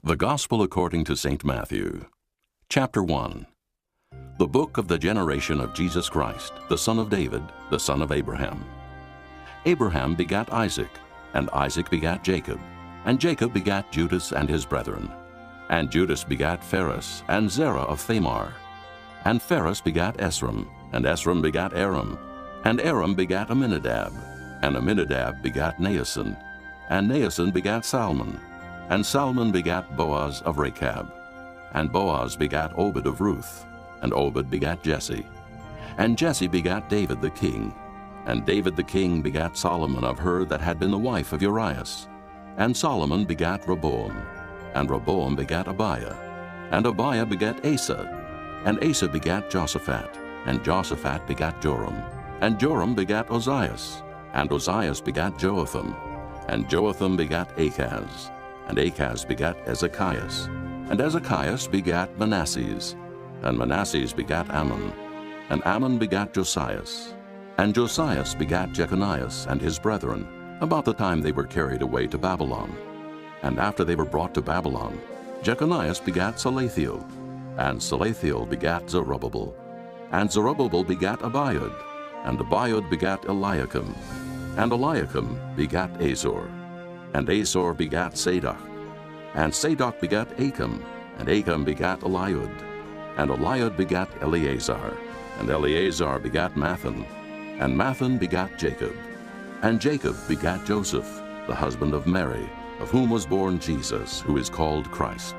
The Gospel according to St. Matthew. Chapter 1. The book of the generation of Jesus Christ, the son of David, the son of Abraham. Abraham begat Isaac, and Isaac begat Jacob, and Jacob begat Judas and his brethren. And Judas begat Phares, and Zerah of Thamar. And Phares begat Esrom, and Esrom begat Aram, and Aram begat Amminadab, and Amminadab begat Naasson, and Naasson begat Salmon, and Salmon begat Boaz of Rechab, and Boaz begat Obed of Ruth, and Obed begat Jesse. And Jesse begat David the king, and David the king begat Solomon of her that had been the wife of Urias. And Solomon begat Rehoboam, and Rehoboam begat Abiah, and Abiah begat Asa, and Asa begat Joshaphat, and Joshaphat begat Joram, and Joram begat Ozias, and Ozias begat Joatham, and Joatham begat Achaz, and Achaz begat Ezekias, and Ezekias begat Manasses, and Manasses begat Ammon, and Ammon begat Josias, and Josias begat Jeconias and his brethren, about the time they were carried away to Babylon. And after they were brought to Babylon, Jeconias begat Salathiel, and Salathiel begat Zerubbabel, and Zerubbabel begat Abiud, and Abiud begat Eliakim, and Eliakim begat Azor, and Azor begat Sadoc, and Sadoc begat Achim, and Achim begat Eliud, and Eliud begat Eleazar, and Eleazar begat Mathan, and Mathan begat Jacob, and Jacob begat Joseph, the husband of Mary, of whom was born Jesus, who is called Christ.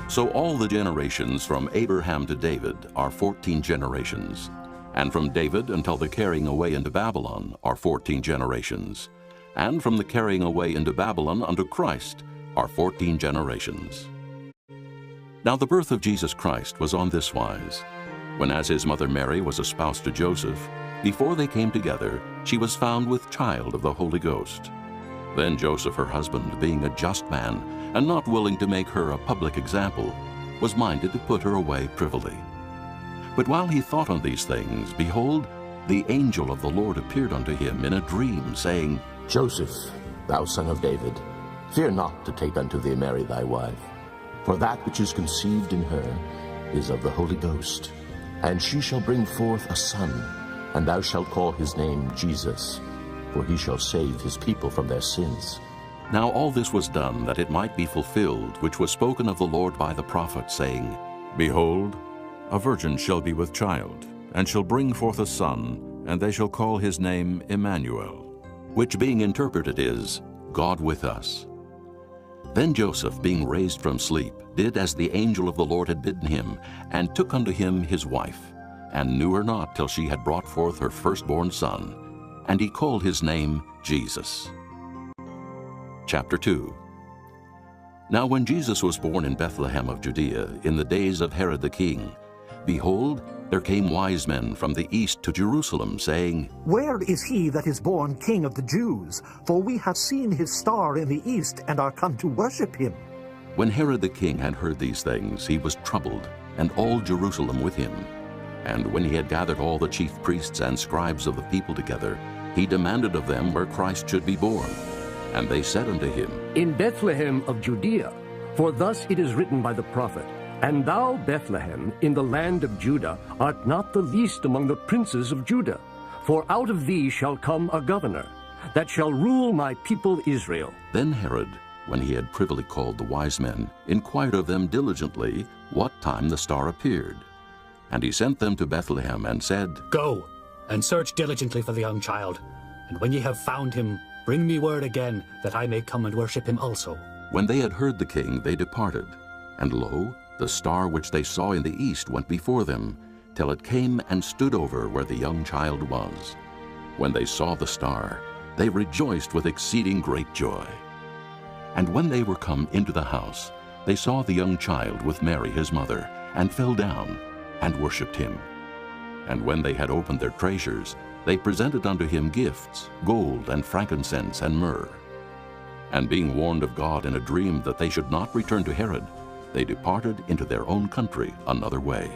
So all the generations from Abraham to David are 14 generations, and from David until the carrying away into Babylon are 14 generations, and from the carrying away into Babylon unto Christ are 14 generations. Now the birth of Jesus Christ was on this wise. When as his mother Mary was espoused to Joseph, before they came together, she was found with child of the Holy Ghost. Then Joseph her husband, being a just man, and not willing to make her a public example, was minded to put her away privily. But while he thought on these things, behold, the angel of the Lord appeared unto him in a dream, saying, Joseph, thou son of David, fear not to take unto thee Mary thy wife, for that which is conceived in her is of the Holy Ghost. And she shall bring forth a son, and thou shalt call his name Jesus, for he shall save his people from their sins. Now all this was done that it might be fulfilled, which was spoken of the Lord by the prophet, saying, Behold, a virgin shall be with child, and shall bring forth a son, and they shall call his name Emmanuel, which being interpreted is, God with us. Then Joseph, being raised from sleep, did as the angel of the Lord had bidden him, and took unto him his wife, and knew her not till she had brought forth her firstborn son, and he called his name Jesus. Chapter 2. Now when Jesus was born in Bethlehem of Judea, in the days of Herod the king, behold, there came wise men from the east to Jerusalem, saying, Where is he that is born King of the Jews? For we have seen his star in the east, and are come to worship him. When Herod the king had heard these things, he was troubled, and all Jerusalem with him. And when he had gathered all the chief priests and scribes of the people together, he demanded of them where Christ should be born. And they said unto him, In Bethlehem of Judea, for thus it is written by the prophet, And thou, Bethlehem, in the land of Judah, art not the least among the princes of Judah. For out of thee shall come a governor, that shall rule my people Israel. Then Herod, when he had privily called the wise men, inquired of them diligently what time the star appeared. And he sent them to Bethlehem, and said, Go, and search diligently for the young child, and when ye have found him, bring me word again, that I may come and worship him also. When they had heard the king, they departed. And lo, the star which they saw in the east went before them, till it came and stood over where the young child was. When they saw the star, they rejoiced with exceeding great joy. And when they were come into the house, they saw the young child with Mary his mother, and fell down, and worshipped him. And when they had opened their treasures, they presented unto him gifts, gold, and frankincense, and myrrh. And being warned of God in a dream that they should not return to Herod, they departed into their own country another way.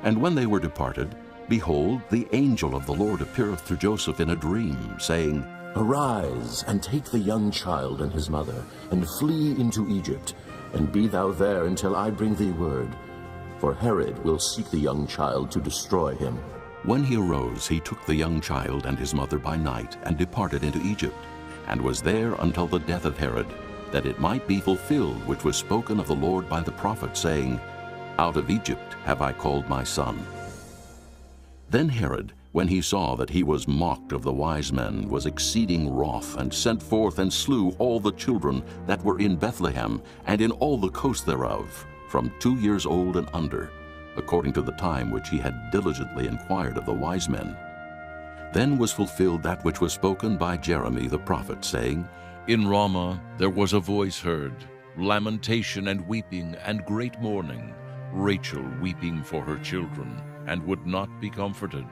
And when they were departed, behold, the angel of the Lord appeareth to Joseph in a dream, saying, Arise, and take the young child and his mother, and flee into Egypt, and be thou there until I bring thee word. For Herod will seek the young child to destroy him. When he arose, he took the young child and his mother by night, and departed into Egypt, and was there until the death of Herod, that it might be fulfilled which was spoken of the Lord by the prophet, saying, Out of Egypt have I called my son. Then Herod, when he saw that he was mocked of the wise men, was exceeding wroth, and sent forth and slew all the children that were in Bethlehem, and in all the coast thereof, from 2 years old and under, according to the time which he had diligently inquired of the wise men. Then was fulfilled that which was spoken by Jeremy the prophet, saying, In Ramah there was a voice heard, lamentation and weeping and great mourning, Rachel weeping for her children, and would not be comforted,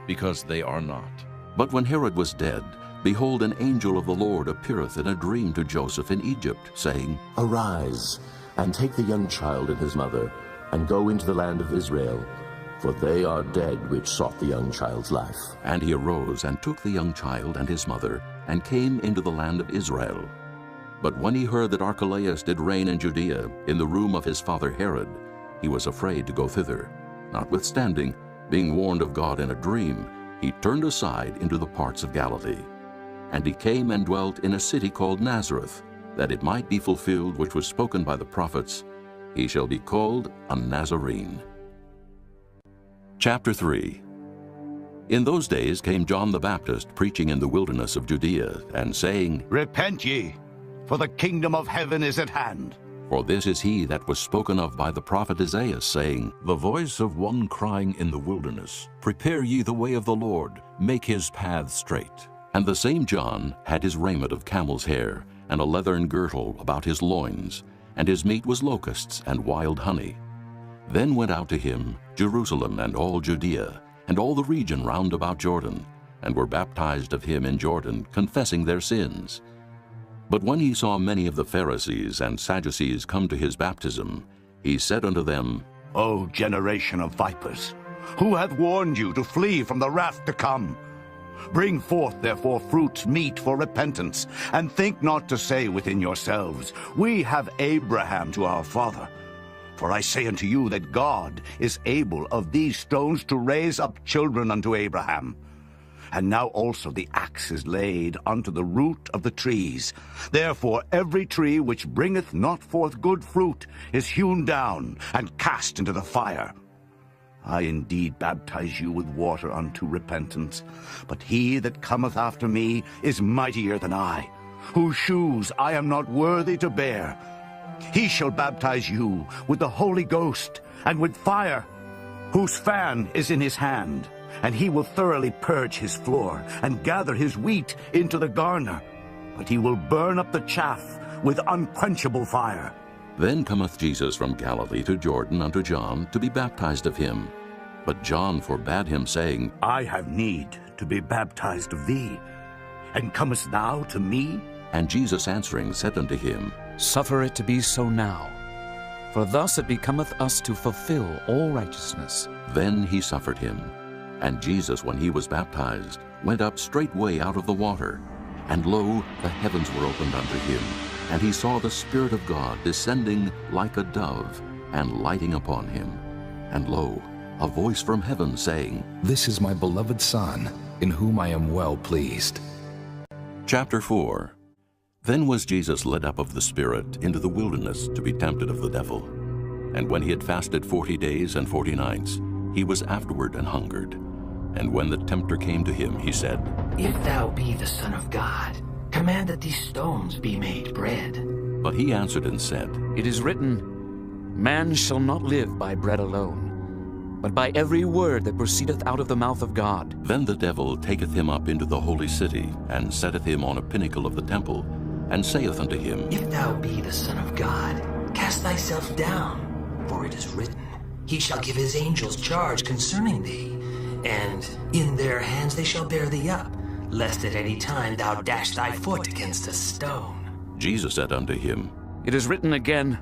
because they are not. But when Herod was dead, behold, an angel of the Lord appeareth in a dream to Joseph in Egypt, saying, Arise, and take the young child and his mother, and go into the land of Israel, for they are dead which sought the young child's life. And he arose and took the young child and his mother, and came into the land of Israel. But when he heard that Archelaus did reign in Judea, in the room of his father Herod, he was afraid to go thither. Notwithstanding, being warned of God in a dream, he turned aside into the parts of Galilee. And he came and dwelt in a city called Nazareth, that it might be fulfilled which was spoken by the prophets, He shall be called a Nazarene. Chapter 3. In those days came John the Baptist preaching in the wilderness of Judea, and saying, Repent ye, for the kingdom of heaven is at hand. For this is he that was spoken of by the prophet Isaiah, saying, The voice of one crying in the wilderness, Prepare ye the way of the Lord, make his paths straight. And the same John had his raiment of camel's hair, and a leathern girdle about his loins, and his meat was locusts and wild honey. Then went out to him Jerusalem and all Judea, and all the region round about Jordan, and were baptized of him in Jordan, confessing their sins. But when he saw many of the Pharisees and Sadducees come to his baptism, he said unto them, O generation of vipers, who hath warned you to flee from the wrath to come? Bring forth therefore fruits meet for repentance, and think not to say within yourselves, We have Abraham to our father. For I say unto you that God is able of these stones to raise up children unto Abraham. And now also the axe is laid unto the root of the trees. Therefore every tree which bringeth not forth good fruit is hewn down and cast into the fire. I indeed baptize you with water unto repentance, but he that cometh after me is mightier than I, whose shoes I am not worthy to bear. He shall baptize you with the Holy Ghost and with fire, whose fan is in his hand. And he will thoroughly purge his floor, and gather his wheat into the garner. But he will burn up the chaff with unquenchable fire. Then cometh Jesus from Galilee to Jordan unto John, to be baptized of him. But John forbade him, saying, I have need to be baptized of thee, and comest thou to me? And Jesus answering said unto him, Suffer it to be so now, for thus it becometh us to fulfill all righteousness. Then he suffered him. And Jesus, when he was baptized, went up straightway out of the water. And lo, the heavens were opened unto him. And he saw the Spirit of God descending like a dove, and lighting upon him. And lo, a voice from heaven saying, This is my beloved Son, in whom I am well pleased. Chapter 4. Then was Jesus led up of the Spirit into the wilderness to be tempted of the devil. And when he had fasted 40 days and 40 nights, he was afterward and hungered. And when the tempter came to him, he said, If thou be the Son of God, command that these stones be made bread. But he answered and said, It is written, Man shall not live by bread alone, but by every word that proceedeth out of the mouth of God. Then the devil taketh him up into the holy city, and setteth him on a pinnacle of the temple, and saith unto him, If thou be the Son of God, cast thyself down, for it is written, He shall give his angels charge concerning thee, and in their hands they shall bear thee up, lest at any time thou dash thy foot against a stone. Jesus said unto him, It is written again,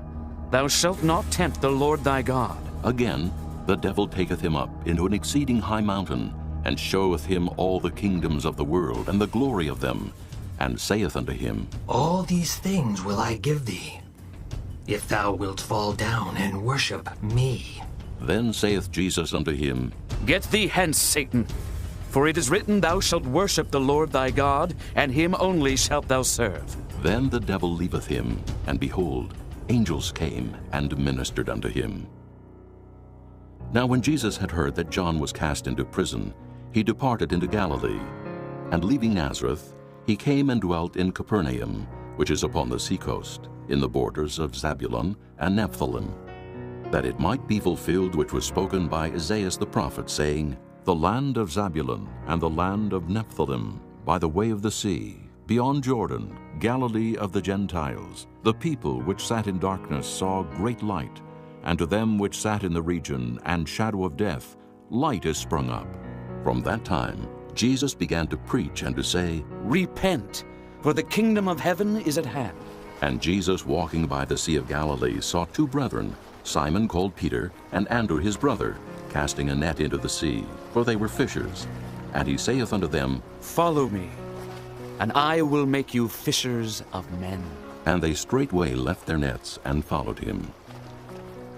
Thou shalt not tempt the Lord thy God. Again, the devil taketh him up into an exceeding high mountain, and showeth him all the kingdoms of the world and the glory of them, and saith unto him, All these things will I give thee, if thou wilt fall down and worship me. Then saith Jesus unto him, Get thee hence, Satan, for it is written, Thou shalt worship the Lord thy God, and him only shalt thou serve. Then the devil leaveth him, and behold, angels came and ministered unto him. Now when Jesus had heard that John was cast into prison, he departed into Galilee. And leaving Nazareth, he came and dwelt in Capernaum, which is upon the seacoast, in the borders of Zabulon and Nephthalim, that it might be fulfilled which was spoken by Isaiah the prophet, saying, The land of Zabulon and the land of Nephthalim, by the way of the sea, beyond Jordan, Galilee of the Gentiles, the people which sat in darkness saw great light, and to them which sat in the region and shadow of death, light is sprung up. From that time Jesus began to preach and to say, Repent, for the kingdom of heaven is at hand. And Jesus, walking by the Sea of Galilee, saw two brethren, Simon called Peter, and Andrew his brother, casting a net into the sea, for they were fishers. And he saith unto them, Follow me, and I will make you fishers of men. And they straightway left their nets and followed him.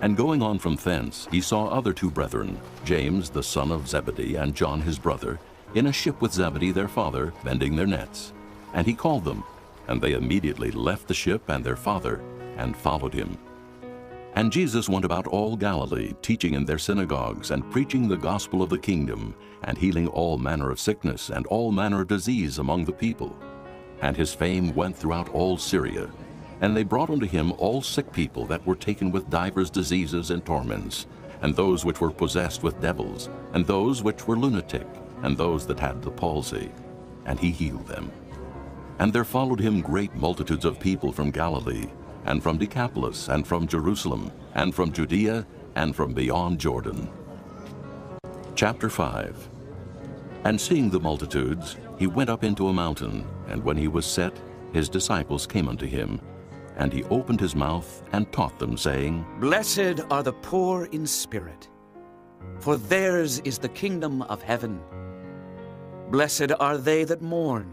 And going on from thence, he saw other two brethren, James the son of Zebedee, and John his brother, in a ship with Zebedee their father, mending their nets. And he called them, and they immediately left the ship and their father, and followed him. And Jesus went about all Galilee, teaching in their synagogues, and preaching the gospel of the kingdom, and healing all manner of sickness and all manner of disease among the people. And his fame went throughout all Syria. And they brought unto him all sick people that were taken with divers diseases and torments, and those which were possessed with devils, and those which were lunatic, and those that had the palsy. And he healed them. And there followed him great multitudes of people from Galilee, and from Decapolis, and from Jerusalem, and from Judea, and from beyond Jordan. Chapter 5. And seeing the multitudes, he went up into a mountain, and when he was set, his disciples came unto him. And he opened his mouth and taught them, saying, Blessed are the poor in spirit, for theirs is the kingdom of heaven. Blessed are they that mourn,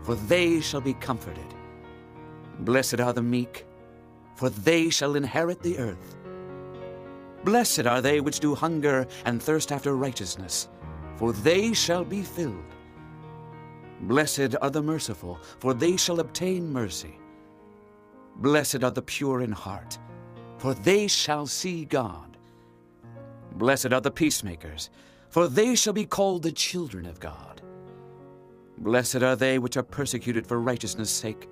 for they shall be comforted. Blessed are the meek, for they shall inherit the earth. Blessed are they which do hunger and thirst after righteousness, for they shall be filled. Blessed are the merciful, for they shall obtain mercy. Blessed are the pure in heart, for they shall see God. Blessed are the peacemakers, for they shall be called the children of God. Blessed are they which are persecuted for righteousness' sake,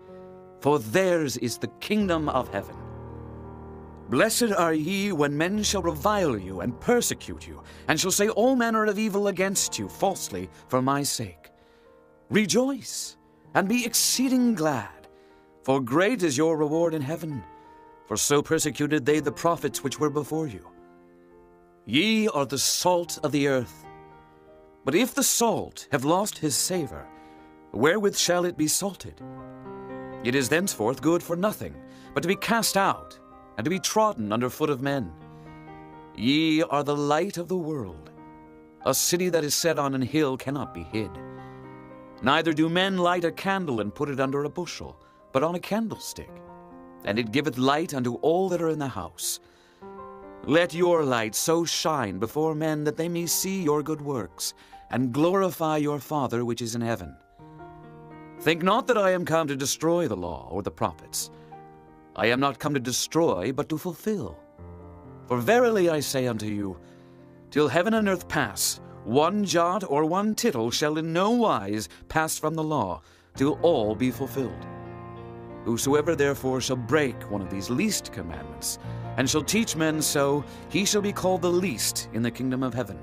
for theirs is the kingdom of heaven. Blessed are ye when men shall revile you and persecute you, and shall say all manner of evil against you falsely for my sake. Rejoice, and be exceeding glad, for great is your reward in heaven, for so persecuted they the prophets which were before you. Ye are the salt of the earth. But if the salt have lost his savor, wherewith shall it be salted? It is thenceforth good for nothing, but to be cast out, and to be trodden under foot of men. Ye are the light of the world. A city that is set on an hill cannot be hid. Neither do men light a candle and put it under a bushel, but on a candlestick, and it giveth light unto all that are in the house. Let your light so shine before men that they may see your good works, and glorify your Father which is in heaven. Think not that I am come to destroy the law or the prophets. I am not come to destroy, but to fulfill. For verily I say unto you, till heaven and earth pass, one jot or one tittle shall in no wise pass from the law, till all be fulfilled. Whosoever therefore shall break one of these least commandments, and shall teach men so, he shall be called the least in the kingdom of heaven.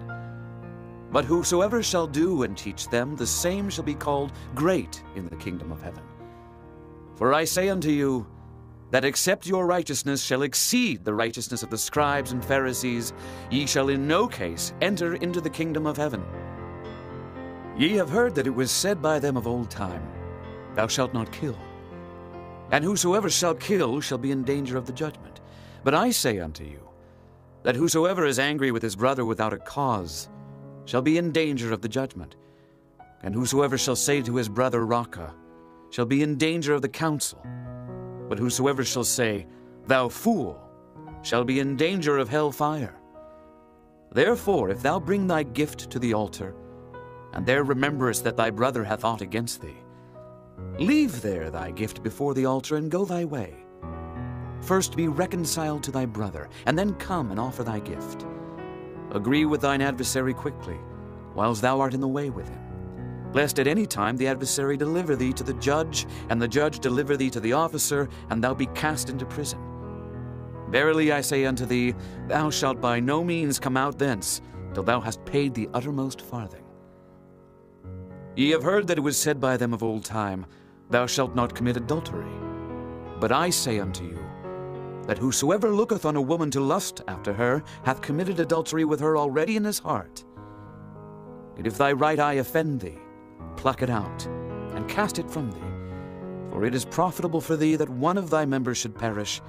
But whosoever shall do and teach them, the same shall be called great in the kingdom of heaven. For I say unto you, that except your righteousness shall exceed the righteousness of the scribes and Pharisees, ye shall in no case enter into the kingdom of heaven. Ye have heard that it was said by them of old time, Thou shalt not kill. And whosoever shall kill shall be in danger of the judgment. But I say unto you, that whosoever is angry with his brother without a cause shall be in danger of the judgment. And whosoever shall say to his brother, Raca, shall be in danger of the council, but whosoever shall say, Thou fool, shall be in danger of hell fire. Therefore, if thou bring thy gift to the altar, and there rememberest that thy brother hath aught against thee, leave there thy gift before the altar, and go thy way. First be reconciled to thy brother, and then come and offer thy gift. Agree with thine adversary quickly, whiles thou art in the way with him, lest at any time the adversary deliver thee to the judge, and the judge deliver thee to the officer, and thou be cast into prison. Verily I say unto thee, thou shalt by no means come out thence, till thou hast paid the uttermost farthing. Ye have heard that it was said by them of old time, Thou shalt not commit adultery. But I say unto you, that whosoever looketh on a woman to lust after her hath committed adultery with her already in his heart. And if thy right eye offend thee, pluck it out, and cast it from thee. For it is profitable for thee that one of thy members should perish,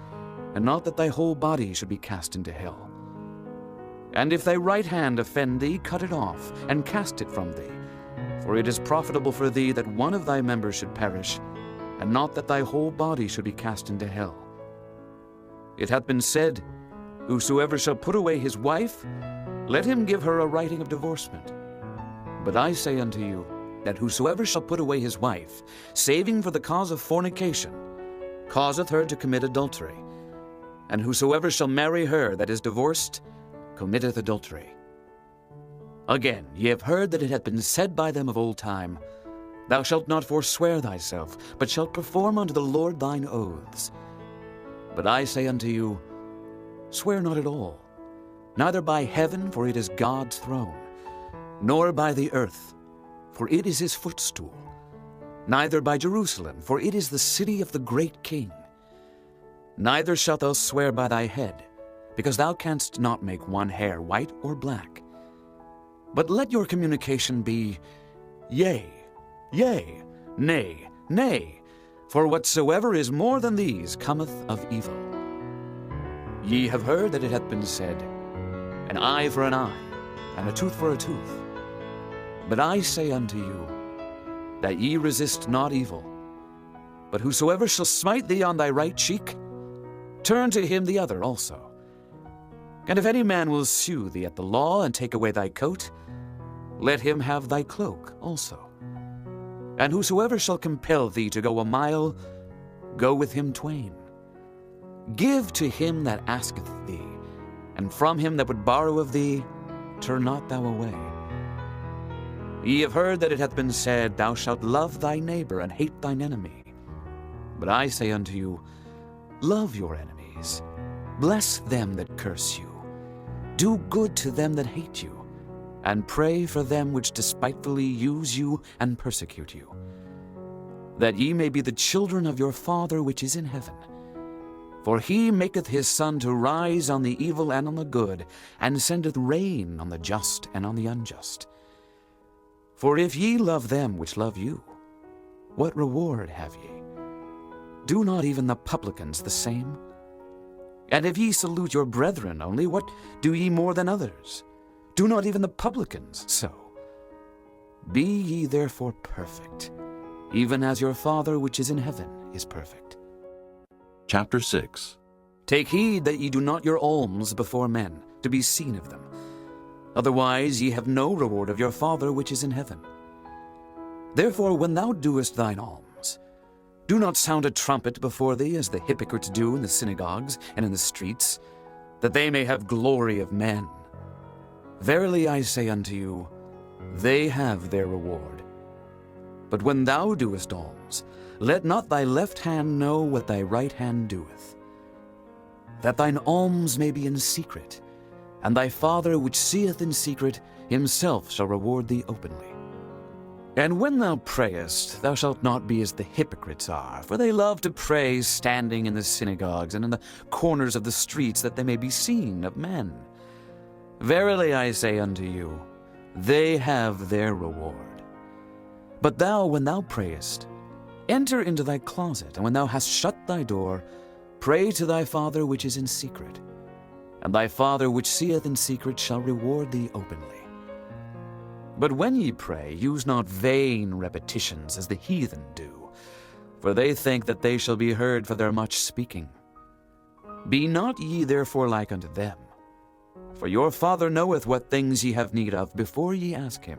and not that thy whole body should be cast into hell. And if thy right hand offend thee, cut it off, and cast it from thee. For it is profitable for thee that one of thy members should perish, and not that thy whole body should be cast into hell. It hath been said, Whosoever shall put away his wife, let him give her a writing of divorcement. But I say unto you, that whosoever shall put away his wife, saving for the cause of fornication, causeth her to commit adultery. And whosoever shall marry her that is divorced, committeth adultery. Again, ye have heard that it hath been said by them of old time, Thou shalt not forswear thyself, but shalt perform unto the Lord thine oaths. But I say unto you, Swear not at all, neither by heaven, for it is God's throne, nor by the earth, for it is his footstool, neither by Jerusalem, for it is the city of the great King. Neither shalt thou swear by thy head, because thou canst not make one hair white or black. But let your communication be, Yea, yea, nay, nay, for whatsoever is more than these cometh of evil. Ye have heard that it hath been said, An eye for an eye, and a tooth for a tooth. But I say unto you, that ye resist not evil. But whosoever shall smite thee on thy right cheek, turn to him the other also. And if any man will sue thee at the law, and take away thy coat, let him have thy cloak also. And whosoever shall compel thee to go a mile, go with him twain. Give to him that asketh thee, and from him that would borrow of thee, turn not thou away. Ye have heard that it hath been said, Thou shalt love thy neighbor, and hate thine enemy. But I say unto you, Love your enemies, bless them that curse you, do good to them that hate you, and pray for them which despitefully use you and persecute you, that ye may be the children of your Father which is in heaven. For he maketh his sun to rise on the evil and on the good, and sendeth rain on the just and on the unjust. For if ye love them which love you, what reward have ye? Do not even the publicans the same? And if ye salute your brethren only, what do ye more than others? Do not even the publicans so? Be ye therefore perfect, even as your Father which is in heaven is perfect. Chapter 6. Take heed that ye do not your alms before men, to be seen of them. Otherwise ye have no reward of your Father which is in heaven. Therefore when thou doest thine alms, do not sound a trumpet before thee, as the hypocrites do in the synagogues and in the streets, that they may have glory of men. Verily I say unto you, they have their reward. But when thou doest alms, let not thy left hand know what thy right hand doeth, that thine alms may be in secret, and thy Father which seeth in secret himself shall reward thee openly. And when thou prayest, thou shalt not be as the hypocrites are, for they love to pray standing in the synagogues and in the corners of the streets, that they may be seen of men. Verily I say unto you, they have their reward. But thou, when thou prayest, enter into thy closet, and when thou hast shut thy door, pray to thy Father which is in secret, and thy Father which seeth in secret shall reward thee openly. But when ye pray, use not vain repetitions as the heathen do, for they think that they shall be heard for their much speaking. Be not ye therefore like unto them, for your Father knoweth what things ye have need of before ye ask him.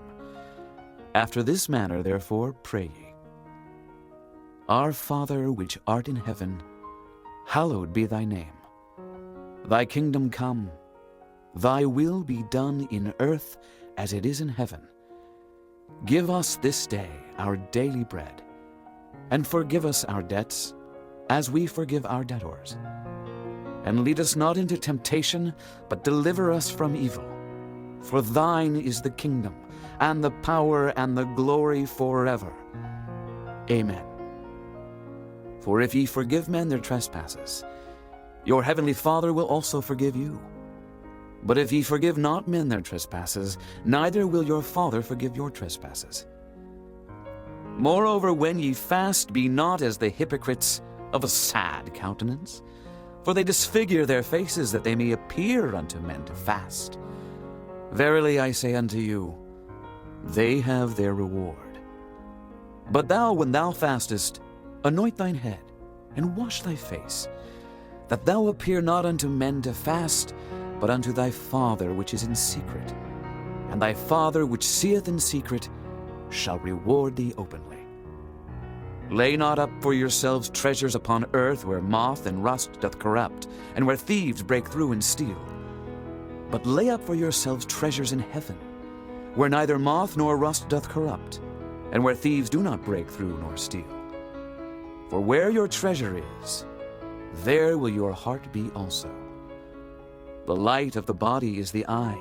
After this manner therefore pray ye. Our Father which art in heaven, hallowed be thy name. Thy kingdom come, thy will be done in earth as it is in heaven. Give us this day our daily bread, and forgive us our debts, as we forgive our debtors. And lead us not into temptation, but deliver us from evil. For thine is the kingdom, and the power, and the glory forever. Amen. For if ye forgive men their trespasses, your heavenly Father will also forgive you. But if ye forgive not men their trespasses, neither will your Father forgive your trespasses. Moreover, when ye fast, be not as the hypocrites of a sad countenance, for they disfigure their faces, that they may appear unto men to fast. Verily I say unto you, they have their reward. But thou, when thou fastest, anoint thine head, and wash thy face, that thou appear not unto men to fast, but unto thy Father which is in secret. And thy Father which seeth in secret shall reward thee openly. Lay not up for yourselves treasures upon earth, where moth and rust doth corrupt, and where thieves break through and steal. But lay up for yourselves treasures in heaven, where neither moth nor rust doth corrupt, and where thieves do not break through nor steal. For where your treasure is, there will your heart be also. The light of the body is the eye.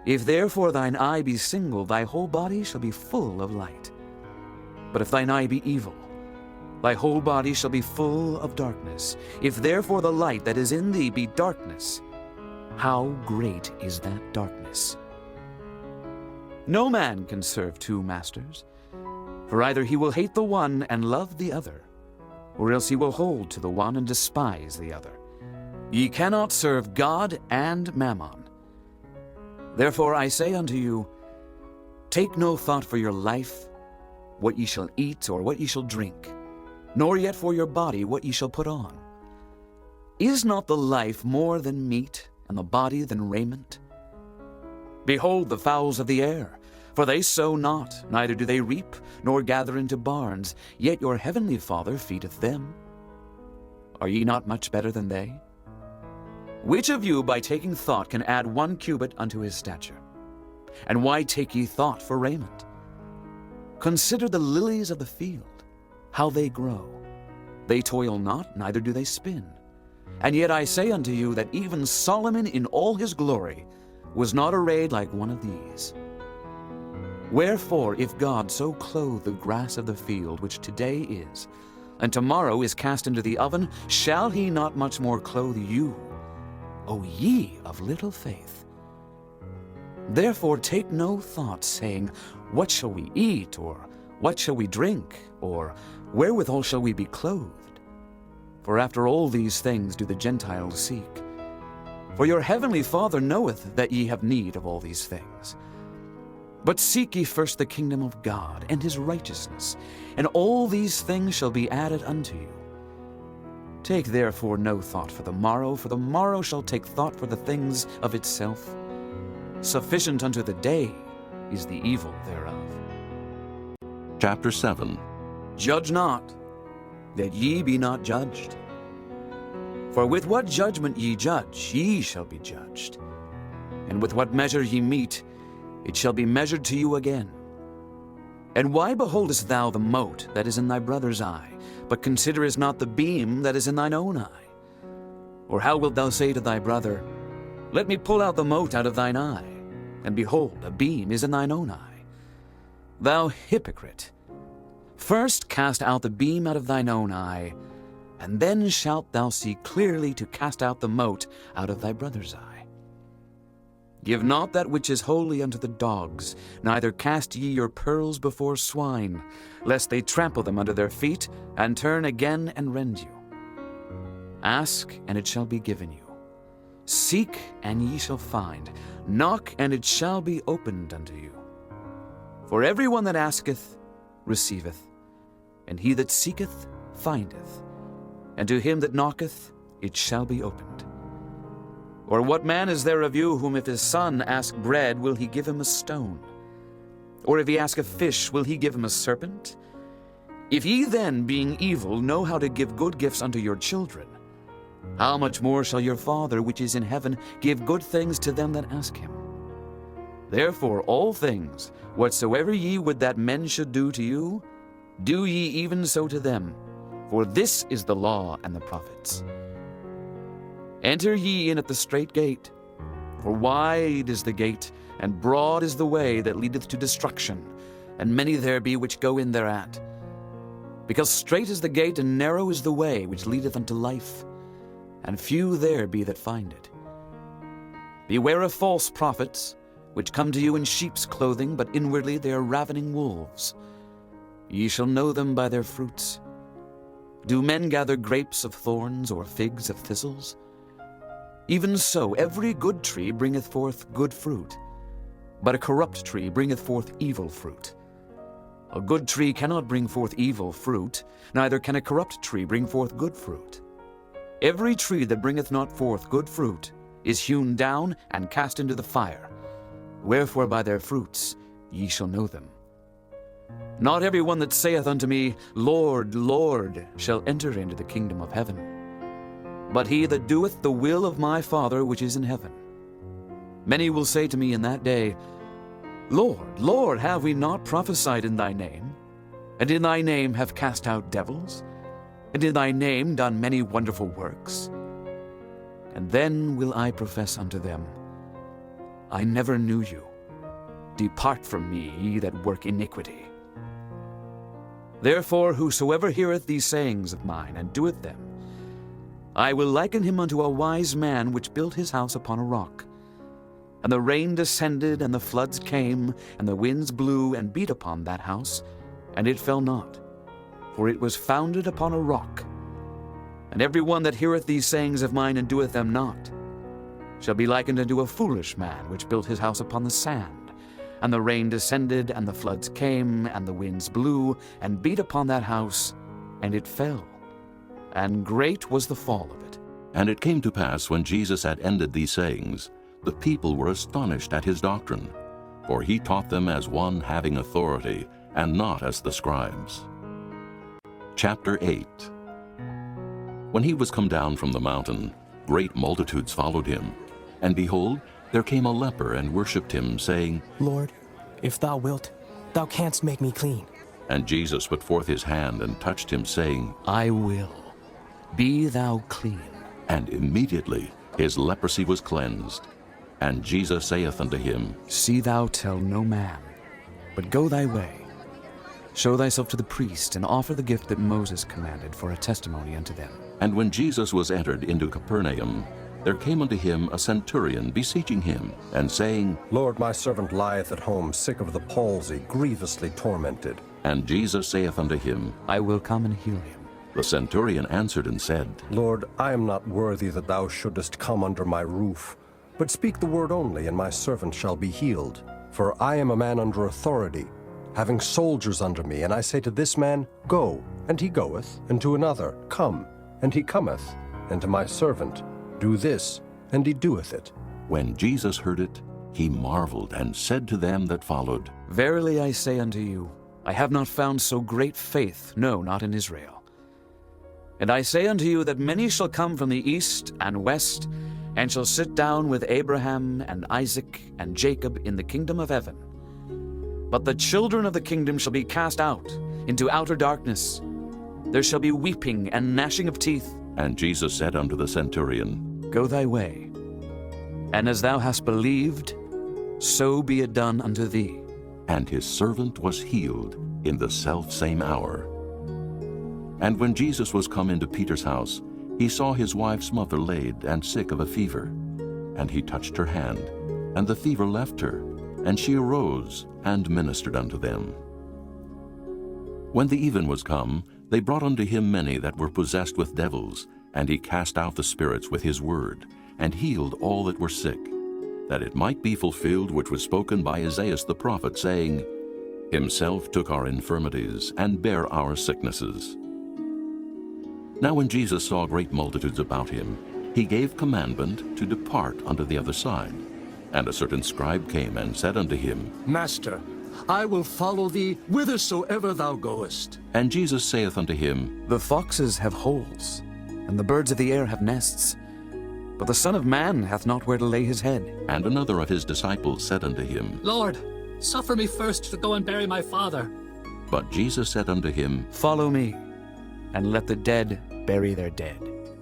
If therefore thine eye be single, thy whole body shall be full of light. But if thine eye be evil, thy whole body shall be full of darkness. If therefore the light that is in thee be darkness, how great is that darkness? No man can serve two masters, for either he will hate the one and love the other, or else he will hold to the one and despise the other. Ye cannot serve God and Mammon. Therefore I say unto you, take no thought for your life, what ye shall eat or what ye shall drink, nor yet for your body what ye shall put on. Is not the life more than meat, and the body than raiment? Behold the fowls of the air, for they sow not, neither do they reap, nor gather into barns, yet your heavenly Father feedeth them. Are ye not much better than they? Which of you by taking thought can add 1 cubit unto his stature? And why take ye thought for raiment? Consider the lilies of the field, how they grow. They toil not, neither do they spin. And yet I say unto you that even Solomon in all his glory was not arrayed like one of these. Wherefore, if God so clothe the grass of the field, which today is, and tomorrow is cast into the oven, shall he not much more clothe you, O ye of little faith? Therefore take no thought, saying, what shall we eat, or what shall we drink, or wherewithal shall we be clothed? For after all these things do the Gentiles seek. For your heavenly Father knoweth that ye have need of all these things. But seek ye first the kingdom of God and his righteousness, and all these things shall be added unto you. Take therefore no thought for the morrow shall take thought for the things of itself. Sufficient unto the day is the evil thereof. Chapter 7. Judge not, that ye be not judged. For with what judgment ye judge, ye shall be judged. And with what measure ye mete, it shall be measured to you again. And why beholdest thou the mote that is in thy brother's eye, but considerest not the beam that is in thine own eye? Or how wilt thou say to thy brother, let me pull out the mote out of thine eye, and behold, a beam is in thine own eye? Thou hypocrite! First cast out the beam out of thine own eye, and then shalt thou see clearly to cast out the mote out of thy brother's eye. Give not that which is holy unto the dogs, neither cast ye your pearls before swine, lest they trample them under their feet, and turn again and rend you. Ask, and it shall be given you. Seek, and ye shall find. Knock, and it shall be opened unto you. For every one that asketh, receiveth, and he that seeketh findeth, and to him that knocketh it shall be opened. Or what man is there of you whom if his son ask bread, will he give him a stone? Or if he ask a fish, will he give him a serpent? If ye then, being evil, know how to give good gifts unto your children, how much more shall your Father which is in heaven give good things to them that ask him? Therefore all things, whatsoever ye would that men should do to you, do ye even so to them, for this is the law and the prophets. Enter ye in at the strait gate, for wide is the gate, and broad is the way that leadeth to destruction, and many there be which go in thereat. Because strait is the gate, and narrow is the way which leadeth unto life, and few there be that find it. Beware of false prophets, which come to you in sheep's clothing, but inwardly they are ravening wolves. Ye shall know them by their fruits. Do men gather grapes of thorns, or figs of thistles? Even so every good tree bringeth forth good fruit, but a corrupt tree bringeth forth evil fruit. A good tree cannot bring forth evil fruit, neither can a corrupt tree bring forth good fruit. Every tree that bringeth not forth good fruit is hewn down and cast into the fire. Wherefore by their fruits ye shall know them. Not every one that saith unto me, Lord, Lord, shall enter into the kingdom of heaven, but he that doeth the will of my Father which is in heaven. Many will say to me in that day, Lord, Lord, have we not prophesied in thy name? And in thy name have cast out devils? And in thy name done many wonderful works? And then will I profess unto them, I never knew you. Depart from me, ye that work iniquity. Therefore whosoever heareth these sayings of mine, and doeth them, I will liken him unto a wise man which built his house upon a rock. And the rain descended, and the floods came, and the winds blew and beat upon that house, and it fell not, for it was founded upon a rock. And every one that heareth these sayings of mine, and doeth them not, shall be likened unto a foolish man which built his house upon the sand. And the rain descended, and the floods came, and the winds blew, and beat upon that house, and it fell. And great was the fall of it. And it came to pass, when Jesus had ended these sayings, the people were astonished at his doctrine, for he taught them as one having authority, and not as the scribes. Chapter 8. When he was come down from the mountain, great multitudes followed him. And behold, there came a leper and worshipped him, saying, Lord, if thou wilt, thou canst make me clean. And Jesus put forth his hand and touched him, saying, I will. Be thou clean. And immediately his leprosy was cleansed. And Jesus saith unto him, See thou tell no man, but go thy way. Show thyself to the priest, and offer the gift that Moses commanded for a testimony unto them. And when Jesus was entered into Capernaum, there came unto him a centurion, beseeching him, and saying, Lord, my servant lieth at home, sick of the palsy, grievously tormented. And Jesus saith unto him, I will come and heal him. The centurion answered and said, Lord, I am not worthy that thou shouldest come under my roof, but speak the word only, and my servant shall be healed. For I am a man under authority, having soldiers under me, and I say to this man, Go, and he goeth, and to another, Come, and he cometh, and to my servant, Do this, and he doeth it. When Jesus heard it, he marveled, and said to them that followed, Verily I say unto you, I have not found so great faith, no, not in Israel. And I say unto you that many shall come from the east and west, and shall sit down with Abraham and Isaac and Jacob in the kingdom of heaven. But the children of the kingdom shall be cast out into outer darkness. There shall be weeping and gnashing of teeth. And Jesus said unto the centurion, Go thy way, and as thou hast believed, so be it done unto thee. And his servant was healed in the selfsame hour. And when Jesus was come into Peter's house, he saw his wife's mother laid and sick of a fever. And he touched her hand, and the fever left her, and she arose and ministered unto them. When the even was come, they brought unto him many that were possessed with devils, and he cast out the spirits with his word, and healed all that were sick, that it might be fulfilled which was spoken by Isaiah the prophet, saying, himself took our infirmities and bare our sicknesses. Now when Jesus saw great multitudes about him, he gave commandment to depart unto the other side. And a certain scribe came and said unto him, Master, I will follow thee whithersoever thou goest. And Jesus saith unto him, The foxes have holes, and the birds of the air have nests, but the Son of Man hath not where to lay his head. And another of his disciples said unto him, Lord, suffer me first to go and bury my father. But Jesus said unto him, Follow me, and let the dead bury their dead.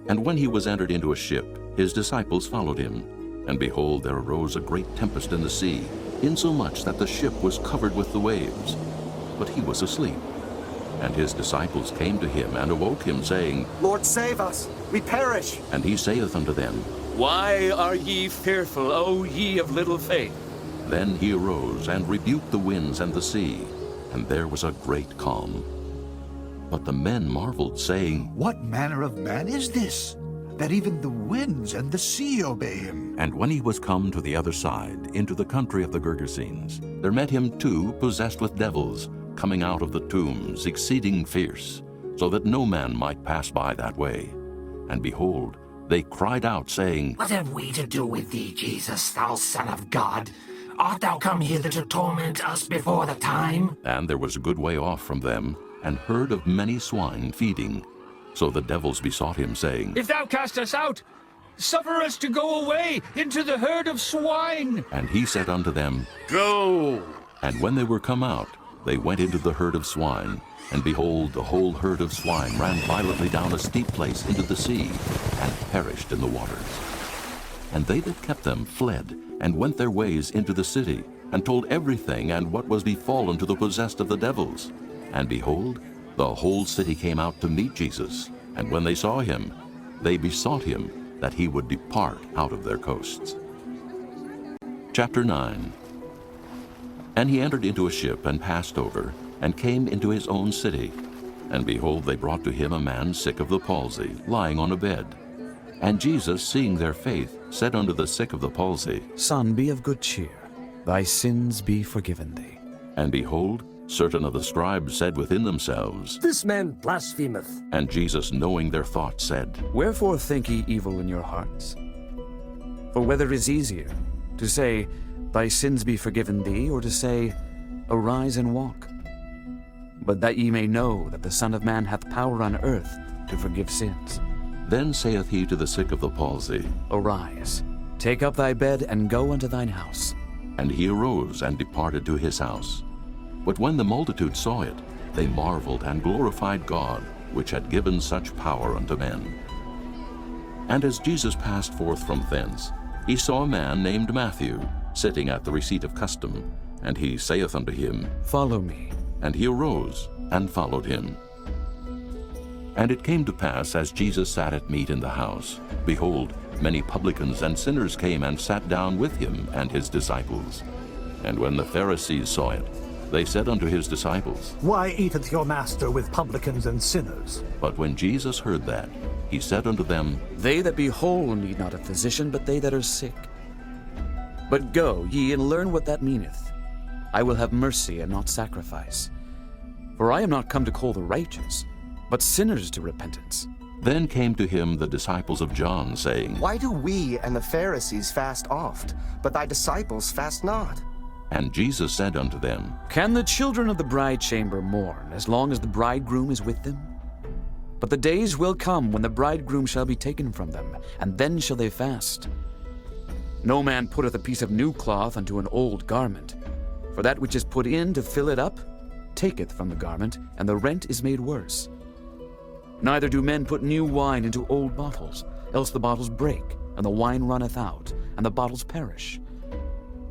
And when he was entered into a ship, his disciples followed him. And behold, there arose a great tempest in the sea, insomuch that the ship was covered with the waves. But he was asleep. And his disciples came to him and awoke him, saying, Lord, save us, we perish. And he saith unto them, Why are ye fearful, O ye of little faith? Then he arose and rebuked the winds and the sea, and there was a great calm. But the men marveled, saying, What manner of man is this, that even the winds and the sea obey him? And when he was come to the other side, into the country of the Gergesenes, there met him two possessed with devils, coming out of the tombs, exceeding fierce, so that no man might pass by that way. And behold, they cried out, saying, What have we to do with thee, Jesus, thou Son of God? Art thou come hither to torment us before the time? And there was a good way off from them, an herd of many swine feeding. So the devils besought him, saying, If thou cast us out, suffer us to go away into the herd of swine. And he said unto them, Go. And when they were come out, they went into the herd of swine. And behold, the whole herd of swine ran violently down a steep place into the sea, and perished in the waters. And they that kept them fled, and went their ways into the city, and told everything and what was befallen to the possessed of the devils. And behold, the whole city came out to meet Jesus, and when they saw him, they besought him that he would depart out of their coasts. Chapter 9. And he entered into a ship, and passed over, and came into his own city. And behold, they brought to him a man sick of the palsy, lying on a bed. And Jesus, seeing their faith, said unto the sick of the palsy, Son, be of good cheer, thy sins be forgiven thee. And behold, certain of the scribes said within themselves, This man blasphemeth. And Jesus, knowing their thoughts, said, Wherefore think ye evil in your hearts? For whether is easier, to say, Thy sins be forgiven thee, or to say, Arise and walk? But that ye may know that the Son of Man hath power on earth to forgive sins. Then saith he to the sick of the palsy, Arise, take up thy bed, and go unto thine house. And he arose and departed to his house. But when the multitude saw it, they marveled and glorified God, which had given such power unto men. And as Jesus passed forth from thence, he saw a man named Matthew, sitting at the receipt of custom. And he saith unto him, Follow me. And he arose and followed him. And it came to pass, as Jesus sat at meat in the house, behold, many publicans and sinners came and sat down with him and his disciples. And when the Pharisees saw it, they said unto his disciples, Why eateth your master with publicans and sinners? But when Jesus heard that, he said unto them, They that be whole need not a physician, but they that are sick. But go ye and learn what that meaneth. I will have mercy and not sacrifice. For I am not come to call the righteous, but sinners to repentance. Then came to him the disciples of John, saying, Why do we and the Pharisees fast oft, but thy disciples fast not? And Jesus said unto them, Can the children of the bride chamber mourn as long as the bridegroom is with them? But the days will come when the bridegroom shall be taken from them, and then shall they fast. No man putteth a piece of new cloth unto an old garment, for that which is put in to fill it up taketh from the garment, and the rent is made worse. Neither do men put new wine into old bottles, else the bottles break, and the wine runneth out, and the bottles perish.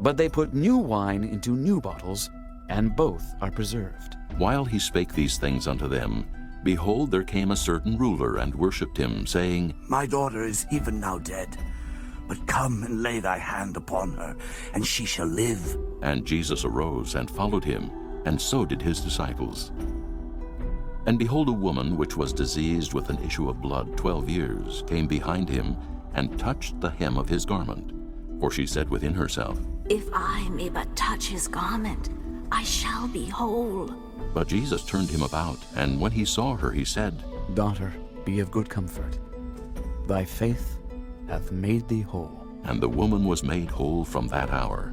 But they put new wine into new bottles, and both are preserved. While he spake these things unto them, behold, there came a certain ruler and worshipped him, saying, My daughter is even now dead, but come and lay thy hand upon her, and she shall live. And Jesus arose and followed him, and so did his disciples. And behold, a woman which was diseased with an issue of blood 12 years came behind him, and touched the hem of his garment. For she said within herself, If I may but touch his garment, I shall be whole. But Jesus turned him about, and when he saw her, he said, Daughter, be of good comfort. Thy faith hath made thee whole. And the woman was made whole from that hour.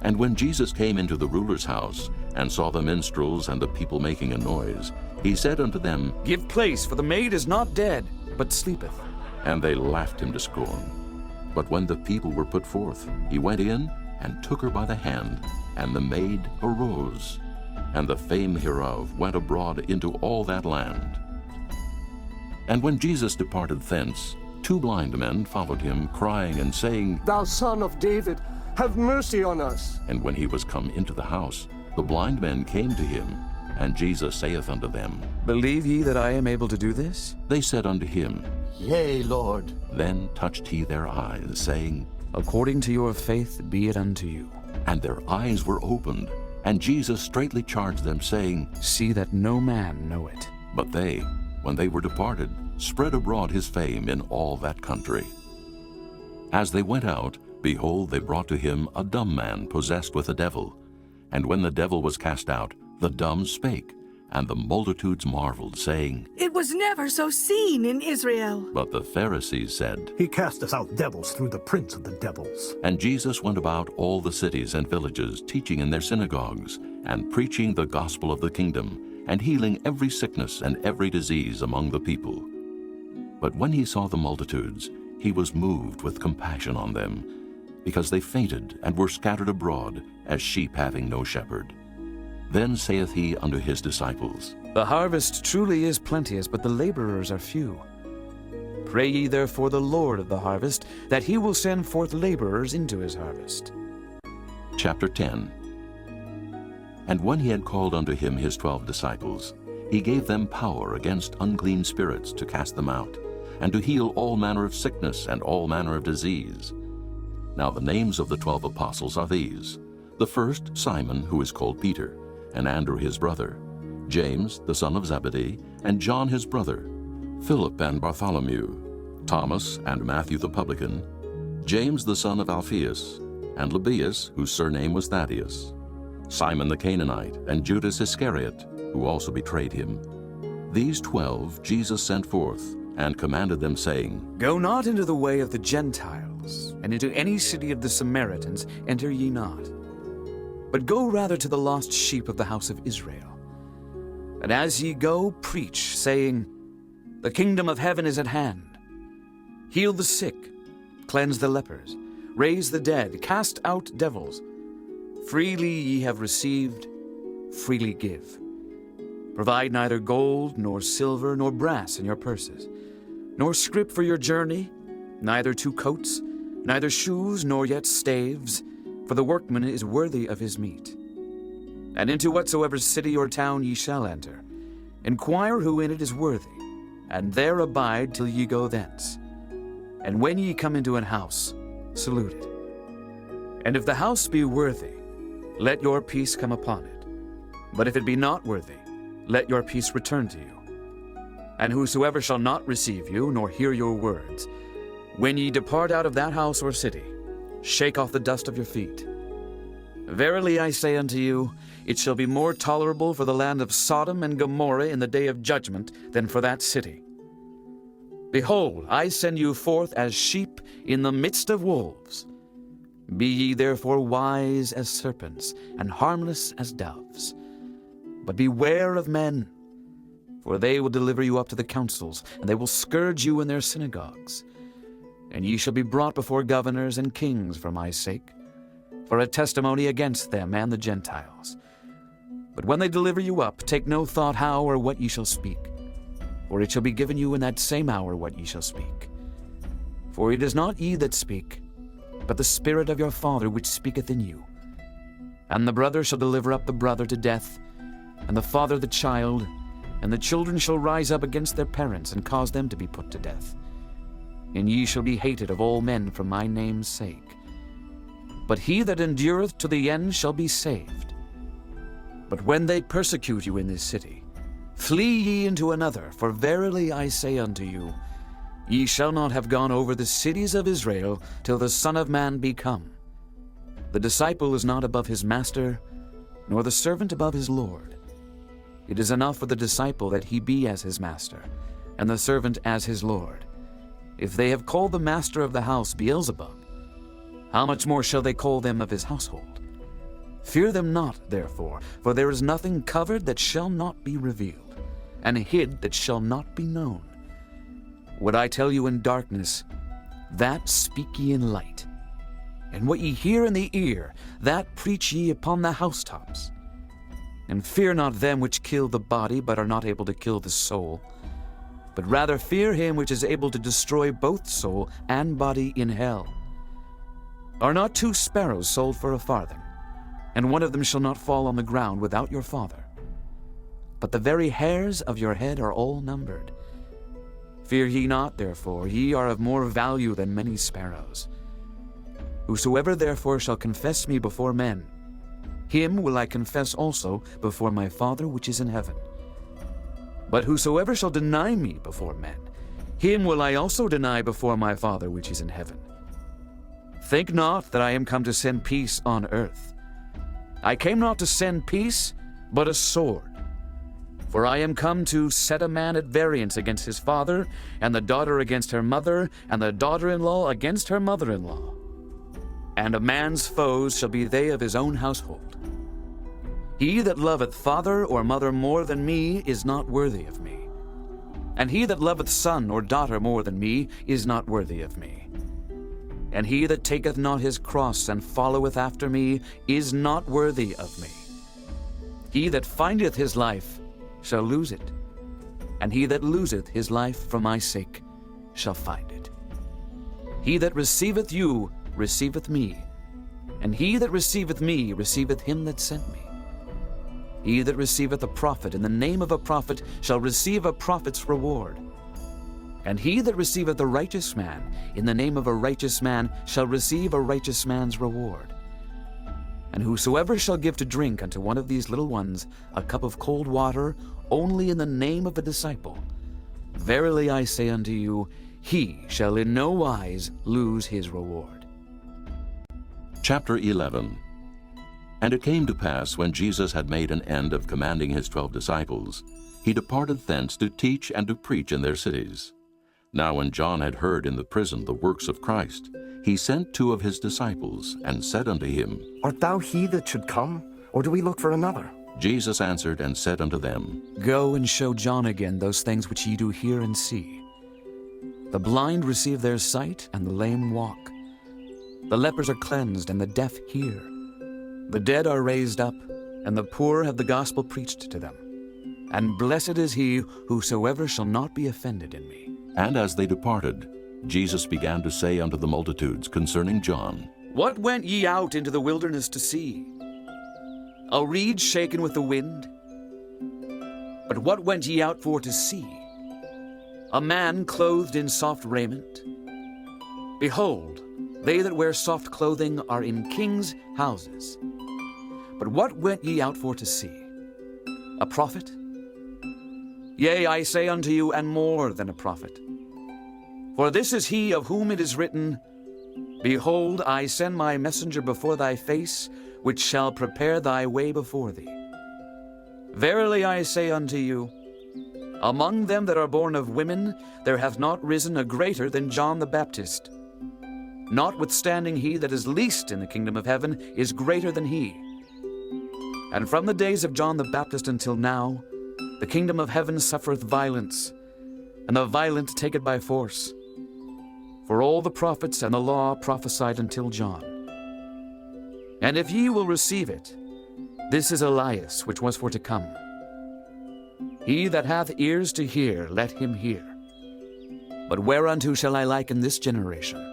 And when Jesus came into the ruler's house, and saw the minstrels and the people making a noise, he said unto them, Give place, for the maid is not dead, but sleepeth. And they laughed him to scorn. But when the people were put forth, he went in, and took her by the hand, and the maid arose. And the fame hereof went abroad into all that land. And when Jesus departed thence, 2 blind men followed him, crying and saying, Thou Son of David, have mercy on us. And when he was come into the house, the blind men came to him, and Jesus saith unto them, Believe ye that I am able to do this? They said unto him, Yea, Lord. Then touched he their eyes, saying, According to your faith be it unto you. And their eyes were opened, and Jesus straitly charged them, saying, See that no man know it. But they, when they were departed, spread abroad his fame in all that country. As they went out, behold, they brought to him a dumb man possessed with a devil. And when the devil was cast out, the dumb spake, and the multitudes marveled, saying, It was never so seen in Israel. But the Pharisees said, He casteth out devils through the prince of the devils. And Jesus went about all the cities and villages, teaching in their synagogues, and preaching the gospel of the kingdom, and healing every sickness and every disease among the people. But when he saw the multitudes, he was moved with compassion on them, because they fainted and were scattered abroad, as sheep having no shepherd. Then saith he unto his disciples, The harvest truly is plenteous, but the laborers are few. Pray ye therefore the Lord of the harvest, that he will send forth laborers into his harvest. Chapter 10. And when he had called unto him his 12 disciples, he gave them power against unclean spirits to cast them out, and to heal all manner of sickness and all manner of disease. Now the names of the 12 apostles are these: the first, Simon, who is called Peter, and Andrew his brother, James the son of Zebedee, and John his brother, Philip and Bartholomew, Thomas and Matthew the publican, James the son of Alphaeus, and Lebbaeus, whose surname was Thaddeus, Simon the Canaanite, and Judas Iscariot, who also betrayed him. These 12 Jesus sent forth, and commanded them, saying, Go not into the way of the Gentiles, and into any city of the Samaritans enter ye not, but go rather to the lost sheep of the house of Israel. And as ye go, preach, saying, The kingdom of heaven is at hand. Heal the sick, cleanse the lepers, raise the dead, cast out devils. Freely ye have received, freely give. Provide neither gold, nor silver, nor brass in your purses, nor scrip for your journey, neither 2 coats, neither shoes, nor yet staves, for the workman is worthy of his meat. And into whatsoever city or town ye shall enter, inquire who in it is worthy, and there abide till ye go thence. And when ye come into an house, salute it. And if the house be worthy, let your peace come upon it. But if it be not worthy, let your peace return to you. And whosoever shall not receive you, nor hear your words, when ye depart out of that house or city, shake off the dust of your feet. Verily I say unto you, it shall be more tolerable for the land of Sodom and Gomorrah in the day of judgment than for that city. Behold, I send you forth as sheep in the midst of wolves. Be ye therefore wise as serpents, and harmless as doves. But beware of men, for they will deliver you up to the councils, and they will scourge you in their synagogues. And ye shall be brought before governors and kings for my sake, for a testimony against them and the Gentiles. But when they deliver you up, take no thought how or what ye shall speak, for it shall be given you in that same hour what ye shall speak. For it is not ye that speak, but the Spirit of your Father which speaketh in you. And the brother shall deliver up the brother to death, and the father the child, and the children shall rise up against their parents, and cause them to be put to death. And ye shall be hated of all men for my name's sake. But he that endureth to the end shall be saved. But when they persecute you in this city, flee ye into another, for verily I say unto you, ye shall not have gone over the cities of Israel till the Son of Man be come. The disciple is not above his master, nor the servant above his Lord. It is enough for the disciple that he be as his master, and the servant as his Lord. If they have called the master of the house Beelzebub, how much more shall they call them of his household? Fear them not, therefore, for there is nothing covered that shall not be revealed, and hid that shall not be known. What I tell you in darkness, that speak ye in light. And what ye hear in the ear, that preach ye upon the housetops. And fear not them which kill the body, but are not able to kill the soul. But rather fear him which is able to destroy both soul and body in hell. Are not 2 sparrows sold for a farthing? And one of them shall not fall on the ground without your Father. But the very hairs of your head are all numbered. Fear ye not, therefore, ye are of more value than many sparrows. Whosoever therefore shall confess me before men, him will I confess also before my Father which is in heaven. But whosoever shall deny me before men, him will I also deny before my Father which is in heaven. Think not that I am come to send peace on earth. I came not to send peace, but a sword. For I am come to set a man at variance against his father, and the daughter against her mother, and the daughter-in-law against her mother-in-law. And a man's foes shall be they of his own household. He that loveth father or mother more than me is not worthy of me. And he that loveth son or daughter more than me is not worthy of me. And he that taketh not his cross and followeth after me is not worthy of me. He that findeth his life shall lose it, and he that loseth his life for my sake shall find it. He that receiveth you receiveth me, and he that receiveth me receiveth him that sent me. He that receiveth a prophet in the name of a prophet shall receive a prophet's reward. And he that receiveth a righteous man in the name of a righteous man shall receive a righteous man's reward. And whosoever shall give to drink unto one of these little ones a cup of cold water only in the name of a disciple, verily I say unto you, he shall in no wise lose his reward. Chapter 11. And it came to pass, when Jesus had made an end of commanding his 12 disciples, he departed thence to teach and to preach in their cities. Now when John had heard in the prison the works of Christ, he sent 2 of his disciples, and said unto him, Art thou he that should come, or do we look for another? Jesus answered and said unto them, Go and show John again those things which ye do hear and see. The blind receive their sight, and the lame walk. The lepers are cleansed, and the deaf hear. The dead are raised up, and the poor have the gospel preached to them. And blessed is he whosoever shall not be offended in me. And as they departed, Jesus began to say unto the multitudes concerning John, What went ye out into the wilderness to see? A reed shaken with the wind? But what went ye out for to see? A man clothed in soft raiment? Behold, they that wear soft clothing are in kings' houses. But what went ye out for to see? A prophet? Yea, I say unto you, and more than a prophet. For this is he of whom it is written, Behold, I send my messenger before thy face, which shall prepare thy way before thee. Verily I say unto you, among them that are born of women there hath not risen a greater than John the Baptist. Notwithstanding he that is least in the kingdom of heaven is greater than he. And from the days of John the Baptist until now, the kingdom of heaven suffereth violence, and the violent take it by force. For all the prophets and the law prophesied until John. And if ye will receive it, this is Elias which was for to come. He that hath ears to hear, let him hear. But whereunto shall I liken this generation?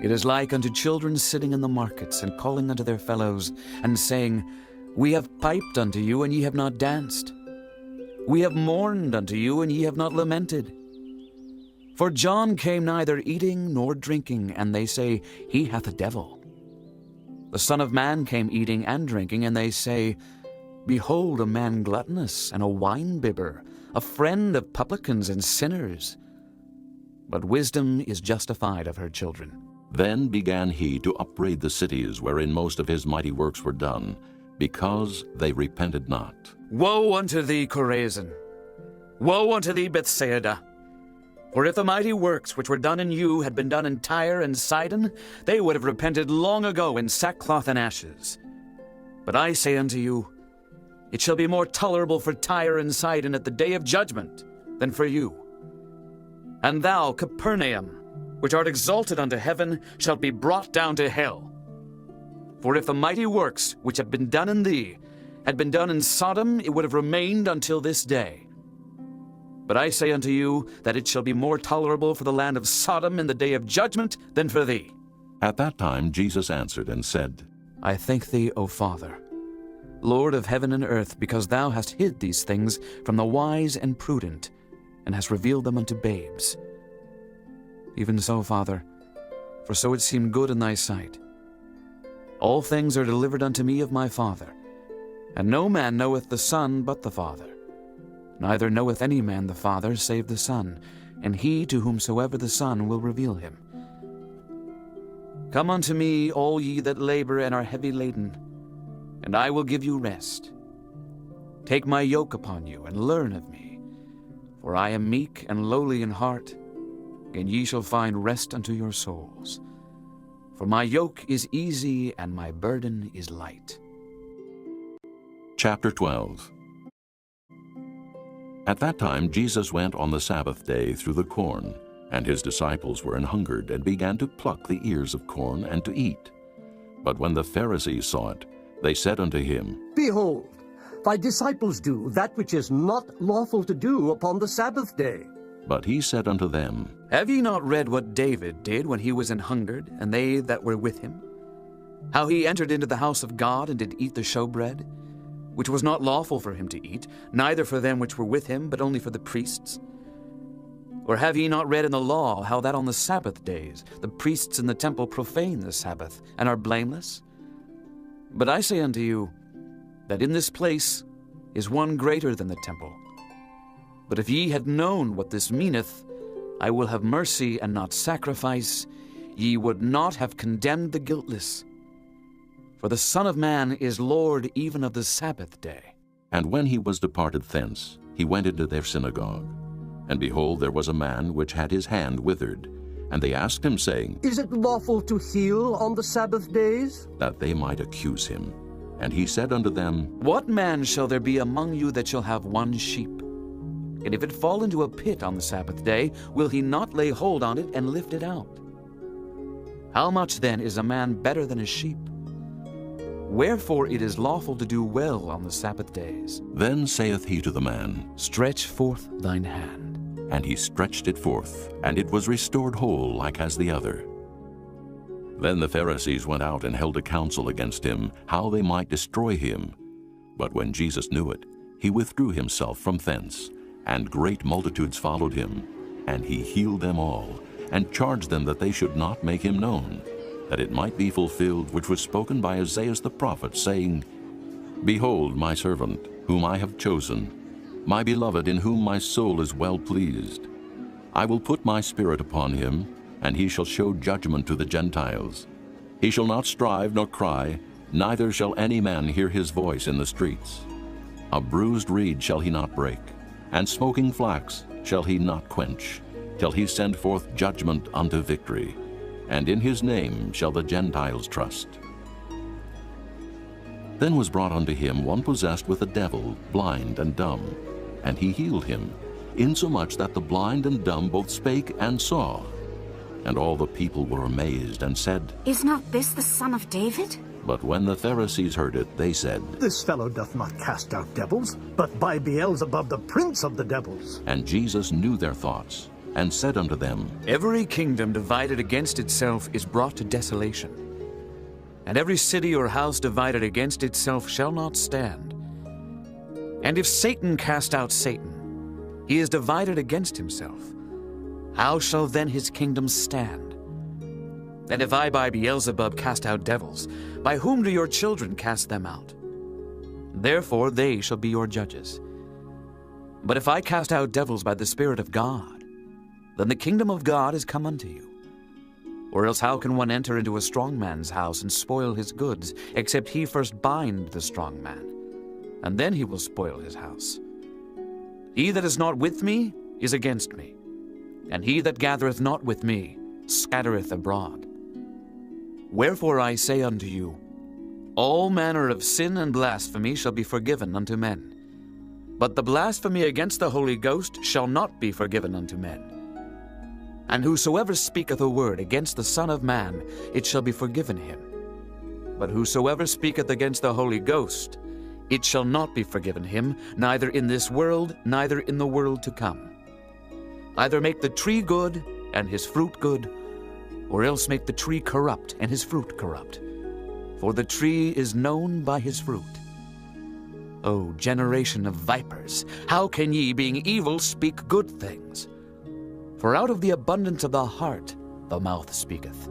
It is like unto children sitting in the markets, and calling unto their fellows, and saying, We have piped unto you, and ye have not danced. We have mourned unto you, and ye have not lamented. For John came neither eating nor drinking, and they say, He hath a devil. The Son of Man came eating and drinking, and they say, Behold, a man gluttonous, and a wine-bibber, a friend of publicans and sinners. But wisdom is justified of her children. Then began he to upbraid the cities wherein most of his mighty works were done, because they repented not. Woe unto thee, Chorazin! Woe unto thee, Bethsaida! For if the mighty works which were done in you had been done in Tyre and Sidon, they would have repented long ago in sackcloth and ashes. But I say unto you, it shall be more tolerable for Tyre and Sidon at the day of judgment than for you. And thou, Capernaum, which art exalted unto heaven, shalt be brought down to hell. For if the mighty works which have been done in thee had been done in Sodom, it would have remained until this day. But I say unto you that it shall be more tolerable for the land of Sodom in the day of judgment than for thee. At that time Jesus answered and said, I thank thee, O Father, Lord of heaven and earth, because thou hast hid these things from the wise and prudent, and hast revealed them unto babes. Even so, Father, for so it seemed good in thy sight. All things are delivered unto me of my Father, and no man knoweth the Son but the Father. Neither knoweth any man the Father save the Son, and he to whomsoever the Son will reveal him. Come unto me, all ye that labor and are heavy laden, and I will give you rest. Take my yoke upon you, and learn of me, for I am meek and lowly in heart, and ye shall find rest unto your souls. For my yoke is easy, and my burden is light. Chapter 12. At that time Jesus went on the Sabbath day through the corn, and his disciples were an hungered, and began to pluck the ears of corn and to eat. But when the Pharisees saw it, they said unto him, Behold, thy disciples do that which is not lawful to do upon the Sabbath day. But he said unto them, Have ye not read what David did when he was an hungered, and they that were with him? How he entered into the house of God, and did eat the showbread, which was not lawful for him to eat, neither for them which were with him, but only for the priests? Or have ye not read in the law how that on the Sabbath days the priests in the temple profane the Sabbath, and are blameless? But I say unto you, that in this place is one greater than the temple. But if ye had known what this meaneth, I will have mercy and not sacrifice, ye would not have condemned the guiltless. For the Son of Man is Lord even of the Sabbath day. And when he was departed thence, he went into their synagogue. And behold, there was a man which had his hand withered. And they asked him, saying, Is it lawful to heal on the Sabbath days? That they might accuse him. And he said unto them, What man shall there be among you that shall have one sheep? And if it fall into a pit on the Sabbath day, will he not lay hold on it and lift it out? How much then is a man better than a sheep? Wherefore it is lawful to do well on the Sabbath days. Then saith he to the man, Stretch forth thine hand. And he stretched it forth, and it was restored whole like as the other. Then the Pharisees went out and held a council against him, how they might destroy him. But when Jesus knew it, he withdrew himself from thence, and great multitudes followed him. And he healed them all, and charged them that they should not make him known, that it might be fulfilled which was spoken by Isaiah the prophet, saying, Behold my servant, whom I have chosen, my beloved, in whom my soul is well pleased. I will put my spirit upon him, and he shall show judgment to the Gentiles. He shall not strive nor cry, neither shall any man hear his voice in the streets. A bruised reed shall he not break, and smoking flax shall he not quench, till he send forth judgment unto victory. And in his name shall the Gentiles trust. Then was brought unto him one possessed with a devil, blind and dumb, and he healed him, insomuch that the blind and dumb both spake and saw. And all the people were amazed, and said, Is not this the Son of David? But when the Pharisees heard it, they said, This fellow doth not cast out devils, but by Beelzebub the prince of the devils. And Jesus knew their thoughts, and said unto them, Every kingdom divided against itself is brought to desolation, and every city or house divided against itself shall not stand. And if Satan cast out Satan, he is divided against himself. How shall then his kingdom stand? And if I by Beelzebub cast out devils, by whom do your children cast them out? Therefore they shall be your judges. But if I cast out devils by the Spirit of God, then the kingdom of God is come unto you. Or else how can one enter into a strong man's house and spoil his goods, except he first bind the strong man, and then he will spoil his house? He that is not with me is against me, and he that gathereth not with me scattereth abroad. Wherefore I say unto you, all manner of sin and blasphemy shall be forgiven unto men, but the blasphemy against the Holy Ghost shall not be forgiven unto men. And whosoever speaketh a word against the Son of Man, it shall be forgiven him. But whosoever speaketh against the Holy Ghost, it shall not be forgiven him, neither in this world, neither in the world to come. Either make the tree good, and his fruit good, or else make the tree corrupt, and his fruit corrupt. For the tree is known by his fruit. O generation of vipers, how can ye, being evil, speak good things? For out of the abundance of the heart the mouth speaketh.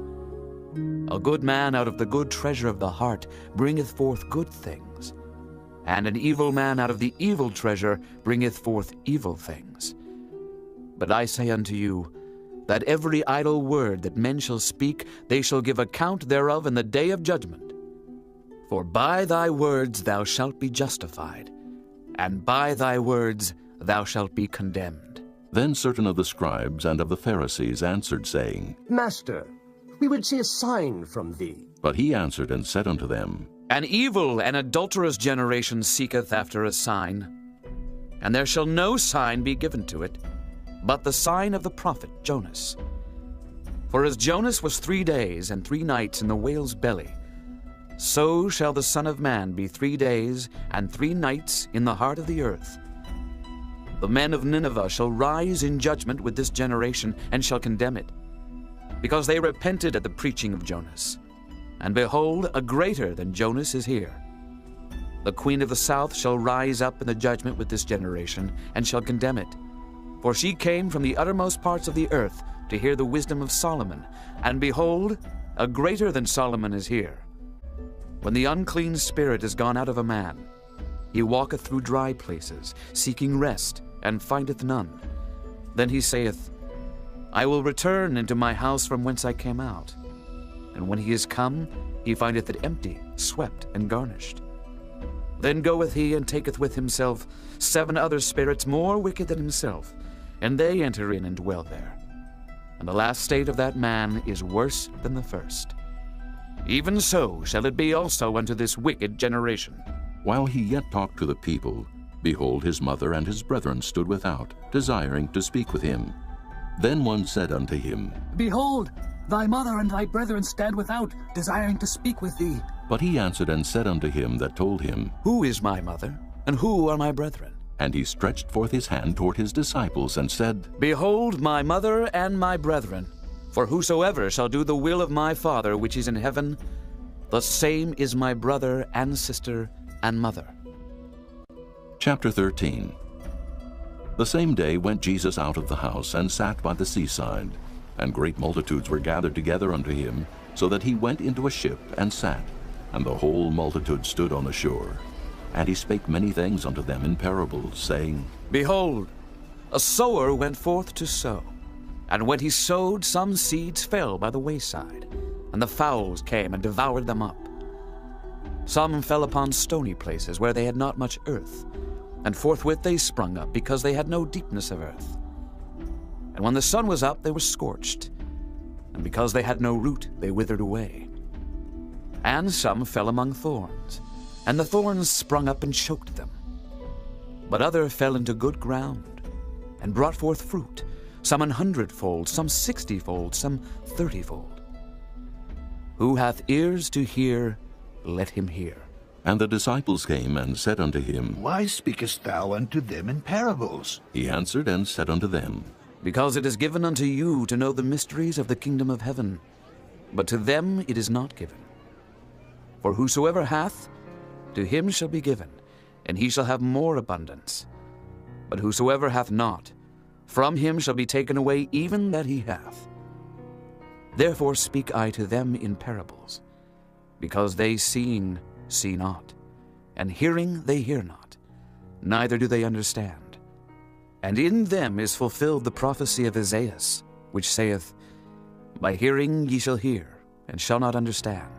A good man out of the good treasure of the heart bringeth forth good things, and an evil man out of the evil treasure bringeth forth evil things. But I say unto you, that every idle word that men shall speak, they shall give account thereof in the day of judgment. For by thy words thou shalt be justified, and by thy words thou shalt be condemned. Then certain of the scribes and of the Pharisees answered, saying, Master, we would see a sign from thee. But he answered and said unto them, An evil and adulterous generation seeketh after a sign, and there shall no sign be given to it, but the sign of the prophet Jonas. For as Jonas was 3 days and 3 nights in the whale's belly, so shall the Son of Man be 3 days and 3 nights in the heart of the earth. The men of Nineveh shall rise in judgment with this generation, and shall condemn it, because they repented at the preaching of Jonas. And behold, a greater than Jonas is here. The queen of the south shall rise up in the judgment with this generation, and shall condemn it. For she came from the uttermost parts of the earth to hear the wisdom of Solomon. And behold, a greater than Solomon is here. When the unclean spirit is gone out of a man, he walketh through dry places, seeking rest, and findeth none. Then he saith, I will return into my house from whence I came out. And when he is come, he findeth it empty, swept, and garnished. Then goeth he and taketh with himself 7 other spirits more wicked than himself, and they enter in and dwell there. And the last state of that man is worse than the first. Even so shall it be also unto this wicked generation. While he yet talked to the people, behold, his mother and his brethren stood without, desiring to speak with him. Then one said unto him, Behold, thy mother and thy brethren stand without, desiring to speak with thee. But he answered and said unto him that told him, Who is my mother, and who are my brethren? And he stretched forth his hand toward his disciples, and said, Behold my mother and my brethren. For whosoever shall do the will of my Father which is in heaven, the same is my brother and sister and mother. Chapter 13. The same day went Jesus out of the house, and sat by the seaside. And great multitudes were gathered together unto him, so that he went into a ship, and sat. And the whole multitude stood on the shore. And he spake many things unto them in parables, saying, Behold, a sower went forth to sow. And when he sowed, some seeds fell by the wayside, and the fowls came and devoured them up. Some fell upon stony places where they had not much earth, and forthwith they sprung up, because they had no deepness of earth. And when the sun was up, they were scorched, and because they had no root, they withered away. And some fell among thorns, and the thorns sprung up and choked them. But other fell into good ground, and brought forth fruit, some 100-fold, some 60-fold, some 30-fold. Who hath ears to hear, let him hear. And the disciples came and said unto him, Why speakest thou unto them in parables? He answered and said unto them, Because it is given unto you to know the mysteries of the kingdom of heaven, but to them it is not given. For whosoever hath, to him shall be given, and he shall have more abundance. But whosoever hath not, from him shall be taken away even that he hath. Therefore speak I to them in parables, because they seeing see not, and hearing they hear not, neither do they understand. And in them is fulfilled the prophecy of Isaiah, which saith, By hearing ye shall hear, and shall not understand.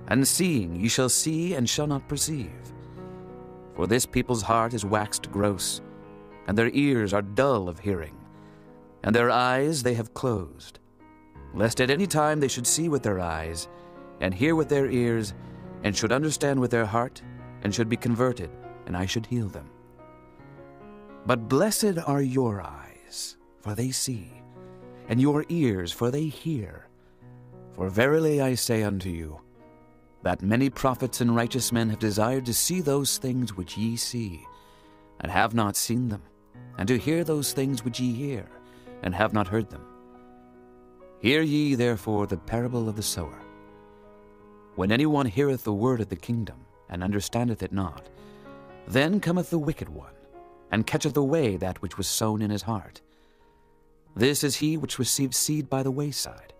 And seeing ye shall see, and shall not perceive. For this people's heart is waxed gross, and their ears are dull of hearing, and their eyes they have closed, lest at any time they should see with their eyes, and hear with their ears, and should understand with their heart, and should be converted, and I should heal them. But blessed are your eyes, for they see, and your ears, for they hear. For verily I say unto you, that many prophets and righteous men have desired to see those things which ye see, and have not seen them, and to hear those things which ye hear, and have not heard them. Hear ye therefore the parable of the sower. When any one heareth the word of the kingdom, and understandeth it not, then cometh the wicked one, and catcheth away that which was sown in his heart. This is he which received seed by the wayside.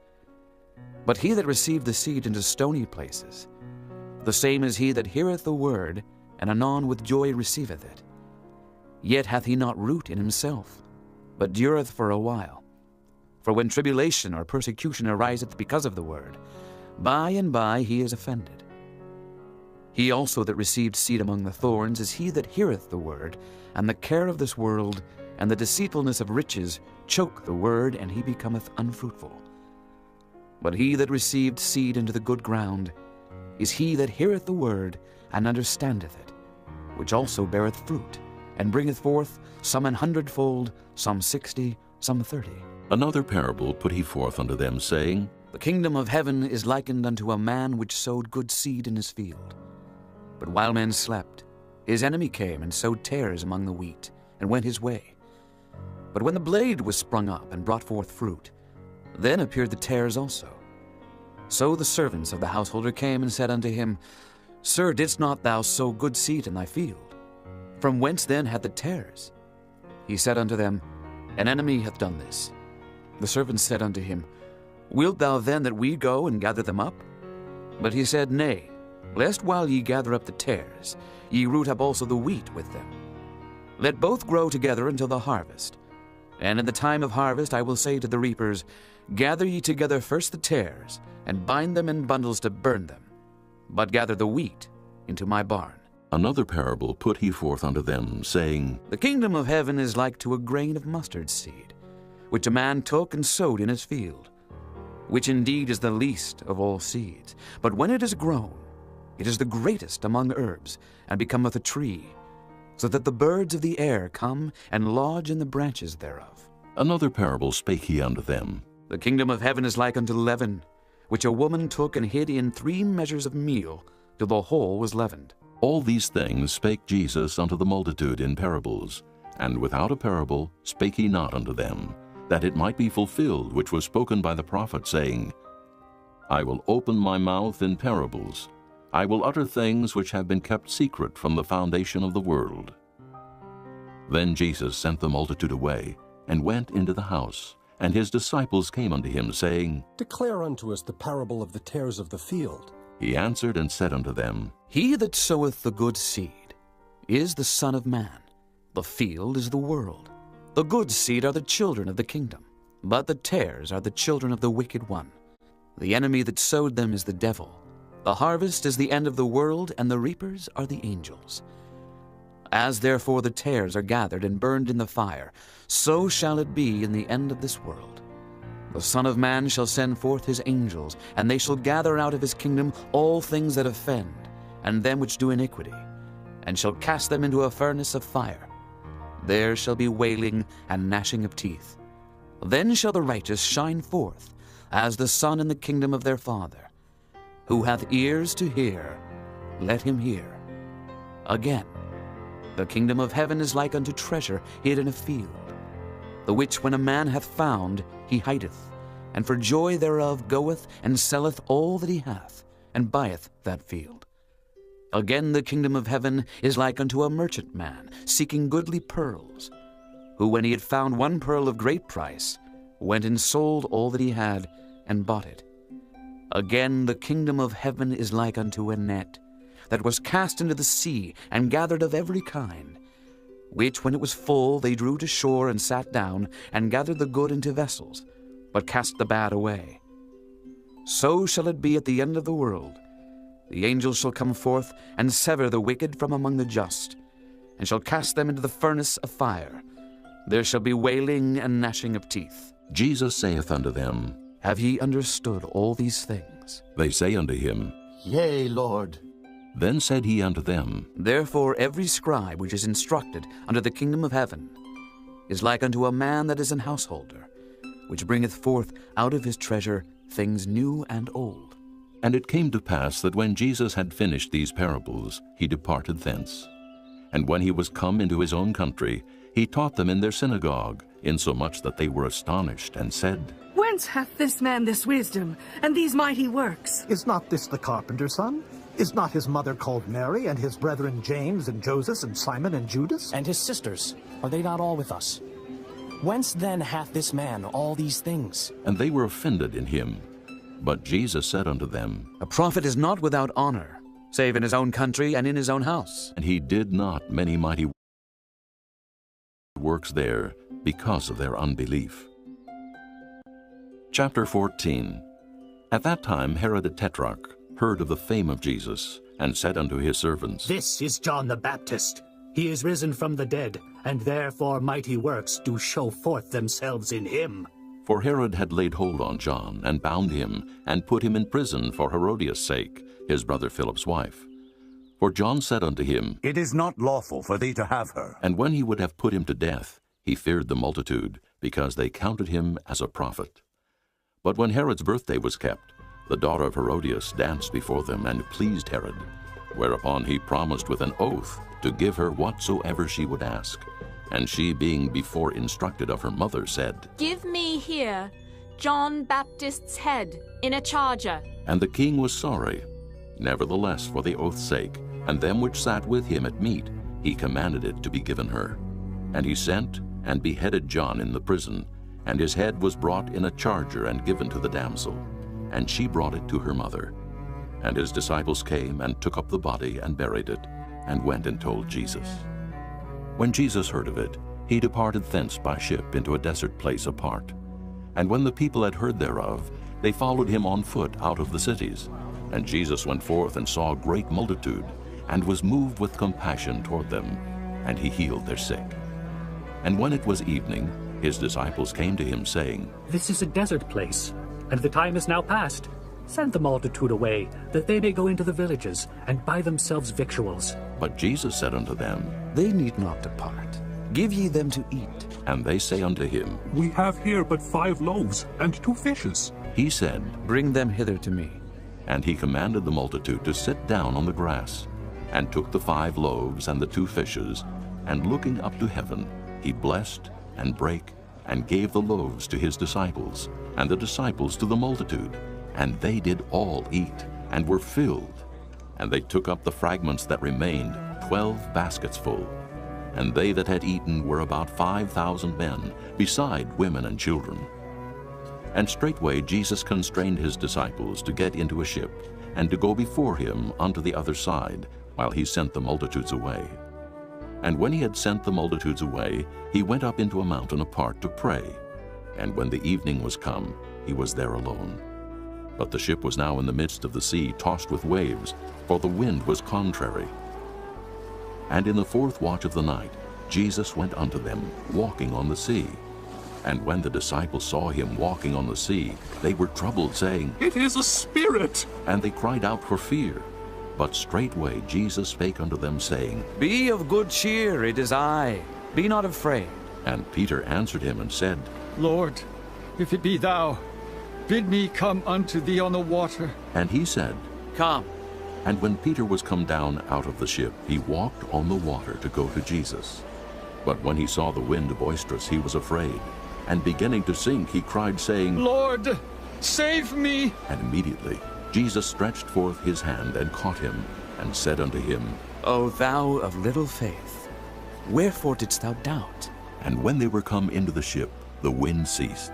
But he that received the seed into stony places, the same is he that heareth the word, and anon with joy receiveth it. Yet hath he not root in himself, but dureth for a while. For when tribulation or persecution ariseth because of the word, by and by he is offended. He also that received seed among the thorns is he that heareth the word, and the care of this world, and the deceitfulness of riches, choke the word, and he becometh unfruitful. But he that received seed into the good ground is he that heareth the word, and understandeth it, which also beareth fruit, and bringeth forth some 100-fold, some 60, some 30. Another parable put he forth unto them, saying, The kingdom of heaven is likened unto a man which sowed good seed in his field. But while men slept, his enemy came and sowed tares among the wheat, and went his way. But when the blade was sprung up and brought forth fruit, then appeared the tares also. So the servants of the householder came and said unto him, Sir, didst not thou sow good seed in thy field? From whence then had the tares? He said unto them, An enemy hath done this. The servants said unto him, Wilt thou then that we go and gather them up? But he said, Nay, lest while ye gather up the tares, ye root up also the wheat with them. Let both grow together until the harvest. And in the time of harvest I will say to the reapers, Gather ye together first the tares, and bind them in bundles to burn them, but gather the wheat into my barn. Another parable put he forth unto them, saying, The kingdom of heaven is like to a grain of mustard seed, which a man took and sowed in his field, which indeed is the least of all seeds. But when it is grown, it is the greatest among herbs, and becometh a tree, so that the birds of the air come and lodge in the branches thereof. Another parable spake he unto them, The kingdom of heaven is like unto leaven, which a woman took and hid in 3 measures of meal, till the whole was leavened. All these things spake Jesus unto the multitude in parables, and without a parable spake he not unto them, that it might be fulfilled which was spoken by the prophet, saying, I will open my mouth in parables. I will utter things which have been kept secret from the foundation of the world. Then Jesus sent the multitude away, and went into the house. And his disciples came unto him, saying, Declare unto us the parable of the tares of the field. He answered and said unto them, He that soweth the good seed is the Son of Man. The field is the world. The good seed are the children of the kingdom, but the tares are the children of the wicked one. The enemy that sowed them is the devil. The harvest is the end of the world, and the reapers are the angels. As therefore the tares are gathered and burned in the fire, so shall it be in the end of this world. The Son of Man shall send forth his angels, and they shall gather out of his kingdom all things that offend, and them which do iniquity, and shall cast them into a furnace of fire. There shall be wailing and gnashing of teeth. Then shall the righteous shine forth, as the sun in the kingdom of their Father. Who hath ears to hear, let him hear. Again, the kingdom of heaven is like unto treasure hid in a field, the which when a man hath found, he hideth, and for joy thereof goeth and selleth all that he hath, and buyeth that field. Again the kingdom of heaven is like unto a merchant man seeking goodly pearls, who when he had found one pearl of great price, went and sold all that he had, and bought it. Again the kingdom of heaven is like unto a net, that was cast into the sea, and gathered of every kind, which when it was full they drew to shore, and sat down, and gathered the good into vessels, but cast the bad away. So shall it be at the end of the world. The angels shall come forth, and sever the wicked from among the just, and shall cast them into the furnace of fire. There shall be wailing and gnashing of teeth. Jesus saith unto them, Have ye understood all these things? They say unto him, Yea, Lord. Then said he unto them, Therefore every scribe which is instructed unto the kingdom of heaven is like unto a man that is an householder, which bringeth forth out of his treasure things new and old. And it came to pass that when Jesus had finished these parables, he departed thence. And when he was come into his own country, he taught them in their synagogue, insomuch that they were astonished, and said, Whence hath this man this wisdom, and these mighty works? Is not this the carpenter's son? Is not his mother called Mary, and his brethren James, and Joseph, and Simon, and Judas? And his sisters, are they not all with us? Whence then hath this man all these things? And they were offended in him. But Jesus said unto them, A prophet is not without honor, save in his own country and in his own house. And he did not many mighty works there, because of their unbelief. Chapter 14. At that time Herod the Tetrarch heard of the fame of Jesus, and said unto his servants, This is John the Baptist. He is risen from the dead, and therefore mighty works do show forth themselves in him. For Herod had laid hold on John, and bound him, and put him in prison for Herodias' sake, his brother Philip's wife. For John said unto him, It is not lawful for thee to have her. And when he would have put him to death, he feared the multitude, because they counted him as a prophet. But when Herod's birthday was kept, the daughter of Herodias danced before them, and pleased Herod. Whereupon he promised with an oath to give her whatsoever she would ask. And she, being before instructed of her mother, said, Give me here John Baptist's head in a charger. And the king was sorry. Nevertheless, for the oath's sake, and them which sat with him at meat, he commanded it to be given her. And he sent and beheaded John in the prison, and his head was brought in a charger and given to the damsel. And she brought it to her mother. And his disciples came and took up the body and buried it, and went and told Jesus. When Jesus heard of it, he departed thence by ship into a desert place apart. And when the people had heard thereof, they followed him on foot out of the cities. And Jesus went forth and saw a great multitude, and was moved with compassion toward them, and he healed their sick. And when it was evening, his disciples came to him, saying, This is a desert place, and the time is now past. Send the multitude away, that they may go into the villages, and buy themselves victuals. But Jesus said unto them, They need not depart. Give ye them to eat. And they say unto him, We have here but 5 loaves and 2 fishes. He said, Bring them hither to me. And he commanded the multitude to sit down on the grass, and took the 5 loaves and the 2 fishes, and looking up to heaven, he blessed, and brake, and gave the loaves to his disciples, and the disciples to the multitude. And they did all eat, and were filled. And they took up the fragments that remained, 12 baskets full. And they that had eaten were about 5,000 men, beside women and children. And straightway Jesus constrained his disciples to get into a ship, and to go before him unto the other side, while he sent the multitudes away. And when he had sent the multitudes away, he went up into a mountain apart to pray. And when the evening was come, he was there alone. But the ship was now in the midst of the sea, tossed with waves, for the wind was contrary. And in the 4th watch of the night, Jesus went unto them, walking on the sea. And when the disciples saw him walking on the sea, they were troubled, saying, It is a spirit! And they cried out for fear. But straightway Jesus spake unto them, saying, Be of good cheer, it is I. Be not afraid. And Peter answered him and said, Lord, if it be thou, bid me come unto thee on the water. And he said, Come. And when Peter was come down out of the ship, he walked on the water to go to Jesus. But when he saw the wind boisterous, he was afraid. And beginning to sink, he cried, saying, Lord, save me! And immediately Jesus stretched forth his hand and caught him, and said unto him, O thou of little faith, wherefore didst thou doubt? And when they were come into the ship, the wind ceased.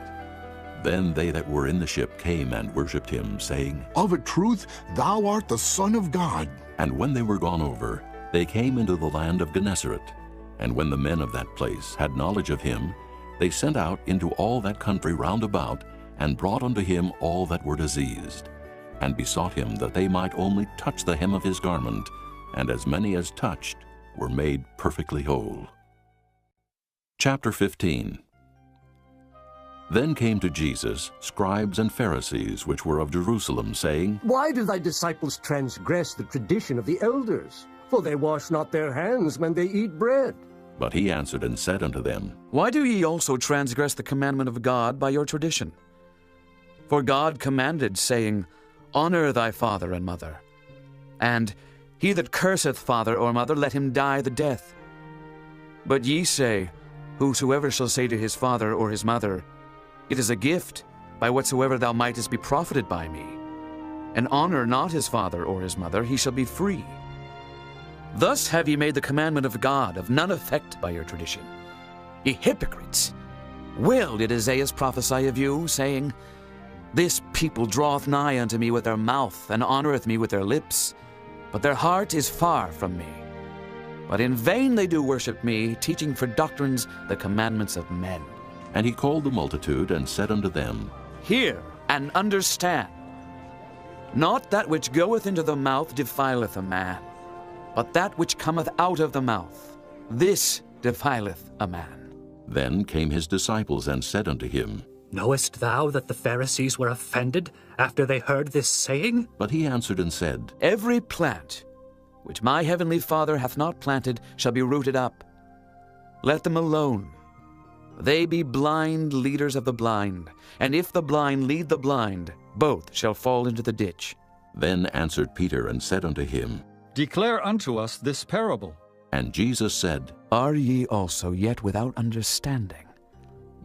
Then they that were in the ship came and worshipped him, saying, Of a truth, thou art the Son of God. And when they were gone over, they came into the land of Gennesaret. And when the men of that place had knowledge of him, they sent out into all that country round about, and brought unto him all that were diseased, and besought him that they might only touch the hem of his garment, and as many as touched were made perfectly whole. Chapter 15. Then came to Jesus scribes and Pharisees which were of Jerusalem, saying, Why do thy disciples transgress the tradition of the elders? For they wash not their hands when they eat bread. But he answered and said unto them, Why do ye also transgress the commandment of God by your tradition? For God commanded, saying, Honor thy father and mother. And, He that curseth father or mother, let him die the death. But ye say, Whosoever shall say to his father or his mother, It is a gift, by whatsoever thou mightest be profited by me, and honor not his father or his mother, he shall be free. Thus have ye made the commandment of God of none effect by your tradition. Ye hypocrites! Well did Isaiah prophesy of you, saying, This people draweth nigh unto me with their mouth, and honoreth me with their lips, but their heart is far from me. But in vain they do worship me, teaching for doctrines the commandments of men. And he called the multitude, and said unto them, Hear and understand. Not that which goeth into the mouth defileth a man, but that which cometh out of the mouth, this defileth a man. Then came his disciples, and said unto him, Knowest thou that the Pharisees were offended after they heard this saying? But he answered and said, Every plant which my heavenly Father hath not planted shall be rooted up. Let them alone. They be blind leaders of the blind, and if the blind lead the blind, both shall fall into the ditch. Then answered Peter and said unto him, Declare unto us this parable. And Jesus said, Are ye also yet without understanding?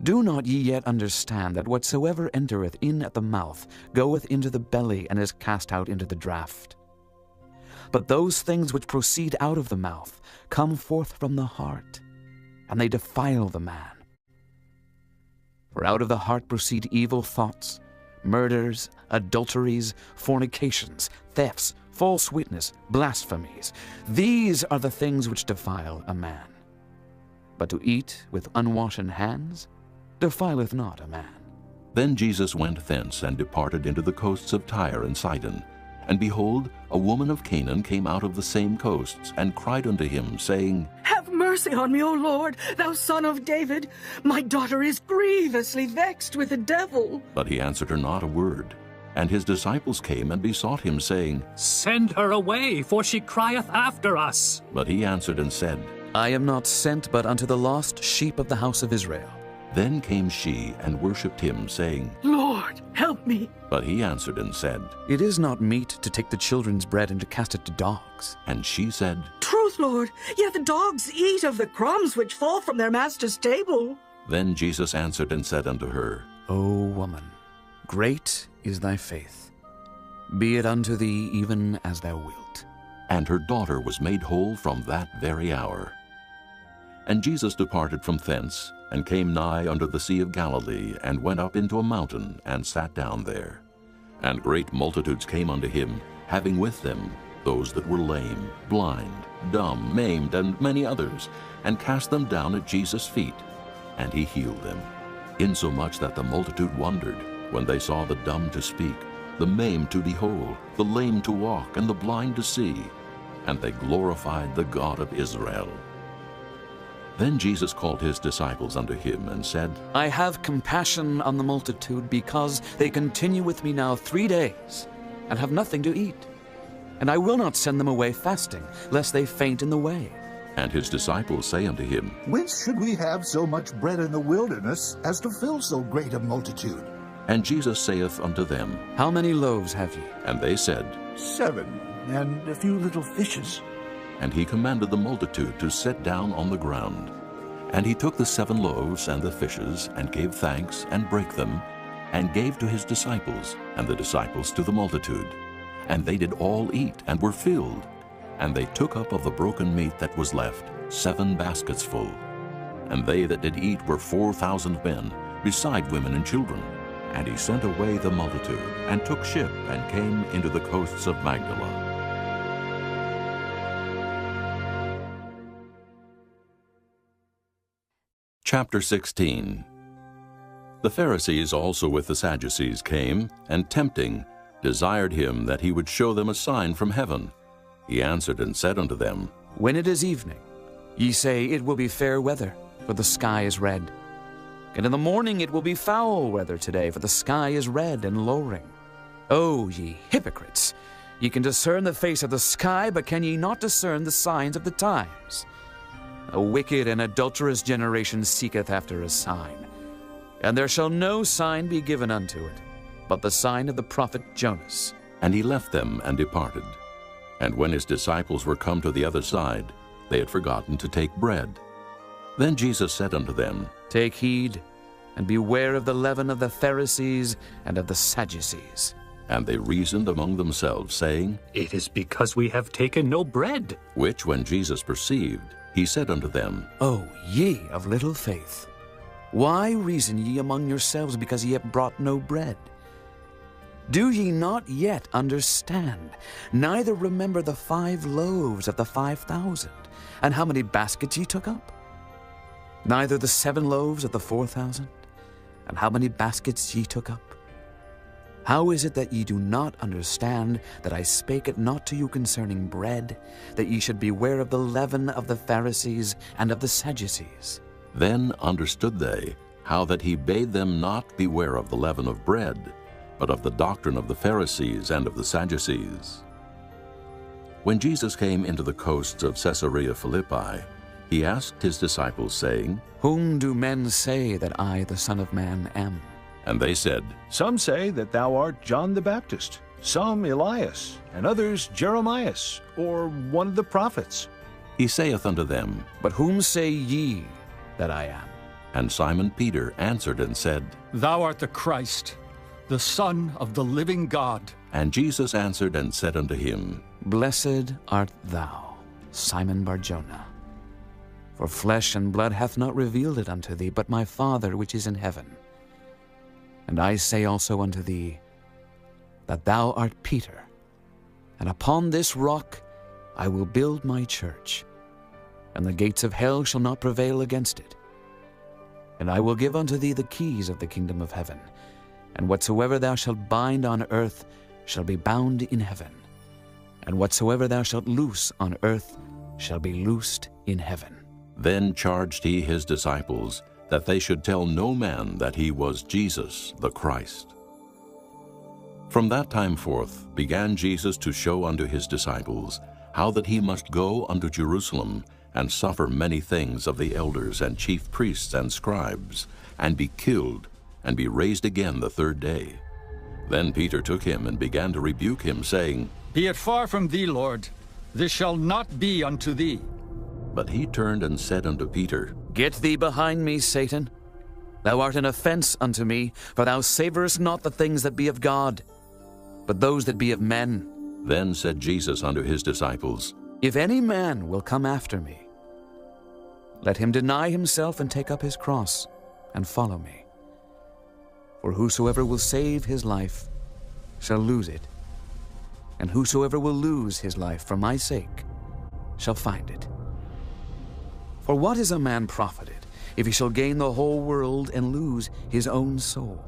Do not ye yet understand that whatsoever entereth in at the mouth goeth into the belly, and is cast out into the draught? But those things which proceed out of the mouth come forth from the heart, and they defile the man. For out of the heart proceed evil thoughts, murders, adulteries, fornications, thefts, false witness, blasphemies. These are the things which defile a man. But to eat with unwashen hands defileth not a man. Then Jesus went thence, and departed into the coasts of Tyre and Sidon. And behold, a woman of Canaan came out of the same coasts, and cried unto him, saying, Have mercy on me, O Lord, thou son of David. My daughter is grievously vexed with the devil. But he answered her not a word. And his disciples came and besought him, saying, Send her away, for she crieth after us. But he answered and said, I am not sent but unto the lost sheep of the house of Israel. Then came she and worshipped him, saying, Lord, help me. But he answered and said, It is not meet to take the children's bread and to cast it to dogs. And she said, Truth, Lord, yet the dogs eat of the crumbs which fall from their master's table. Then Jesus answered and said unto her, O woman, great is thy faith. Be it unto thee even as thou wilt. And her daughter was made whole from that very hour. And Jesus departed from thence, and came nigh unto the Sea of Galilee, and went up into a mountain, and sat down there. And great multitudes came unto him, having with them those that were lame, blind, dumb, maimed, and many others, and cast them down at Jesus' feet. And he healed them, insomuch that the multitude wondered, when they saw the dumb to speak, the maimed to be whole, the lame to walk, and the blind to see. And they glorified the God of Israel. Then Jesus called his disciples unto him, and said, I have compassion on the multitude, because they continue with me now 3 days, and have nothing to eat. And I will not send them away fasting, lest they faint in the way. And his disciples say unto him, Whence should we have so much bread in the wilderness, as to fill so great a multitude? And Jesus saith unto them, How many loaves have ye? And they said, 7, and a few little fishes. And he commanded the multitude to sit down on the ground. And he took the 7 loaves and the fishes, and gave thanks, and brake them, and gave to his disciples, and the disciples to the multitude. And they did all eat, and were filled. And they took up of the broken meat that was left 7 baskets full. And they that did eat were 4,000 men, beside women and children. And he sent away the multitude, and took ship, and came into the coasts of Magdala. Chapter 16. The Pharisees also with the Sadducees came, and tempting, desired him that he would show them a sign from heaven. He answered and said unto them, When it is evening, ye say, It will be fair weather, for the sky is red. And in the morning it will be foul weather today, for the sky is red and lowering. O ye hypocrites! Ye can discern the face of the sky, but can ye not discern the signs of the times? A wicked and adulterous generation seeketh after a sign, and there shall no sign be given unto it, but the sign of the prophet Jonas. And he left them and departed. And when his disciples were come to the other side, they had forgotten to take bread. Then Jesus said unto them, Take heed, and beware of the leaven of the Pharisees and of the Sadducees. And they reasoned among themselves, saying, It is because we have taken no bread. Which when Jesus perceived, he said unto them, O ye of little faith, why reason ye among yourselves, because ye have brought no bread? Do ye not yet understand, neither remember the 5 loaves of the 5,000, and how many baskets ye took up? Neither the 7 loaves of the 4,000, and how many baskets ye took up? How is it that ye do not understand that I spake it not to you concerning bread, that ye should beware of the leaven of the Pharisees and of the Sadducees? Then understood they how that he bade them not beware of the leaven of bread, but of the doctrine of the Pharisees and of the Sadducees. When Jesus came into the coasts of Caesarea Philippi, he asked his disciples, saying, Whom do men say that I, the Son of Man, am? And they said, Some say that thou art John the Baptist, some Elias, and others Jeremias, or one of the prophets. He saith unto them, But whom say ye that I am? And Simon Peter answered and said, Thou art the Christ, the Son of the living God. And Jesus answered and said unto him, Blessed art thou, Simon Bar-Jonah, for flesh and blood hath not revealed it unto thee, but my Father which is in heaven. And I say also unto thee, that thou art Peter, and upon this rock I will build my church, and the gates of hell shall not prevail against it. And I will give unto thee the keys of the kingdom of heaven, and whatsoever thou shalt bind on earth shall be bound in heaven, and whatsoever thou shalt loose on earth shall be loosed in heaven. Then charged he his disciples that they should tell no man that he was Jesus the Christ. From that time forth began Jesus to show unto his disciples how that he must go unto Jerusalem and suffer many things of the elders and chief priests and scribes, and be killed, and be raised again the 3rd day. Then Peter took him and began to rebuke him, saying, Be it far from thee, Lord, this shall not be unto thee. But he turned and said unto Peter, Get thee behind me, Satan. Thou art an offense unto me, for thou savorest not the things that be of God, but those that be of men. Then said Jesus unto his disciples, If any man will come after me, let him deny himself and take up his cross, and follow me. For whosoever will save his life shall lose it, and whosoever will lose his life for my sake shall find it. For what is a man profited, if he shall gain the whole world and lose his own soul?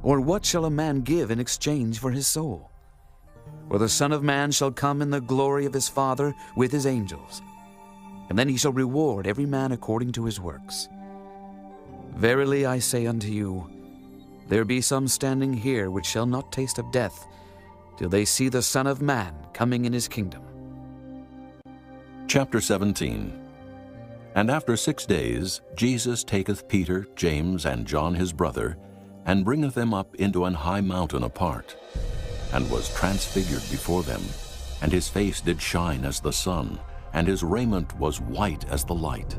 Or what shall a man give in exchange for his soul? For the Son of Man shall come in the glory of his Father with his angels, and then he shall reward every man according to his works. Verily I say unto you, there be some standing here which shall not taste of death, till they see the Son of Man coming in his kingdom. Chapter 17. And after 6 days Jesus taketh Peter, James, and John his brother, and bringeth them up into an high mountain apart, and was transfigured before them, and his face did shine as the sun, and his raiment was white as the light.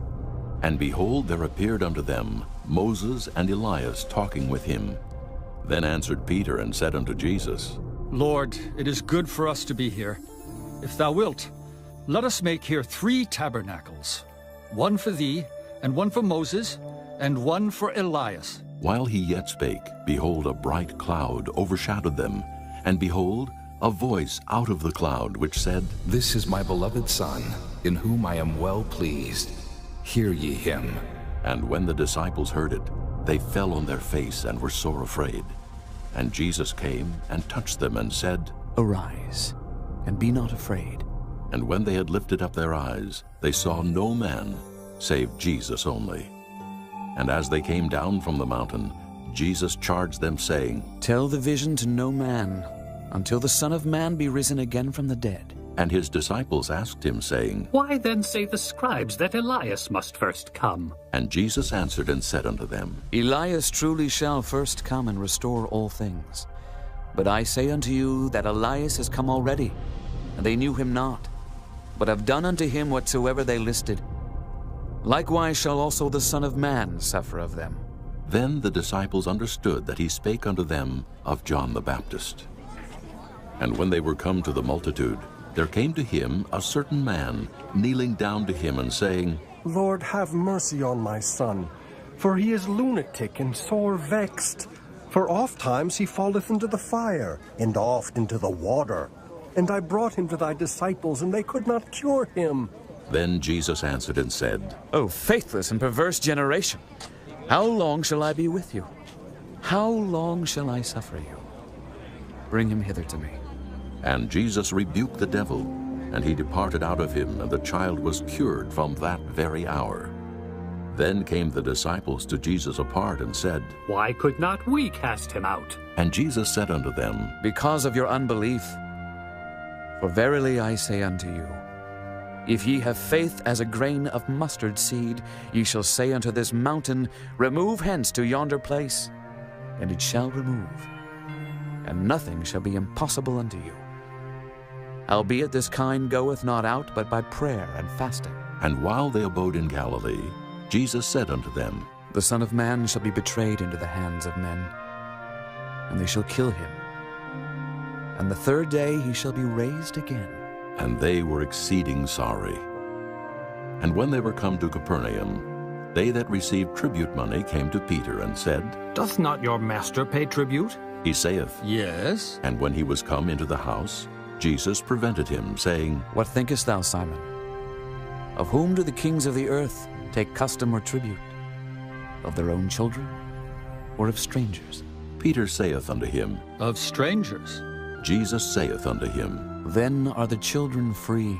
And behold, there appeared unto them Moses and Elias talking with him. Then answered Peter and said unto Jesus, Lord, it is good for us to be here. If thou wilt, let us make here 3 tabernacles, one for thee, and one for Moses, and one for Elias. While he yet spake, behold, a bright cloud overshadowed them, and behold, a voice out of the cloud which said, This is my beloved Son, in whom I am well pleased. Hear ye him. And when the disciples heard it, they fell on their face and were sore afraid. And Jesus came and touched them and said, Arise, and be not afraid. And when they had lifted up their eyes, they saw no man, save Jesus only. And as they came down from the mountain, Jesus charged them, saying, Tell the vision to no man, until the Son of Man be risen again from the dead. And his disciples asked him, saying, Why then say the scribes that Elias must first come? And Jesus answered and said unto them, Elias truly shall first come and restore all things. But I say unto you that Elias is come already, and they knew him not, but have done unto him whatsoever they listed. Likewise shall also the Son of Man suffer of them. Then the disciples understood that he spake unto them of John the Baptist. And when they were come to the multitude, there came to him a certain man, kneeling down to him and saying, Lord, have mercy on my son, for he is lunatic and sore vexed. For oft times he falleth into the fire, and oft into the water. And I brought him to thy disciples, and they could not cure him. Then Jesus answered and said, O faithless and perverse generation, how long shall I be with you? How long shall I suffer you? Bring him hither to me. And Jesus rebuked the devil, and he departed out of him, and the child was cured from that very hour. Then came the disciples to Jesus apart and said, Why could not we cast him out? And Jesus said unto them, Because of your unbelief. For verily I say unto you, if ye have faith as a grain of mustard seed, ye shall say unto this mountain, Remove hence to yonder place, and it shall remove, and nothing shall be impossible unto you. Howbeit this kind goeth not out but by prayer and fasting. And while they abode in Galilee, Jesus said unto them, The Son of Man shall be betrayed into the hands of men, and they shall kill him. And the third day he shall be raised again. And they were exceeding sorry. And when they were come to Capernaum, they that received tribute money came to Peter and said, Doth not your master pay tribute? He saith, Yes. And when he was come into the house, Jesus prevented him, saying, What thinkest thou, Simon? Of whom do the kings of the earth take custom or tribute? Of their own children, or of strangers? Peter saith unto him, Of strangers. Jesus saith unto him, Then are the children free.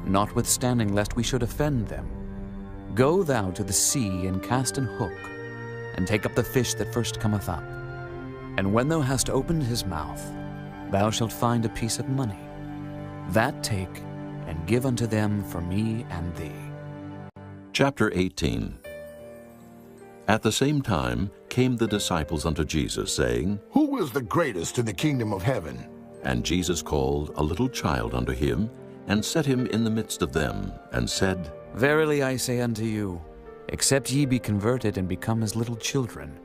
Notwithstanding, lest we should offend them, go thou to the sea and cast an hook, and take up the fish that first cometh up. And when thou hast opened his mouth, thou shalt find a piece of money. That take, and give unto them for me and thee. Chapter 18. At the same time came the disciples unto Jesus, saying, Who is the greatest in the kingdom of heaven? And Jesus called a little child unto him, and set him in the midst of them, and said, Verily I say unto you, except ye be converted and become as little children,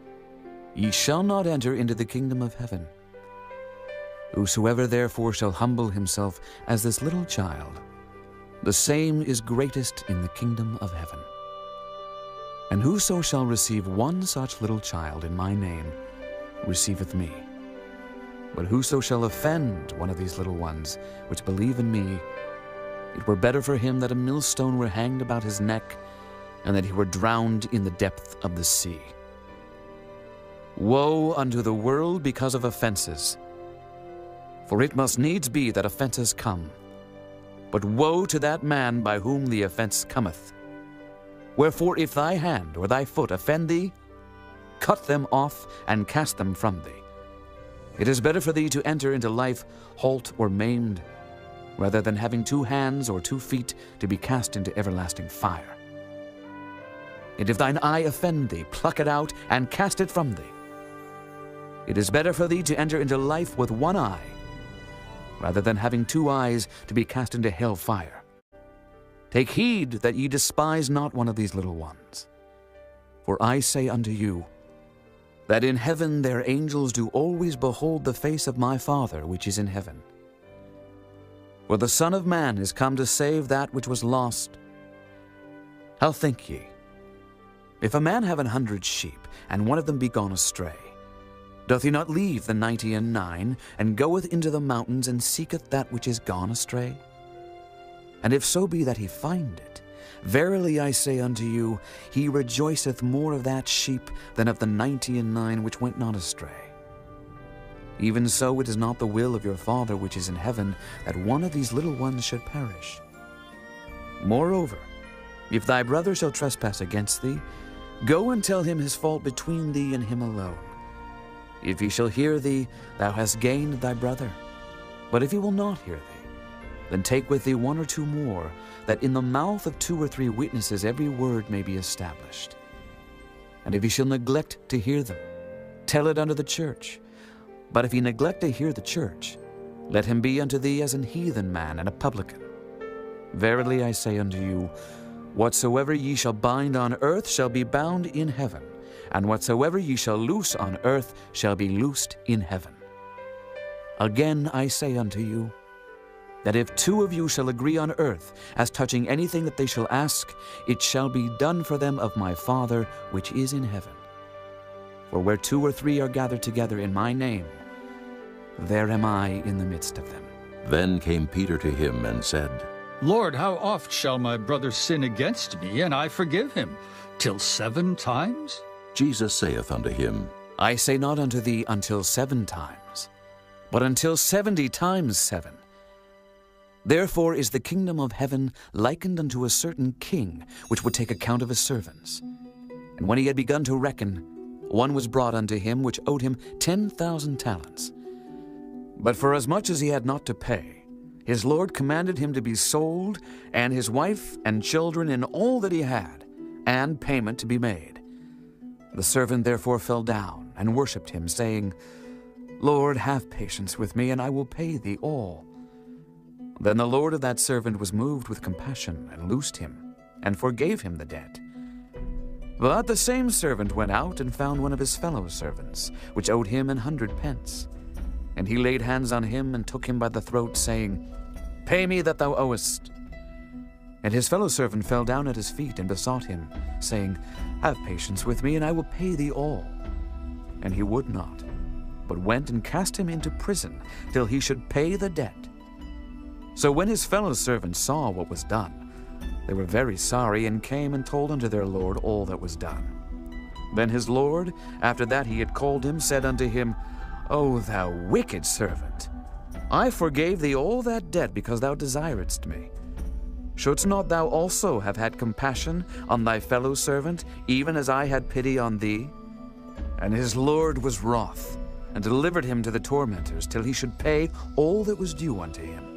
ye shall not enter into the kingdom of heaven. Whosoever therefore shall humble himself as this little child, the same is greatest in the kingdom of heaven. And whoso shall receive one such little child in my name receiveth me. But whoso shall offend one of these little ones which believe in me, it were better for him that a millstone were hanged about his neck, and that he were drowned in the depth of the sea. Woe unto the world because of offenses! For it must needs be that offenses come. But woe to that man by whom the offense cometh. Wherefore if thy hand or thy foot offend thee, cut them off and cast them from thee. It is better for thee to enter into life halt or maimed, rather than having 2 hands or 2 feet to be cast into everlasting fire. And if thine eye offend thee, pluck it out and cast it from thee. It is better for thee to enter into life with 1 eye, rather than having 2 eyes to be cast into hell fire. Take heed that ye despise not one of these little ones. For I say unto you, that in heaven their angels do always behold the face of my Father which is in heaven. For the Son of Man is come to save that which was lost. How think ye? If a man have 100 sheep, and one of them be gone astray, doth he not leave the 99, and goeth into the mountains, and seeketh that which is gone astray? And if so be that he find it, Verily I say unto you, he rejoiceth more of that sheep than of the 99 which went not astray. Even so it is not the will of your Father which is in heaven that one of these little ones should perish. Moreover, if thy brother shall trespass against thee, go and tell him his fault between thee and him alone. If he shall hear thee, thou hast gained thy brother. But if he will not hear thee, then take with thee 1 or 2 more, that in the mouth of 2 or 3 witnesses every word may be established. And if he shall neglect to hear them, tell it unto the church. But if he neglect to hear the church, let him be unto thee as an heathen man and a publican. Verily I say unto you, whatsoever ye shall bind on earth shall be bound in heaven, and whatsoever ye shall loose on earth shall be loosed in heaven. Again I say unto you, that if 2 of you shall agree on earth as touching anything that they shall ask, it shall be done for them of my Father which is in heaven. For where 2 or 3 are gathered together in my name, there am I in the midst of them. Then came Peter to him and said, Lord, how oft shall my brother sin against me, and I forgive him? Till 7 times? Jesus saith unto him, I say not unto thee until 7 times, but until 70 times 7. Therefore is the kingdom of heaven likened unto a certain king, which would take account of his servants. And when he had begun to reckon, one was brought unto him which owed him 10,000 talents. But forasmuch as he had not to pay, his Lord commanded him to be sold, and his wife and children and all that he had, and payment to be made. The servant therefore fell down and worshipped him, saying, Lord, have patience with me, and I will pay thee all. Then the Lord of that servant was moved with compassion, and loosed him, and forgave him the debt. But the same servant went out and found one of his fellow servants, which owed him 100 pence. And he laid hands on him, and took him by the throat, saying, Pay me that thou owest. And his fellow servant fell down at his feet, and besought him, saying, Have patience with me, and I will pay thee all. And he would not, but went and cast him into prison, till he should pay the debt. So when his fellow servants saw what was done, they were very sorry, and came and told unto their Lord all that was done. Then his Lord, after that he had called him, said unto him, O thou wicked servant, I forgave thee all that debt because thou desiredst me. Shouldst not thou also have had compassion on thy fellow servant, even as I had pity on thee? And his Lord was wroth, and delivered him to the tormentors, till he should pay all that was due unto him.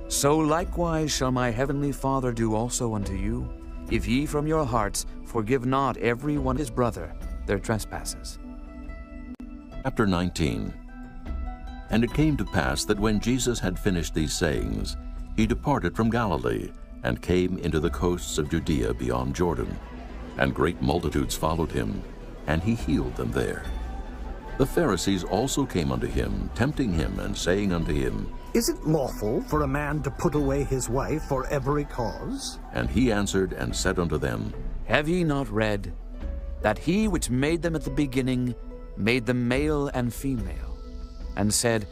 So likewise shall my heavenly Father do also unto you, if ye from your hearts forgive not every one his brother their trespasses. Chapter 19. And it came to pass that when Jesus had finished these sayings, he departed from Galilee, and came into the coasts of Judea beyond Jordan. And great multitudes followed him, and he healed them there. The Pharisees also came unto him, tempting him, and saying unto him, Is it lawful for a man to put away his wife for every cause? And he answered and said unto them, Have ye not read, that he which made them at the beginning made them male and female, and said,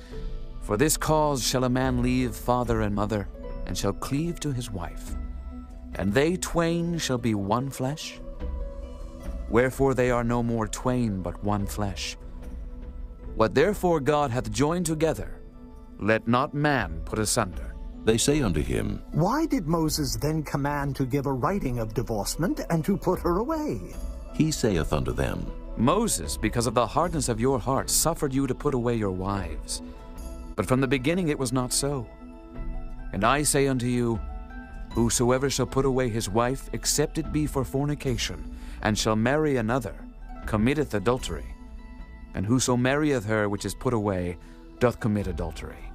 For this cause shall a man leave father and mother, and shall cleave to his wife, and they twain shall be one flesh? Wherefore they are no more twain, but one flesh. What therefore God hath joined together, let not man put asunder. They say unto him, Why did Moses then command to give a writing of divorcement, and to put her away? He saith unto them, Moses, because of the hardness of your hearts, suffered you to put away your wives. But from the beginning it was not so. And I say unto you, Whosoever shall put away his wife, except it be for fornication, and shall marry another, committeth adultery. And whoso marrieth her which is put away, doth commit adultery.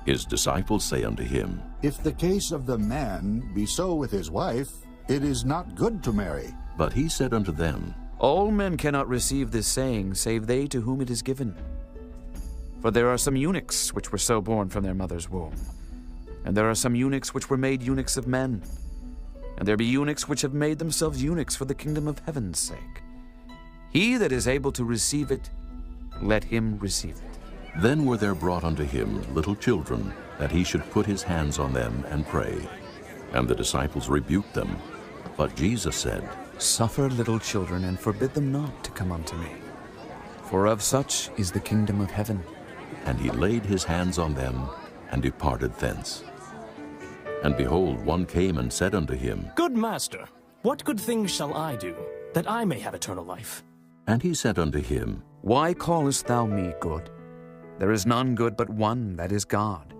His disciples say unto him, If the case of the man be so with his wife, it is not good to marry. But he said unto them, All men cannot receive this saying, save they to whom it is given. For there are some eunuchs which were so born from their mother's womb, and there are some eunuchs which were made eunuchs of men, and there be eunuchs which have made themselves eunuchs for the kingdom of heaven's sake. He that is able to receive it, let him receive it. Then were there brought unto him little children, that he should put his hands on them and pray. And the disciples rebuked them. But Jesus said, Suffer little children, and forbid them not to come unto me. For of such is the kingdom of heaven. And he laid his hands on them, and departed thence. And behold, one came and said unto him, Good master, what good things shall I do, that I may have eternal life? And he said unto him, Why callest thou me good? There is none good but one, that is God.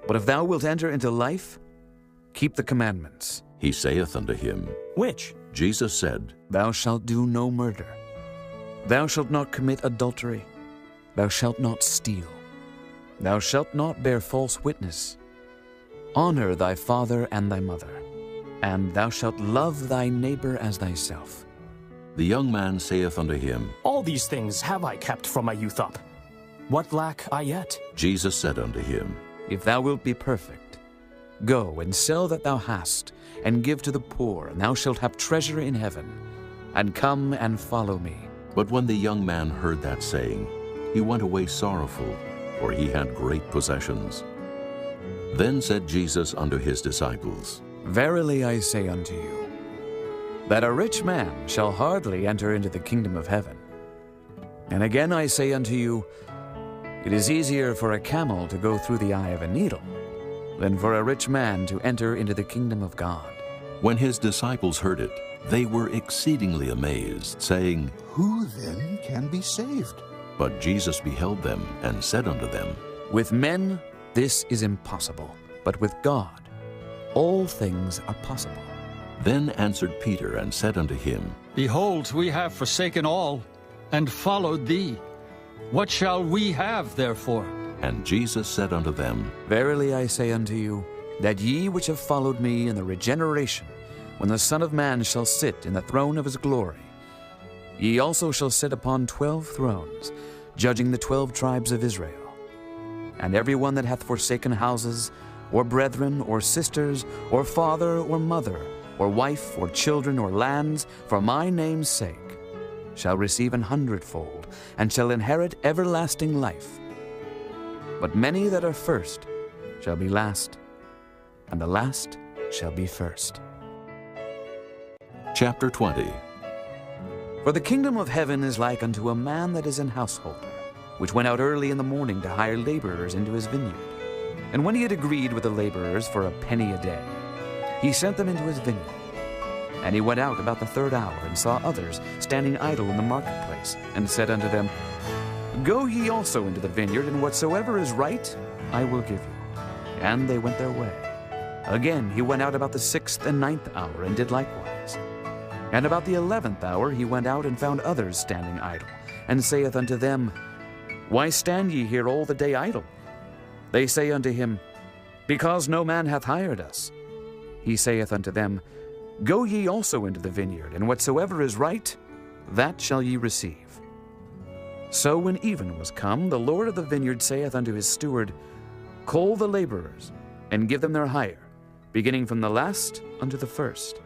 But if thou wilt enter into life, keep the commandments. He saith unto him, Which? Jesus said, Thou shalt do no murder. Thou shalt not commit adultery. Thou shalt not steal. Thou shalt not bear false witness. Honor thy father and thy mother. And thou shalt love thy neighbor as thyself. The young man saith unto him, All these things have I kept from my youth up. What lack I yet? Jesus said unto him, If thou wilt be perfect, go and sell that thou hast, and give to the poor, and thou shalt have treasure in heaven. And come and follow me. But when the young man heard that saying, he went away sorrowful, for he had great possessions. Then said Jesus unto his disciples, Verily I say unto you, that a rich man shall hardly enter into the kingdom of heaven. And again I say unto you, it is easier for a camel to go through the eye of a needle than for a rich man to enter into the kingdom of God. When his disciples heard it, they were exceedingly amazed, saying, Who then can be saved? But Jesus beheld them, and said unto them, With men this is impossible, but with God all things are possible. Then answered Peter, and said unto him, Behold, we have forsaken all, and followed thee. What shall we have, therefore? And Jesus said unto them, Verily I say unto you, that ye which have followed me in the regeneration, when the Son of Man shall sit in the throne of his glory, ye also shall sit upon 12 thrones, judging the 12 tribes of Israel. And every one that hath forsaken houses, or brethren, or sisters, or father, or mother, or wife, or children, or lands, for my name's sake, shall receive 100-fold, and shall inherit everlasting life. But many that are first shall be last, and the last shall be first. Chapter 20. For the kingdom of heaven is like unto a man that is an householder, which went out early in the morning to hire laborers into his vineyard. And when he had agreed with the laborers for a penny a day, he sent them into his vineyard. And he went out about the 3rd hour, and saw others standing idle in the marketplace, and said unto them, Go ye also into the vineyard, and whatsoever is right I will give you. And they went their way. Again he went out about the 6th and 9th hour, and did likewise. And about the 11th hour he went out, and found others standing idle, and saith unto them, Why stand ye here all the day idle? They say unto him, Because no man hath hired us. He saith unto them, Go ye also into the vineyard, and whatsoever is right, that shall ye receive. So when even was come, the Lord of the vineyard saith unto his steward, Call the laborers, and give them their hire, beginning from the last unto the first.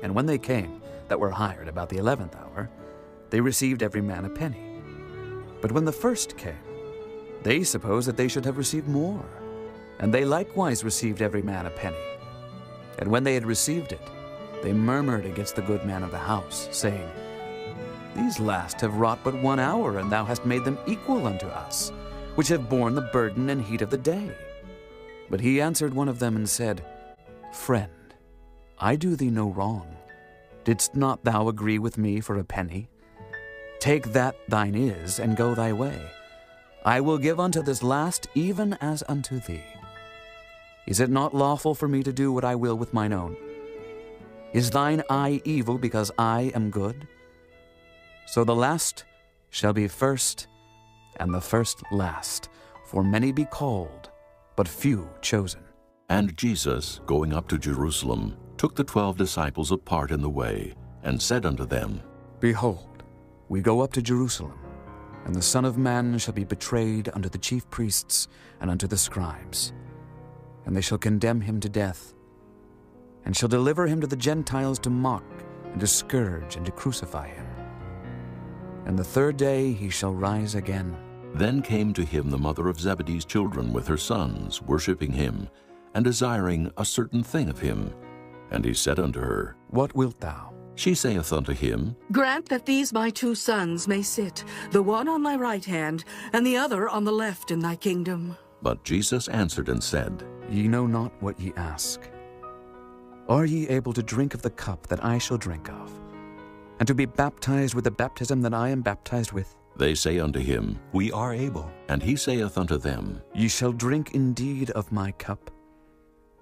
And when they came, that were hired about the 11th hour, they received every man a penny. But when the first came, they supposed that they should have received more, and they likewise received every man a penny. And when they had received it, they murmured against the good man of the house, saying, These last have wrought but 1 hour, and thou hast made them equal unto us, which have borne the burden and heat of the day. But he answered one of them and said, Friend, I do thee no wrong. Didst not thou agree with me for a penny? Take that thine is, and go thy way. I will give unto this last even as unto thee. Is it not lawful for me to do what I will with mine own? Is thine eye evil because I am good? So the last shall be first, and the first last. For many be called, but few chosen. And Jesus, going up to Jerusalem, took the 12 disciples apart in the way, and said unto them, Behold, we go up to Jerusalem, and the Son of Man shall be betrayed unto the chief priests and unto the scribes. And they shall condemn him to death, and shall deliver him to the Gentiles to mock, and to scourge, and to crucify him. And the 3rd day he shall rise again. Then came to him the mother of Zebedee's children with her sons, worshipping him, and desiring a certain thing of him. And he said unto her, What wilt thou? She saith unto him, Grant that these my 2 sons may sit, the one on thy right hand, and the other on the left in thy kingdom. But Jesus answered and said, Ye know not what ye ask. Are ye able to drink of the cup that I shall drink of, and to be baptized with the baptism that I am baptized with? They say unto him, We are able. And he saith unto them, Ye shall drink indeed of my cup,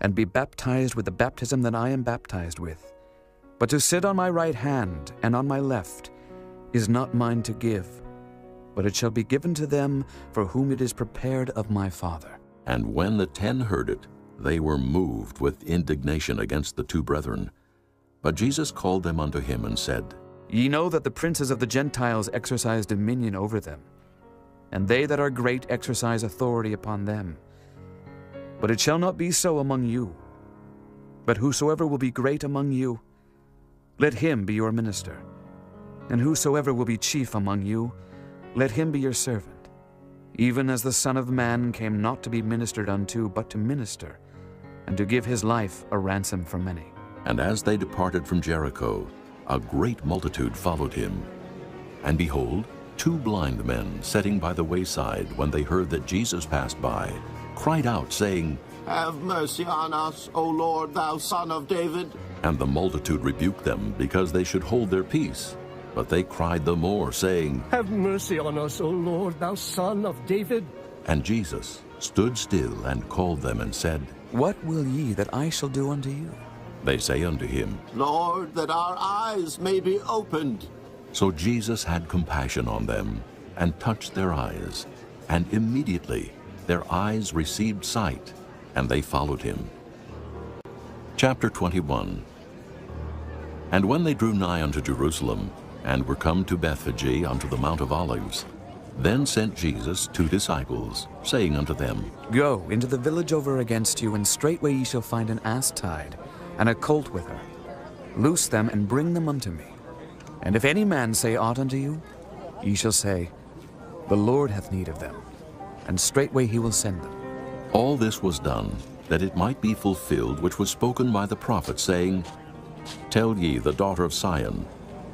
and be baptized with the baptism that I am baptized with. But to sit on my right hand and on my left is not mine to give, but it shall be given to them for whom it is prepared of my Father. And when the 10 heard it, they were moved with indignation against the 2 brethren. But Jesus called them unto him and said, Ye know that the princes of the Gentiles exercise dominion over them, and they that are great exercise authority upon them. But it shall not be so among you. But whosoever will be great among you, let him be your minister. And whosoever will be chief among you, let him be your servant. Even as the Son of Man came not to be ministered unto, but to minister, and to give his life a ransom for many. And as they departed from Jericho, a great multitude followed him. And behold, 2 blind men sitting by the wayside, when they heard that Jesus passed by, cried out, saying, Have mercy on us, O Lord, thou Son of David. And the multitude rebuked them, because they should hold their peace. But they cried the more, saying, Have mercy on us, O Lord, thou Son of David. And Jesus stood still and called them and said, What will ye that I shall do unto you? They say unto him, Lord, that our eyes may be opened. So Jesus had compassion on them, and touched their eyes. And immediately their eyes received sight, and they followed him. Chapter 21. And when they drew nigh unto Jerusalem, and were come to Bethphage unto the Mount of Olives, then sent Jesus 2 disciples, saying unto them, Go into the village over against you, and straightway ye shall find an ass tied, and a colt with her. Loose them, and bring them unto me. And if any man say aught unto you, ye shall say, The Lord hath need of them, and straightway he will send them. All this was done, that it might be fulfilled which was spoken by the prophet, saying, Tell ye the daughter of Sion,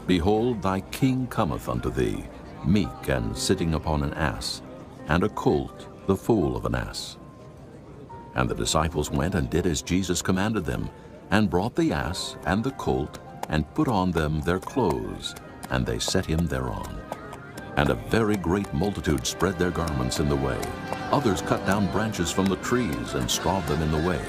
Behold, thy king cometh unto thee, meek and sitting upon an ass, and a colt, the foal of an ass. And the disciples went and did as Jesus commanded them, and brought the ass and the colt, and put on them their clothes, and they set him thereon. And a very great multitude spread their garments in the way. Others cut down branches from the trees, and strawed them in the way.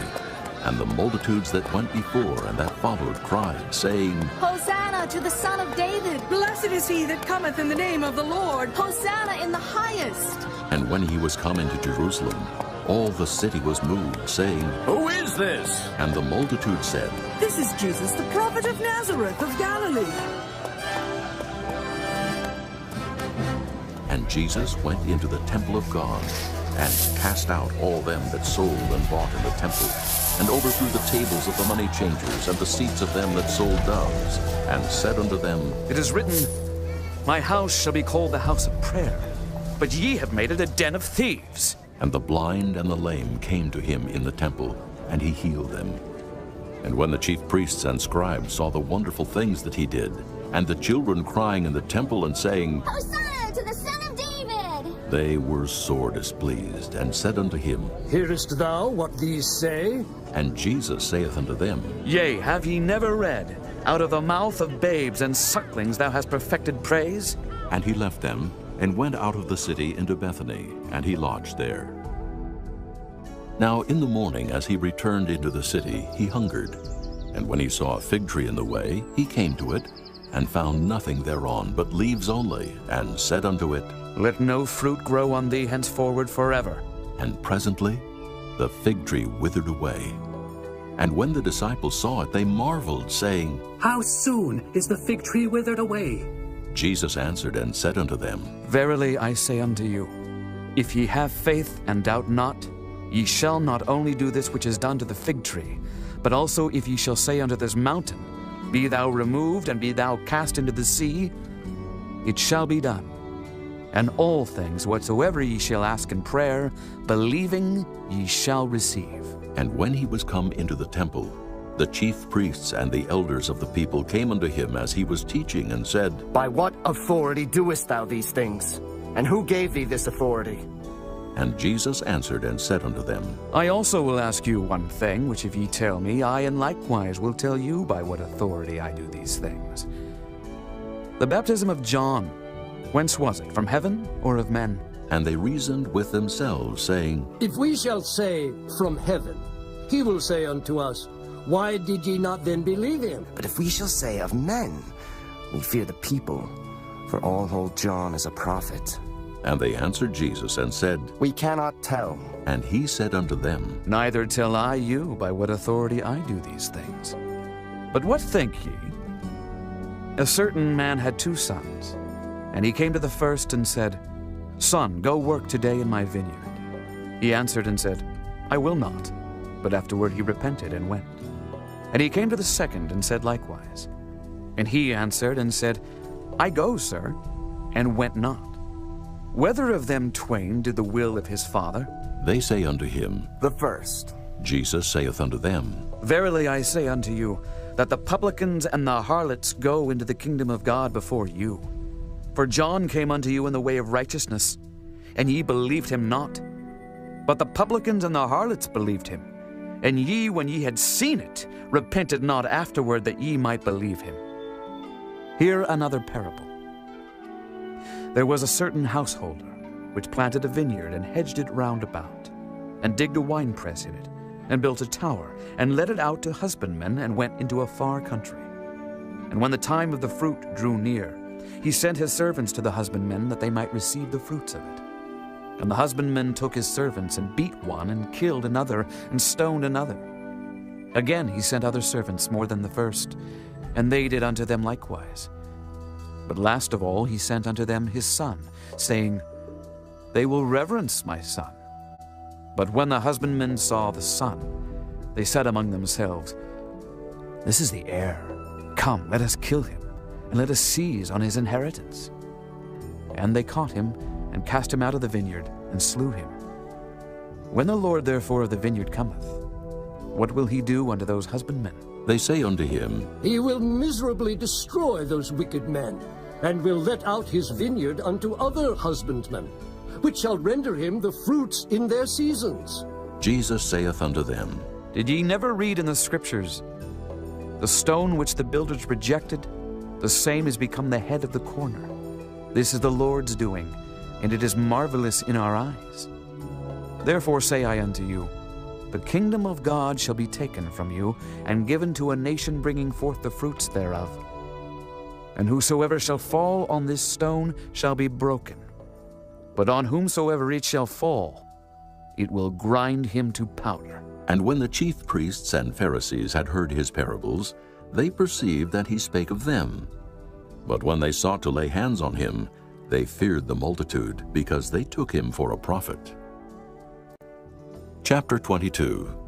And the multitudes that went before and that followed cried, saying, Hosanna to the Son of David! Blessed is he that cometh in the name of the Lord! Hosanna in the highest! And when he was come into Jerusalem, all the city was moved, saying, Who is this? And the multitude said, This is Jesus, the prophet of Nazareth of Galilee. And Jesus went into the temple of God, and cast out all them that sold and bought in the temple, and overthrew the tables of the money changers, and the seats of them that sold doves, and said unto them, It is written, My house shall be called the house of prayer, but ye have made it a den of thieves. And the blind and the lame came to him in the temple, and he healed them. And when the chief priests and scribes saw the wonderful things that he did, and the children crying in the temple and saying, Hosanna to the Son of David! They were sore displeased, and said unto him, Hearest thou what these say? And Jesus saith unto them, Yea, have ye never read, Out of the mouth of babes and sucklings thou hast perfected praise? And he left them, and went out of the city into Bethany, and he lodged there. Now in the morning, as he returned into the city, he hungered. And when he saw a fig tree in the way, he came to it, and found nothing thereon but leaves only, and said unto it, Let no fruit grow on thee henceforward forever. And presently the fig tree withered away. And when the disciples saw it, they marveled, saying, How soon is the fig tree withered away? Jesus answered and said unto them, Verily I say unto you, if ye have faith and doubt not, ye shall not only do this which is done to the fig tree, but also if ye shall say unto this mountain, Be thou removed, and be thou cast into the sea, it shall be done. And all things whatsoever ye shall ask in prayer, believing, ye shall receive. And when he was come into the temple, The chief priests and the elders of the people came unto him as he was teaching, and said, By what authority doest thou these things? And who gave thee this authority? And Jesus answered and said unto them, I also will ask you one thing, which if ye tell me, I in likewise will tell you by what authority I do these things. The baptism of John, whence was it, from heaven or of men? And they reasoned with themselves, saying, If we shall say, From heaven, he will say unto us, Why did ye not then believe him? But if we shall say of men, we fear the people, for all hold John as a prophet. And they answered Jesus and said, We cannot tell. And he said unto them, Neither tell I you by what authority I do these things. But what think ye? A certain man had 2 sons, and he came to the first and said, Son, go work today in my vineyard. He answered and said, I will not. But afterward he repented and went. And he came to the second and said likewise. And he answered and said, I go, sir, and went not. Whether of them twain did the will of his father? They say unto him, The first. Jesus saith unto them, Verily I say unto you, that the publicans and the harlots go into the kingdom of God before you. For John came unto you in the way of righteousness, and ye believed him not. But the publicans and the harlots believed him. And ye, when ye had seen it, repented not afterward that ye might believe him. Hear another parable. There was a certain householder, which planted a vineyard, and hedged it round about, and digged a winepress in it, and built a tower, and let it out to husbandmen, and went into a far country. And when the time of the fruit drew near, he sent his servants to the husbandmen, that they might receive the fruits of it. And the husbandmen took his servants, and beat one, and killed another, and stoned another. Again he sent other servants more than the first, and they did unto them likewise. But last of all he sent unto them his son, saying, They will reverence my son. But when the husbandmen saw the son, they said among themselves, This is the heir. Come, let us kill him, and let us seize on his inheritance. And they caught him, and cast him out of the vineyard, and slew him. When the Lord therefore of the vineyard cometh, what will he do unto those husbandmen? They say unto him, He will miserably destroy those wicked men, and will let out his vineyard unto other husbandmen, which shall render him the fruits in their seasons. Jesus saith unto them, Did ye never read in the Scriptures, The stone which the builders rejected, the same is become the head of the corner. This is the Lord's doing, and it is marvelous in our eyes. Therefore say I unto you, The kingdom of God shall be taken from you, and given to a nation bringing forth the fruits thereof. And whosoever shall fall on this stone shall be broken. But on whomsoever it shall fall, it will grind him to powder. And when the chief priests and Pharisees had heard his parables, they perceived that he spake of them. But when they sought to lay hands on him, they feared the multitude, because they took him for a prophet. Chapter 22.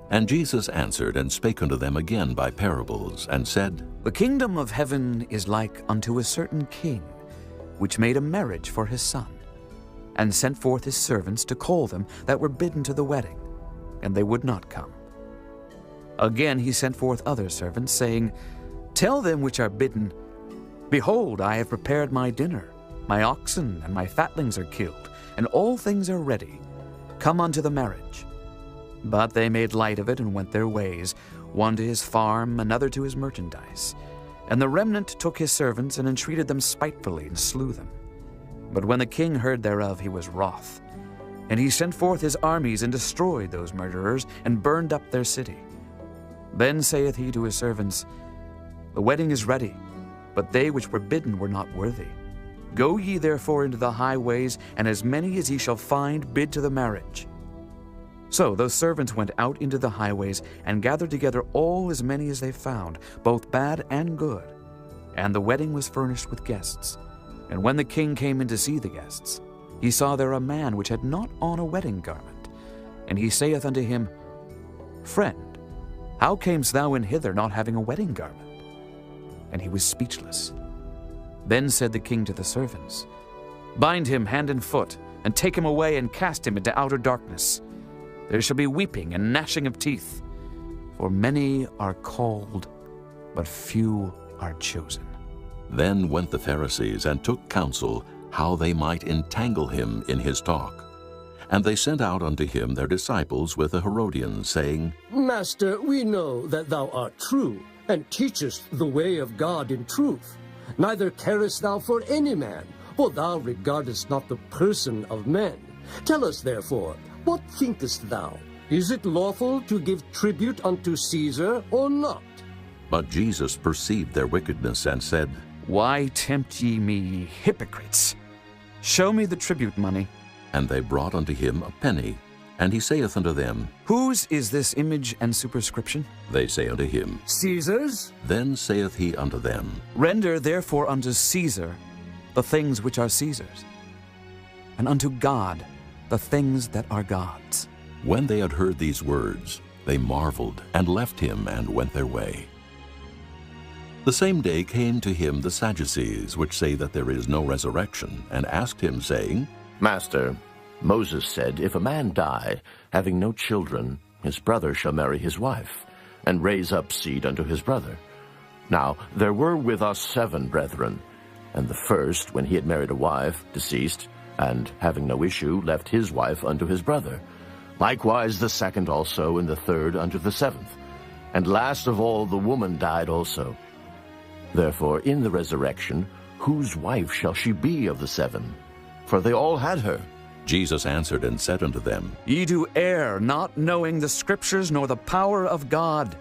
And Jesus answered and spake unto them again by parables, and said, The kingdom of heaven is like unto a certain king, which made a marriage for his son, and sent forth his servants to call them that were bidden to the wedding, and they would not come. Again he sent forth other servants, saying, Tell them which are bidden, Behold, I have prepared my dinner. My oxen and my fatlings are killed, and all things are ready. Come unto the marriage. But they made light of it and went their ways, one to his farm, another to his merchandise. And the remnant took his servants and entreated them spitefully, and slew them. But when the king heard thereof, he was wroth. And he sent forth his armies, and destroyed those murderers, and burned up their city. Then saith he to his servants, The wedding is ready, but they which were bidden were not worthy. Go ye therefore into the highways, and as many as ye shall find, bid to the marriage. So those servants went out into the highways, and gathered together all as many as they found, both bad and good. And the wedding was furnished with guests. And when the king came in to see the guests, he saw there a man which had not on a wedding garment. And he saith unto him, Friend, how camest thou in hither not having a wedding garment? And he was speechless. Then said the king to the servants, Bind him hand and foot, and take him away, and cast him into outer darkness. There shall be weeping and gnashing of teeth. For many are called, but few are chosen. Then went the Pharisees and took counsel how they might entangle him in his talk. And they sent out unto him their disciples with the Herodians, saying, Master, we know that thou art true, and teachest the way of God in truth. Neither carest thou for any man, for thou regardest not the person of men. Tell us therefore, what thinkest thou? Is it lawful to give tribute unto Caesar, or not? But Jesus perceived their wickedness, and said, Why tempt ye me, hypocrites? Show me the tribute money. And they brought unto him a penny. And he saith unto them, Whose is this image and superscription? They say unto him, Caesar's. Then saith he unto them, Render therefore unto Caesar the things which are Caesar's, and unto God the things that are God's. When they had heard these words, they marveled, and left him, and went their way. The same day came to him the Sadducees, which say that there is no resurrection, and asked him, saying, Master, Moses said, if a man die, having no children, his brother shall marry his wife, and raise up seed unto his brother. Now there were with us 7 brethren, and the first, when he had married a wife, deceased, and having no issue, left his wife unto his brother. Likewise the second also, and the third unto the 7th. And last of all the woman died also. Therefore in the resurrection, whose wife shall she be of the 7? For they all had her. Jesus answered and said unto them, Ye do err, not knowing the Scriptures nor the power of God.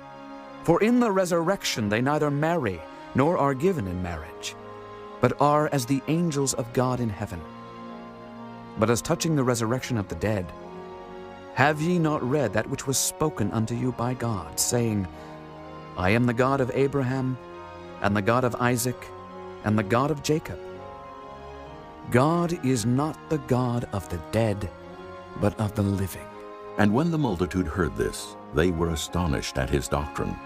For in the resurrection they neither marry, nor are given in marriage, but are as the angels of God in heaven. But as touching the resurrection of the dead, have ye not read that which was spoken unto you by God, saying, I am the God of Abraham, and the God of Isaac, and the God of Jacob? God is not the God of the dead, but of the living. And when the multitude heard this, they were astonished at his doctrine.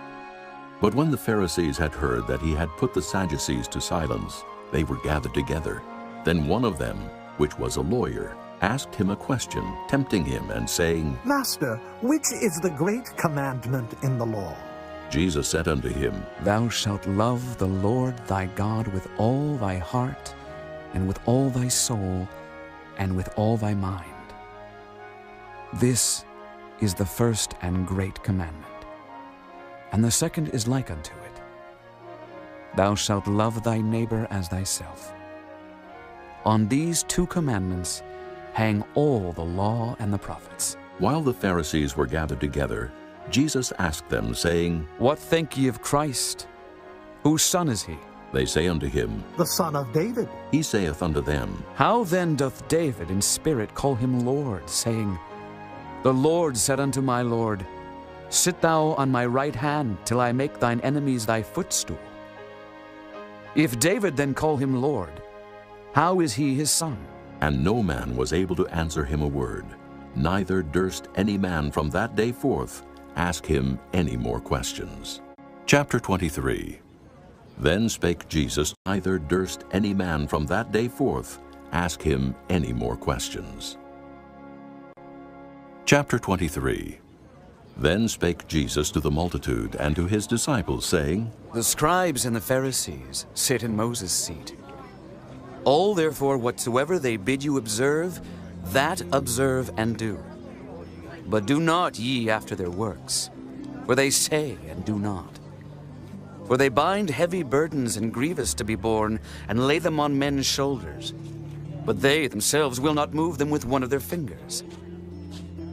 But when the Pharisees had heard that he had put the Sadducees to silence, they were gathered together. Then one of them, which was a lawyer, asked him a question, tempting him, and saying, Master, which is the great commandment in the law? Jesus said unto him, Thou shalt love the Lord thy God with all thy heart, and with all thy soul, and with all thy mind. This is the first and great commandment. And the second is like unto it. Thou shalt love thy neighbor as thyself. On these 2 commandments hang all the law and the prophets. While the Pharisees were gathered together, Jesus asked them, saying, What think ye of Christ? Whose son is he? They say unto him, The son of David. He saith unto them, How then doth David in spirit call him Lord, saying, The Lord said unto my Lord, Sit thou on my right hand, till I make thine enemies thy footstool. If David then call him Lord, how is he his son? And no man was able to answer him a word, neither durst any man from that day forth ask him any more questions. Chapter 23. Then spake Jesus, neither durst any man from that day forth ask him any more questions. Chapter 23. Then spake Jesus to the multitude and to his disciples, saying, The scribes and the Pharisees sit in Moses' seat. All therefore whatsoever they bid you observe, that observe and do. But do not ye after their works, for they say and do not. For they bind heavy burdens and grievous to be borne, and lay them on men's shoulders. But they themselves will not move them with one of their fingers.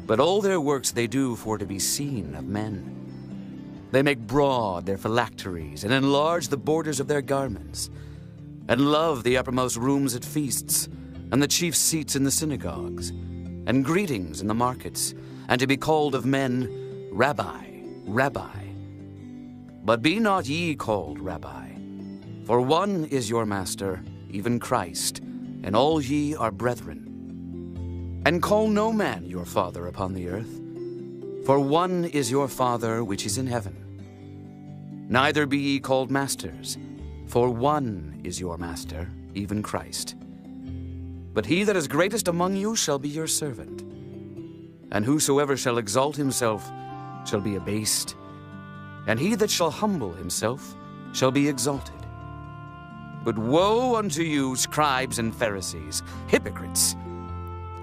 But all their works they do for to be seen of men. They make broad their phylacteries, and enlarge the borders of their garments, and love the uppermost rooms at feasts, and the chief seats in the synagogues, and greetings in the markets, and to be called of men, Rabbi, Rabbi. But be not ye called Rabbi, for one is your master, even Christ, and all ye are brethren. And call no man your father upon the earth, for one is your Father which is in heaven. Neither be ye called masters, for one is your master, even Christ. But he that is greatest among you shall be your servant. And whosoever shall exalt himself shall be abased, and he that shall humble himself shall be exalted. But woe unto you, scribes and Pharisees, hypocrites!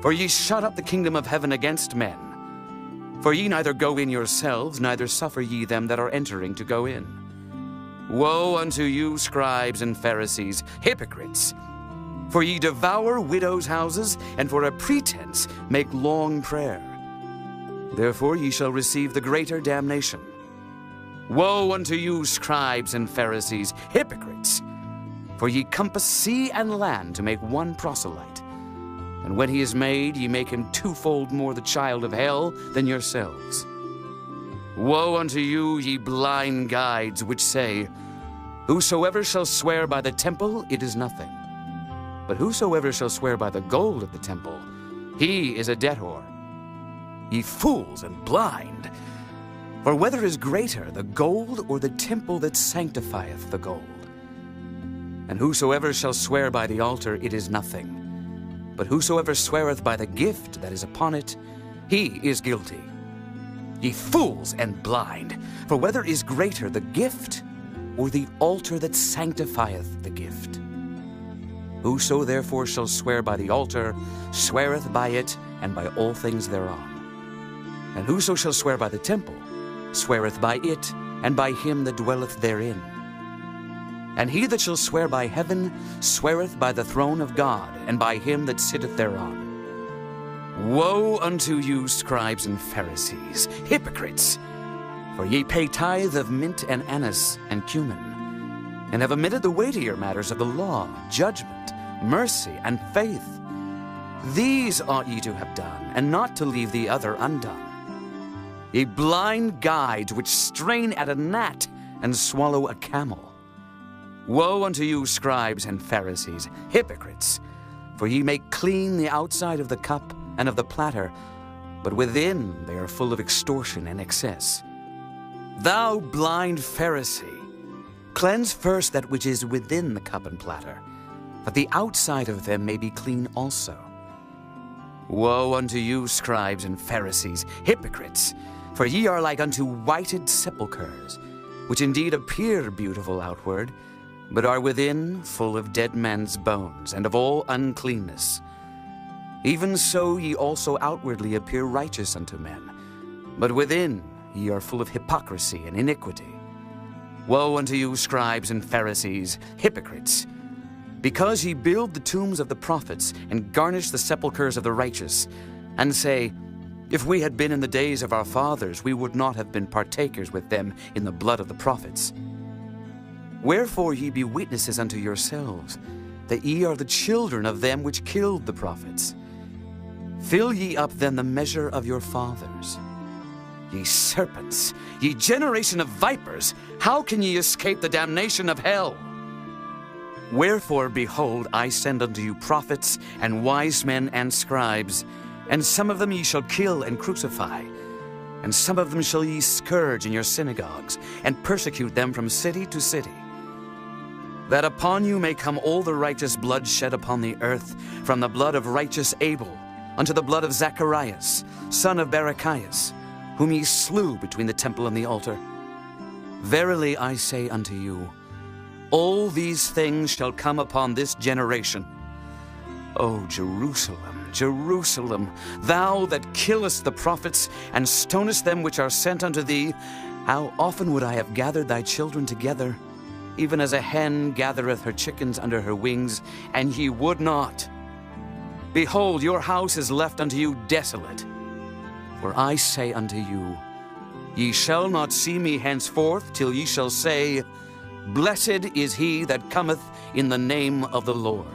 For ye shut up the kingdom of heaven against men. For ye neither go in yourselves, neither suffer ye them that are entering to go in. Woe unto you, scribes and Pharisees, hypocrites! For ye devour widows' houses, and for a pretense make long prayer. Therefore ye shall receive the greater damnation. Woe unto you, scribes and Pharisees, hypocrites! For ye compass sea and land to make one proselyte. And when he is made, ye make him twofold more the child of hell than yourselves. Woe unto you, ye blind guides, which say, Whosoever shall swear by the temple, it is nothing. But whosoever shall swear by the gold of the temple, he is a debtor. Ye fools and blind! For whether is greater, the gold or the temple that sanctifieth the gold? And whosoever shall swear by the altar, it is nothing. But whosoever sweareth by the gift that is upon it, he is guilty. Ye fools and blind! For whether is greater, the gift or the altar that sanctifieth the gift? Whoso therefore shall swear by the altar, sweareth by it and by all things thereon. And whoso shall swear by the temple, sweareth by it and by him that dwelleth therein. And he that shall swear by heaven sweareth by the throne of God, and by him that sitteth thereon. Woe unto you, scribes and Pharisees, hypocrites! For ye pay tithe of mint and anise and cumin, and have omitted the weightier matters of the law, judgment, mercy, and faith. These ought ye to have done, and not to leave the other undone. Ye blind guides, which strain at a gnat and swallow a camel. Woe unto you, scribes and Pharisees, hypocrites! For ye make clean the outside of the cup and of the platter, but within they are full of extortion and excess. Thou blind Pharisee, cleanse first that which is within the cup and platter, that the outside of them may be clean also. Woe unto you, scribes and Pharisees, hypocrites! For ye are like unto whited sepulchres, which indeed appear beautiful outward, but are within full of dead men's bones, and of all uncleanness. Even so ye also outwardly appear righteous unto men, but within ye are full of hypocrisy and iniquity. Woe unto you, scribes and Pharisees, hypocrites! Because ye build the tombs of the prophets, and garnish the sepulchres of the righteous, and say, If we had been in the days of our fathers, we would not have been partakers with them in the blood of the prophets. Wherefore ye be witnesses unto yourselves, that ye are the children of them which killed the prophets. Fill ye up then the measure of your fathers. Ye serpents, ye generation of vipers, how can ye escape the damnation of hell? Wherefore, behold, I send unto you prophets, and wise men, and scribes, and some of them ye shall kill and crucify, and some of them shall ye scourge in your synagogues, and persecute them from city to city, that upon you may come all the righteous blood shed upon the earth, from the blood of righteous Abel unto the blood of Zacharias, son of Barachias, whom ye slew between the temple and the altar. Verily I say unto you, all these things shall come upon this generation. O Jerusalem, Jerusalem, thou that killest the prophets, and stonest them which are sent unto thee, how often would I have gathered thy children together, even as a hen gathereth her chickens under her wings, and ye would not. Behold, your house is left unto you desolate. For I say unto you, ye shall not see me henceforth, till ye shall say, Blessed is he that cometh in the name of the Lord.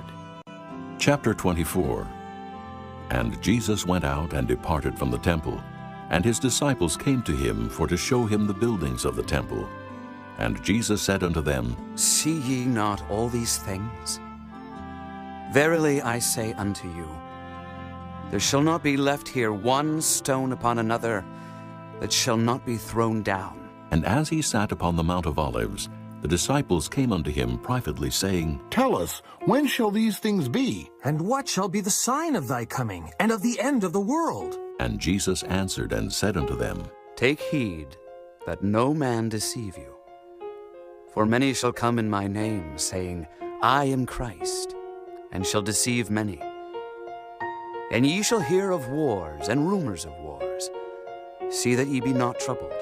Chapter 24. And Jesus went out and departed from the temple, and his disciples came to him for to show him the buildings of the temple. And Jesus said unto them, See ye not all these things? Verily I say unto you, there shall not be left here one stone upon another that shall not be thrown down. And as he sat upon the Mount of Olives, the disciples came unto him privately, saying, Tell us, when shall these things be? And what shall be the sign of thy coming, and of the end of the world? And Jesus answered and said unto them, Take heed, that no man deceive you. For many shall come in my name, saying, I am Christ, and shall deceive many. And ye shall hear of wars and rumors of wars. See that ye be not troubled.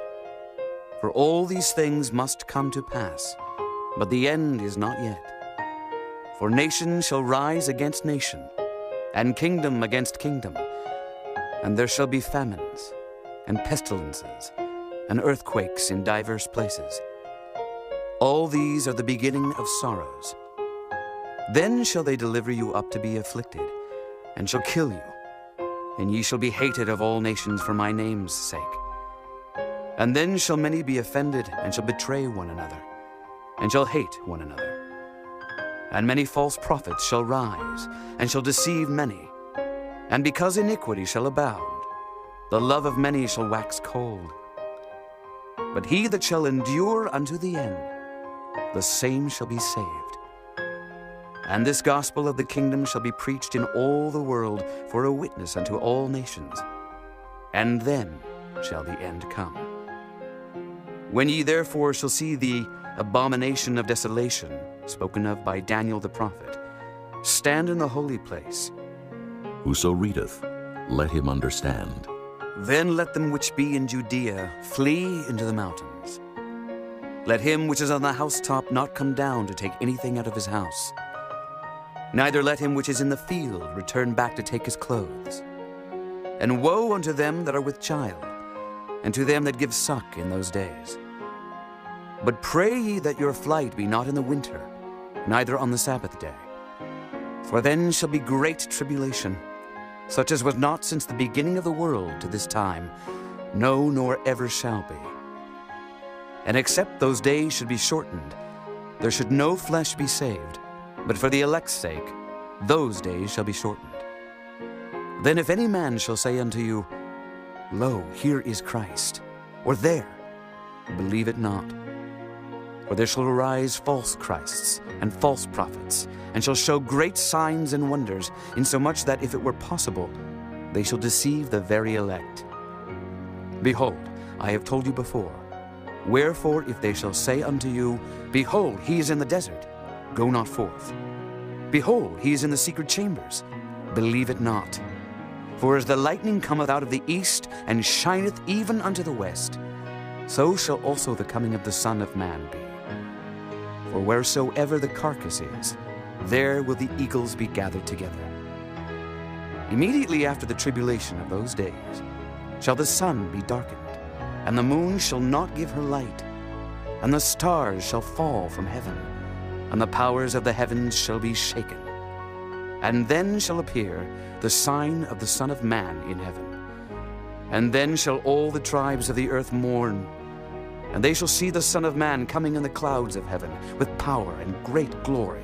For all these things must come to pass, but the end is not yet. For nation shall rise against nation, and kingdom against kingdom. And there shall be famines, and pestilences, and earthquakes in divers places. All these are the beginning of sorrows. Then shall they deliver you up to be afflicted, and shall kill you, and ye shall be hated of all nations for my name's sake. And then shall many be offended, and shall betray one another, and shall hate one another. And many false prophets shall rise, and shall deceive many. And because iniquity shall abound, the love of many shall wax cold. But he that shall endure unto the end, the same shall be saved. And this gospel of the kingdom shall be preached in all the world for a witness unto all nations. And then shall the end come. When ye therefore shall see the abomination of desolation, spoken of by Daniel the prophet, stand in the holy place. Whoso readeth, let him understand. Then let them which be in Judea flee into the mountains. Let him which is on the housetop not come down to take anything out of his house. Neither let him which is in the field return back to take his clothes. And woe unto them that are with child, and to them that give suck in those days. But pray ye that your flight be not in the winter, neither on the Sabbath day. For then shall be great tribulation, such as was not since the beginning of the world to this time, no, nor ever shall be. And except those days should be shortened, there should no flesh be saved, but for the elect's sake, those days shall be shortened. Then if any man shall say unto you, Lo, here is Christ, or there, believe it not. For there shall arise false Christs and false prophets, and shall show great signs and wonders, insomuch that if it were possible, they shall deceive the very elect. Behold, I have told you before. Wherefore, if they shall say unto you, Behold, he is in the desert, go not forth. Behold, he is in the secret chambers, believe it not. For as the lightning cometh out of the east, and shineth even unto the west, so shall also the coming of the Son of Man be. For wheresoever the carcass is, there will the eagles be gathered together. Immediately after the tribulation of those days shall the sun be darkened, and the moon shall not give her light, and the stars shall fall from heaven, and the powers of the heavens shall be shaken. And then shall appear the sign of the Son of Man in heaven. And then shall all the tribes of the earth mourn, and they shall see the Son of Man coming in the clouds of heaven with power and great glory.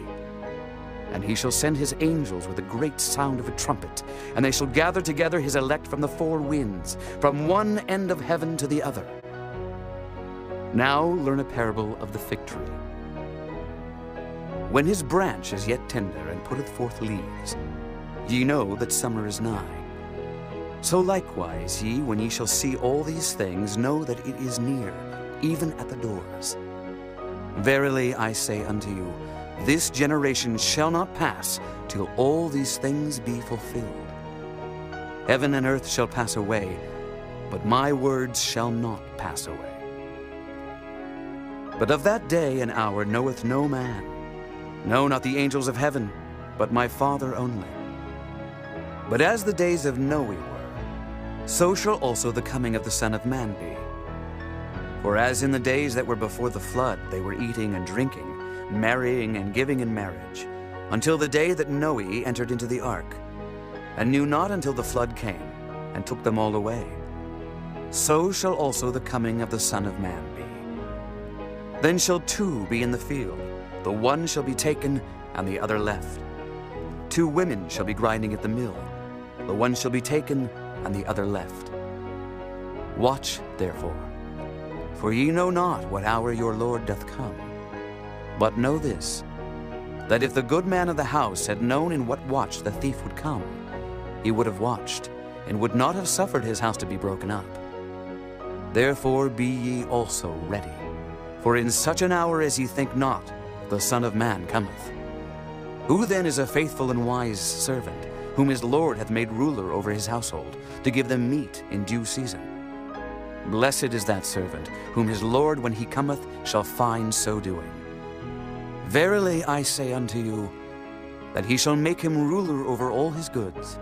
And he shall send his angels with a great sound of a trumpet, and they shall gather together his elect from the four winds, from one end of heaven to the other. Now learn a parable of the fig tree. When his branch is yet tender and putteth forth leaves, ye know that summer is nigh. So likewise ye, when ye shall see all these things, know that it is near, even at the doors. Verily I say unto you, this generation shall not pass till all these things be fulfilled. Heaven and earth shall pass away, but my words shall not pass away. But of that day and hour knoweth no man, no, not the angels of heaven, but my Father only. But as the days of Noe were, so shall also the coming of the Son of Man be. For as in the days that were before the flood, they were eating and drinking, marrying and giving in marriage, until the day that Noe entered into the ark, and knew not until the flood came, and took them all away. So shall also the coming of the Son of Man be. Then shall two be in the field, the one shall be taken, and the other left. Two women shall be grinding at the mill, the one shall be taken, and the other left. Watch, therefore, for ye know not what hour your Lord doth come. But know this, that if the good man of the house had known in what watch the thief would come, he would have watched, and would not have suffered his house to be broken up. Therefore be ye also ready, for in such an hour as ye think not, the Son of Man cometh. Who then is a faithful and wise servant, whom his Lord hath made ruler over his household, to give them meat in due season? Blessed is that servant, whom his Lord, when he cometh, shall find so doing. Verily I say unto you, that he shall make him ruler over all his goods.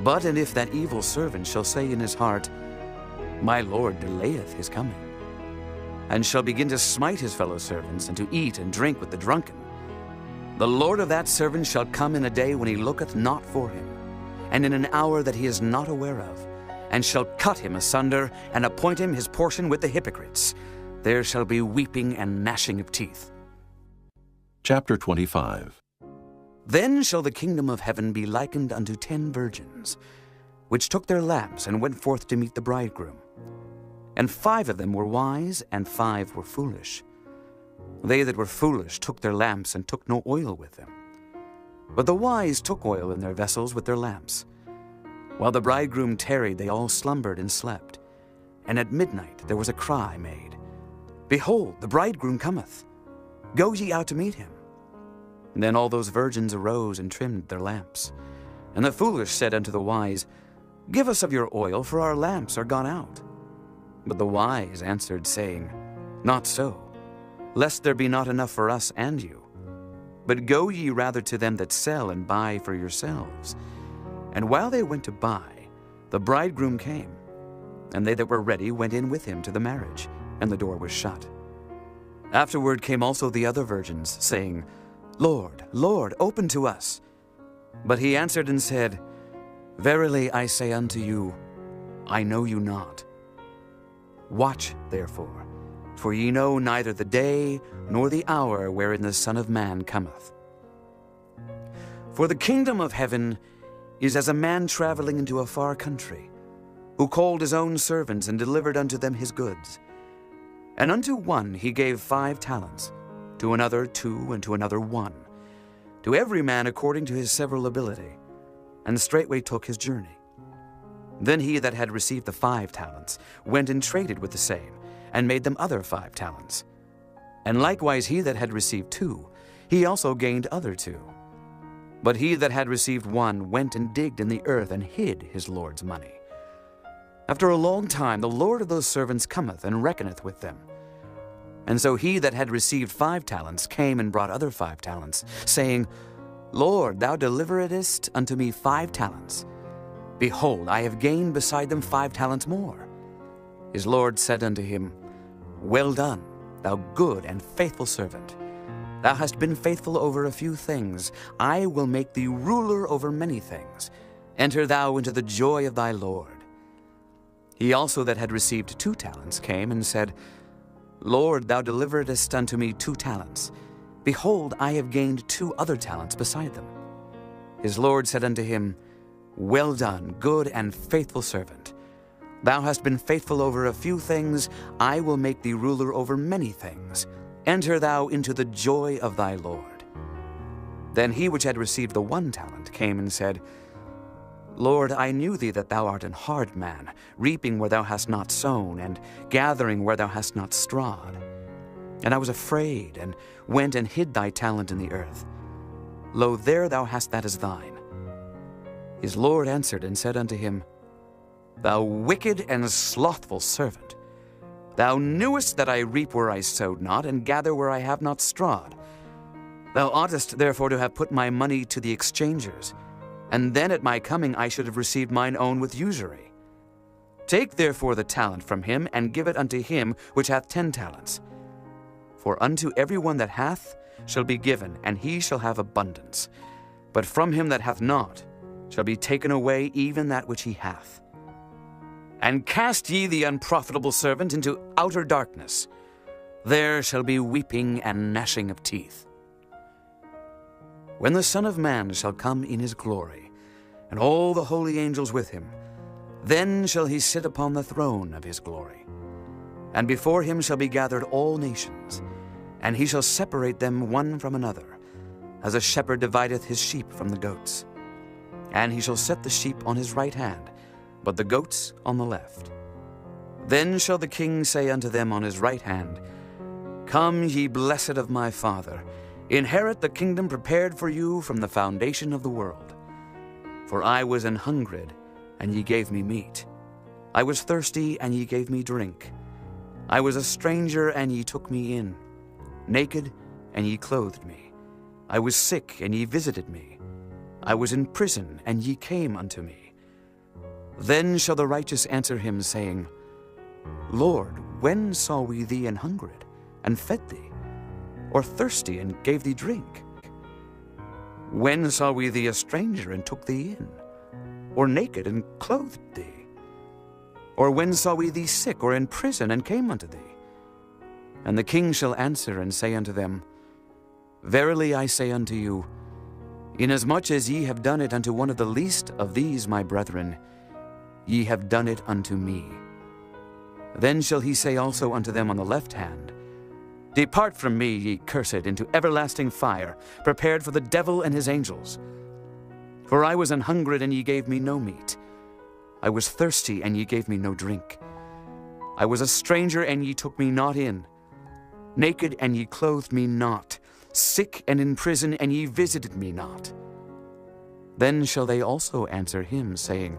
But and if that evil servant shall say in his heart, My Lord delayeth his coming, and shall begin to smite his fellow servants, and to eat and drink with the drunken, the Lord of that servant shall come in a day when he looketh not for him, and in an hour that he is not aware of, and shall cut him asunder, and appoint him his portion with the hypocrites. There shall be weeping and gnashing of teeth. Chapter 25. Then shall the kingdom of heaven be likened unto 10 virgins, which took their lamps and went forth to meet the bridegroom. And 5 of them were wise, and 5 were foolish. They that were foolish took their lamps, and took no oil with them. But the wise took oil in their vessels with their lamps. While the bridegroom tarried, they all slumbered and slept. And at midnight there was a cry made, Behold, the bridegroom cometh. Go ye out to meet him. And then all those virgins arose and trimmed their lamps. And the foolish said unto the wise, Give us of your oil, for our lamps are gone out. But the wise answered, saying, Not so, lest there be not enough for us and you. But go ye rather to them that sell, and buy for yourselves. And while they went to buy, the bridegroom came. And they that were ready went in with him to the marriage, and the door was shut. Afterward came also the other virgins, saying, Lord, Lord, open to us. But he answered and said, Verily I say unto you, I know you not. Watch therefore, for ye know neither the day nor the hour wherein the Son of Man cometh. For the kingdom of heaven is as a man traveling into a far country, who called his own servants and delivered unto them his goods. And unto one he gave 5 talents, to another 2, and to another 1, to every man according to his several ability, and straightway took his journey. Then he that had received the 5 talents went and traded with the same, and made them other 5 talents. And likewise he that had received 2, he also gained other 2. But he that had received 1 went and digged in the earth, and hid his Lord's money. After a long time the Lord of those servants cometh, and reckoneth with them. And so he that had received 5 talents came and brought other 5 talents, saying, Lord, thou deliveredst unto me 5 talents. Behold, I have gained beside them 5 talents more. His Lord said unto him, Well done, thou good and faithful servant. Thou hast been faithful over a few things. I will make thee ruler over many things. Enter thou into the joy of thy Lord. He also that had received 2 talents came and said, Lord, thou deliveredst unto me 2 talents. Behold, I have gained 2 other talents beside them. His Lord said unto him, Well done, good and faithful servant. Thou hast been faithful over a few things. I will make thee ruler over many things. Enter thou into the joy of thy Lord. Then he which had received the 1 talent came and said, Lord, I knew thee that thou art an hard man, reaping where thou hast not sown, and gathering where thou hast not strawed. And I was afraid, and went and hid thy talent in the earth. Lo, there thou hast that is thine. His Lord answered and said unto him, Thou wicked and slothful servant, thou knewest that I reap where I sowed not, and gather where I have not strawed. Thou oughtest therefore to have put my money to the exchangers, and then at my coming I should have received mine own with usury. Take therefore the talent from him, and give it unto him which hath 10 talents. For unto every one that hath shall be given, and he shall have abundance. But from him that hath not shall be taken away even that which he hath. And cast ye the unprofitable servant into outer darkness. There shall be weeping and gnashing of teeth. When the Son of Man shall come in his glory, and all the holy angels with him, then shall he sit upon the throne of his glory. And before him shall be gathered all nations, and he shall separate them one from another, as a shepherd divideth his sheep from the goats. And he shall set the sheep on his right hand, but the goats on the left. Then shall the king say unto them on his right hand, Come, ye blessed of my Father, inherit the kingdom prepared for you from the foundation of the world. For I was an hungred, and ye gave me meat. I was thirsty, and ye gave me drink. I was a stranger, and ye took me in. Naked, and ye clothed me. I was sick, and ye visited me. I was in prison, and ye came unto me. Then shall the righteous answer him, saying, Lord, when saw we thee an hungred, and fed thee, or thirsty, and gave thee drink? When saw we thee a stranger, and took thee in, or naked, and clothed thee? Or when saw we thee sick, or in prison, and came unto thee? And the king shall answer and say unto them, Verily I say unto you, inasmuch as ye have done it unto one of the least of these my brethren, ye have done it unto me. Then shall he say also unto them on the left hand, Depart from me, ye cursed, into everlasting fire, prepared for the devil and his angels. For I was an hungred, and ye gave me no meat. I was thirsty, and ye gave me no drink. I was a stranger, and ye took me not in. Naked, and ye clothed me not. Sick and in prison, and ye visited me not. Then shall they also answer him, saying,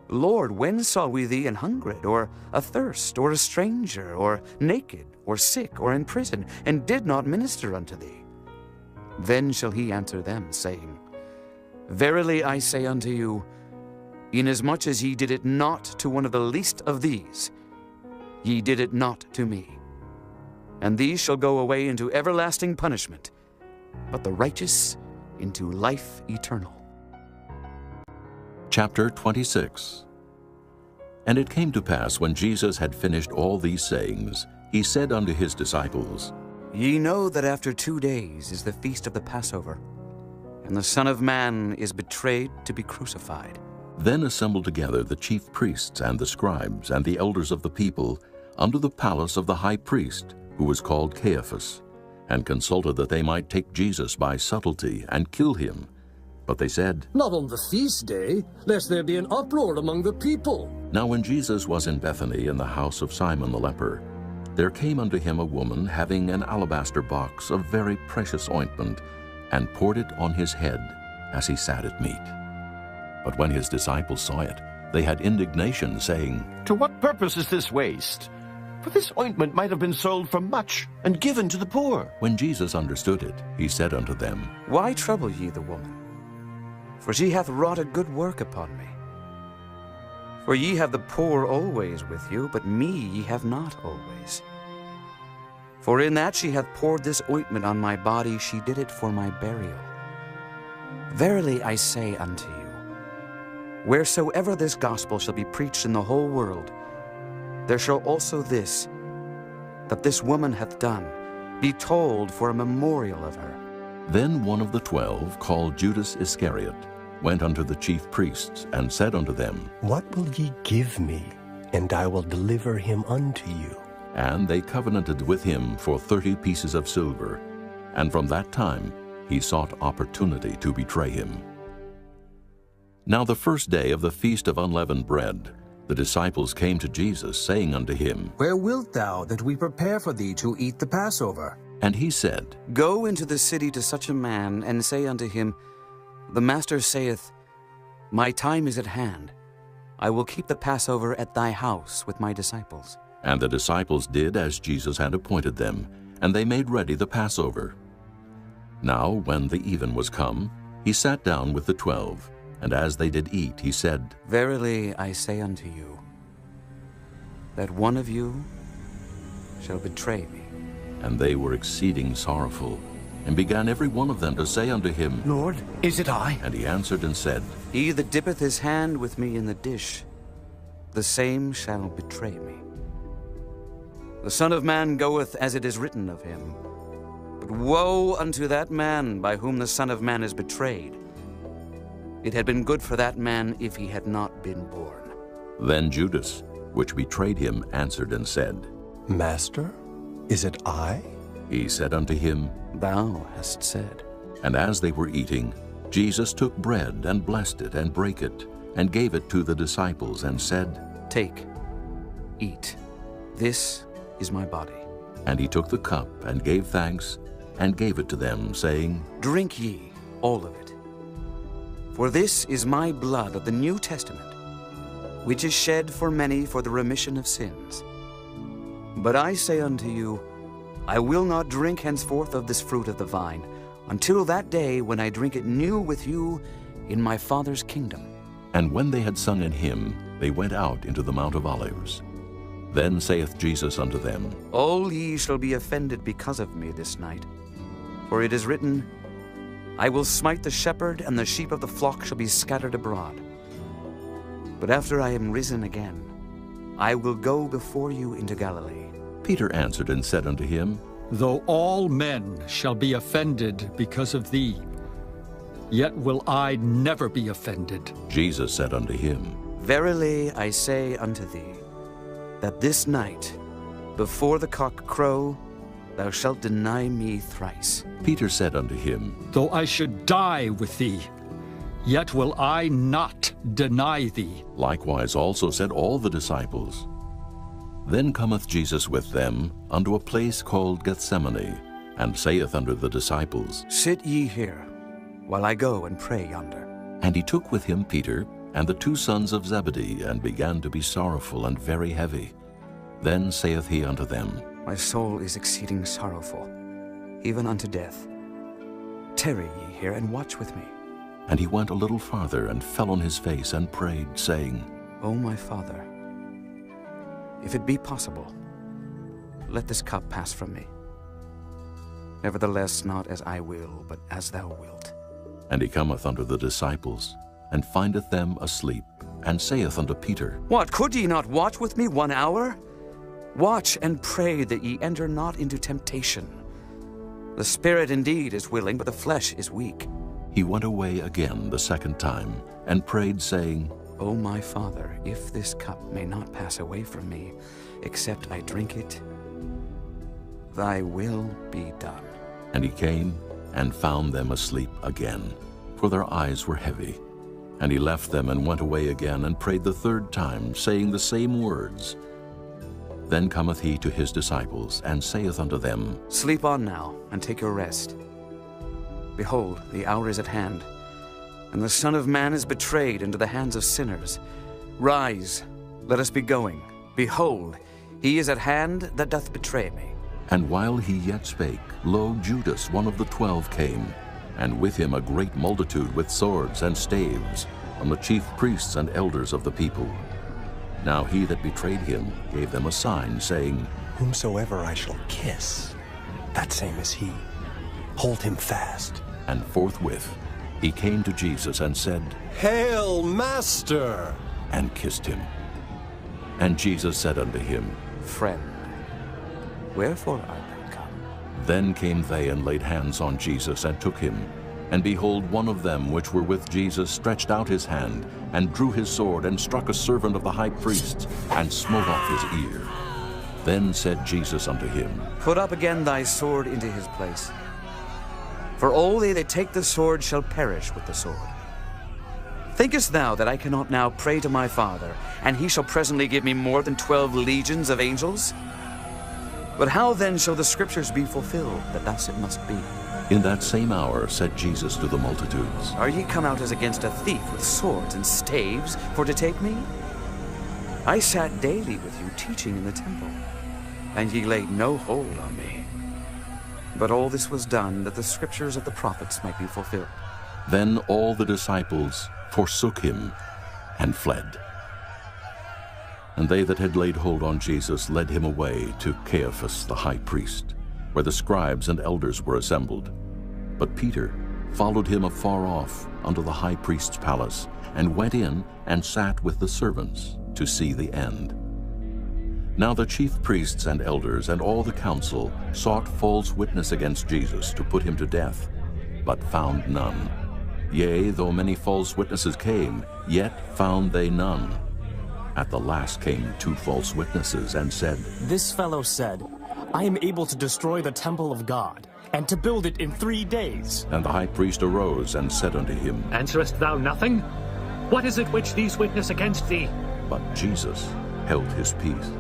Lord, when saw we thee an hungred, or athirst, or a stranger, or naked, or sick, or in prison, and did not minister unto thee? Then shall he answer them, saying, Verily I say unto you, inasmuch as ye did it not to one of the least of these, ye did it not to me. And these shall go away into everlasting punishment, but the righteous into life eternal. Chapter 26. And it came to pass, when Jesus had finished all these sayings, he said unto his disciples, Ye know that after 2 days is the feast of the Passover, and the Son of Man is betrayed to be crucified. Then assembled together the chief priests and the scribes and the elders of the people unto the palace of the high priest, who was called Caiaphas, and consulted that they might take Jesus by subtlety and kill him. But they said, Not on the feast day, lest there be an uproar among the people. Now when Jesus was in Bethany in the house of Simon the leper, there came unto him a woman having an alabaster box of very precious ointment, and poured it on his head as he sat at meat. But when his disciples saw it, they had indignation, saying, To what purpose is this waste? For this ointment might have been sold for much, and given to the poor. When Jesus understood it, he said unto them, Why trouble ye the woman? For she hath wrought a good work upon me. For ye have the poor always with you, but me ye have not always. For in that she hath poured this ointment on my body, she did it for my burial. Verily I say unto you, wheresoever this gospel shall be preached in the whole world, there shall also this, that this woman hath done, be told for a memorial of her. Then one of the 12, called Judas Iscariot, went unto the chief priests, and said unto them, What will ye give me, and I will deliver him unto you? And they covenanted with him for 30 pieces of silver, and from that time he sought opportunity to betray him. Now the first day of the feast of unleavened bread, the disciples came to Jesus, saying unto him, Where wilt thou that we prepare for thee to eat the Passover? And he said, Go into the city to such a man, and say unto him, The Master saith, My time is at hand. I will keep the Passover at thy house with my disciples. And the disciples did as Jesus had appointed them, and they made ready the Passover. Now when the even was come, he sat down with the 12, and as they did eat, he said, Verily I say unto you, that one of you shall betray me. And they were exceeding sorrowful, and began every one of them to say unto him, Lord, is it I? And he answered and said, He that dippeth his hand with me in the dish, the same shall betray me. The Son of Man goeth as it is written of him. But woe unto that man by whom the Son of Man is betrayed. It had been good for that man if he had not been born. Then Judas, which betrayed him, answered and said, Master, is it I? He said unto him, Thou hast said. And as they were eating, Jesus took bread, and blessed it, and brake it, and gave it to the disciples, and said, Take, Eat. This is my body. And he took the cup and gave thanks, and gave it to them, saying, Drink ye, all of it. For this is my blood of the New Testament, which is shed for many for the remission of sins. But I say unto you, I will not drink henceforth of this fruit of the vine, until that day when I drink it new with you in my Father's kingdom. And when they had sung an hymn, they went out into the Mount of Olives. Then saith Jesus unto them, All ye shall be offended because of me this night. For it is written, I will smite the shepherd, and the sheep of the flock shall be scattered abroad. But after I am risen again, I will go before you into Galilee. Peter answered and said unto him, Though all men shall be offended because of thee, yet will I never be offended. Jesus said unto him, Verily I say unto thee, that this night, before the cock crow, thou shalt deny me thrice. Peter said unto him, Though I should die with thee, yet will I not deny thee. Likewise also said all the disciples. Then cometh Jesus with them unto a place called Gethsemane, and saith unto the disciples, Sit ye here, while I go and pray yonder. And he took with him Peter and the 2 sons of Zebedee, and began to be sorrowful and very heavy. Then saith he unto them, My soul is exceeding sorrowful, even unto death. Tarry ye here, and watch with me. And he went a little farther, and fell on his face, and prayed, saying, O my Father, if it be possible, let this cup pass from me. Nevertheless, not as I will, but as thou wilt. And he cometh unto the disciples, and findeth them asleep, and saith unto Peter, What, could ye not watch with me 1 hour? Watch and pray that ye enter not into temptation. The spirit indeed is willing, but the flesh is weak. He went away again the 2nd time, and prayed, saying, O my Father, if this cup may not pass away from me, except I drink it, thy will be done. And he came, and found them asleep again, for their eyes were heavy. And he left them, and went away again, and prayed the 3rd time, saying the same words. Then cometh he to his disciples, and saith unto them, Sleep on now, and take your rest. Behold, the hour is at hand, and the Son of Man is betrayed into the hands of sinners. Rise, let us be going. Behold, he is at hand that doth betray me. And while he yet spake, lo, Judas, one of the 12, came, and with him a great multitude with swords and staves, from the chief priests and elders of the people. Now he that betrayed him gave them a sign, saying, Whomsoever I shall kiss, that same is he. Hold him fast. And forthwith he came to Jesus, and said, Hail, Master! And kissed him. And Jesus said unto him, Friend, wherefore art thou come? Then came they, and laid hands on Jesus, and took him. And behold, one of them which were with Jesus stretched out his hand, and drew his sword, and struck a servant of the high priest, and smote off his ear. Then said Jesus unto him, Put up again thy sword into his place. For all they that take the sword shall perish with the sword. Thinkest thou that I cannot now pray to my Father, and he shall presently give me more than 12 legions of angels? But how then shall the scriptures be fulfilled, that thus it must be? In that same hour said Jesus to the multitudes, Are ye come out as against a thief with swords and staves for to take me? I sat daily with you teaching in the temple, and ye laid no hold on me. But all this was done that the scriptures of the prophets might be fulfilled. Then all the disciples forsook him, and fled. And they that had laid hold on Jesus led him away to Caiaphas the high priest, where the scribes and elders were assembled. But Peter followed him afar off unto the high priest's palace, and went in and sat with the servants to see the end. Now the chief priests and elders and all the council sought false witness against Jesus to put him to death, but found none. Yea, though many false witnesses came, yet found they none. At the last came 2 false witnesses, and said, This fellow said, I am able to destroy the temple of God, and to build it in 3 days. And the high priest arose and said unto him, Answerest thou nothing? What is it which these witness against thee? But Jesus held his peace.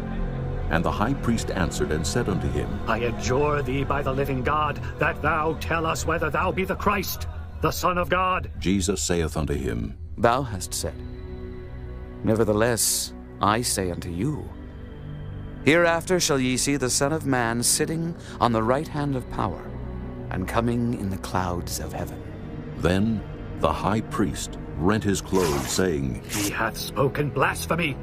And the high priest answered and said unto him, I adjure thee by the living God, that thou tell us whether thou be the Christ, the Son of God. Jesus saith unto him, Thou hast said. Nevertheless, I say unto you, hereafter shall ye see the Son of Man sitting on the right hand of power, and coming in the clouds of heaven. Then the high priest rent his clothes, saying, He hath spoken blasphemy.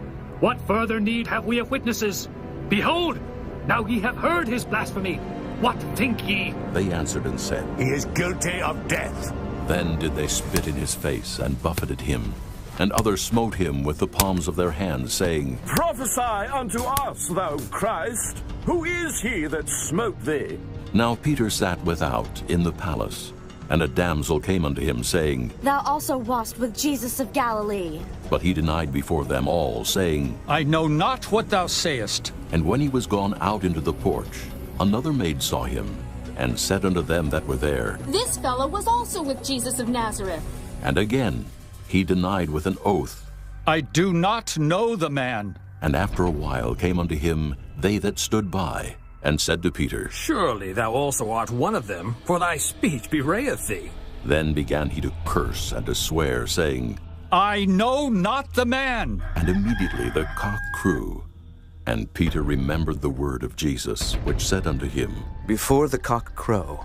What further need have we of witnesses? Behold, now ye have heard his blasphemy. What think ye? They answered and said, He is guilty of death. Then did they spit in his face, and buffeted him. And others smote him with the palms of their hands, saying, Prophesy unto us, thou Christ. Who is he that smote thee? Now Peter sat without in the palace. And a damsel came unto him, saying, Thou also wast with Jesus of Galilee. But he denied before them all, saying, I know not what thou sayest. And when he was gone out into the porch, another maid saw him, and said unto them that were there, This fellow was also with Jesus of Nazareth. And again he denied with an oath, I do not know the man. And after a while came unto him they that stood by, and said to Peter, Surely thou also art one of them, for thy speech bewrayeth thee. Then began he to curse and to swear, saying, I know not the man. And immediately the cock crew. And Peter remembered the word of Jesus, which said unto him, Before the cock crow,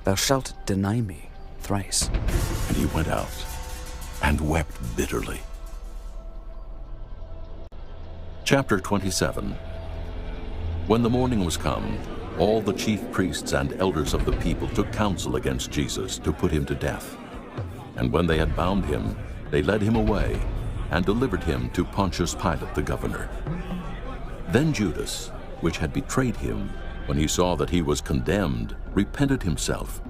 thou shalt deny me thrice. And he went out and wept bitterly. Chapter 27. When the morning was come, all the chief priests and elders of the people took counsel against Jesus to put him to death. And when they had bound him, they led him away, and delivered him to Pontius Pilate the governor. Then Judas, which had betrayed him, when he saw that he was condemned, repented himself,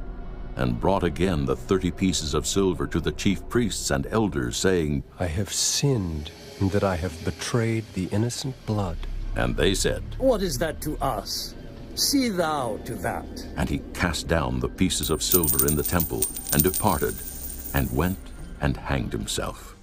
and brought again the 30 pieces of silver to the chief priests and elders, saying, I have sinned in that I have betrayed the innocent blood. And they said, What is that to us? See thou to that. And he cast down the pieces of silver in the temple, and departed, and went and hanged himself.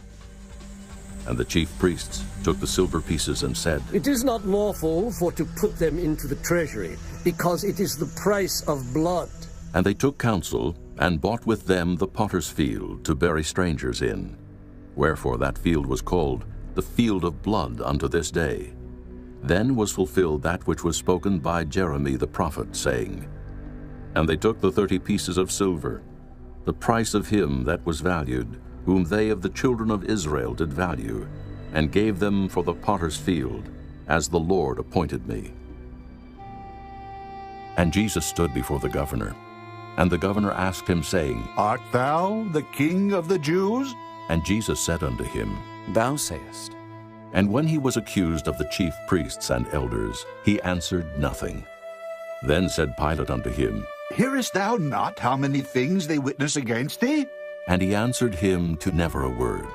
And the chief priests took the silver pieces and said, It is not lawful for to put them into the treasury, because it is the price of blood. And they took counsel, and bought with them the potter's field to bury strangers in. Wherefore that field was called the field of blood unto this day. Then was fulfilled that which was spoken by Jeremy the prophet, saying, And they took the 30 pieces of silver, the price of him that was valued, whom they of the children of Israel did value, and gave them for the potter's field, as the Lord appointed me. And Jesus stood before the governor. And the governor asked him, saying, Art thou the King of the Jews? And Jesus said unto him, Thou sayest. And when he was accused of the chief priests and elders, he answered nothing. Then said Pilate unto him, Hearest thou not how many things they witness against thee? And he answered him to never a word,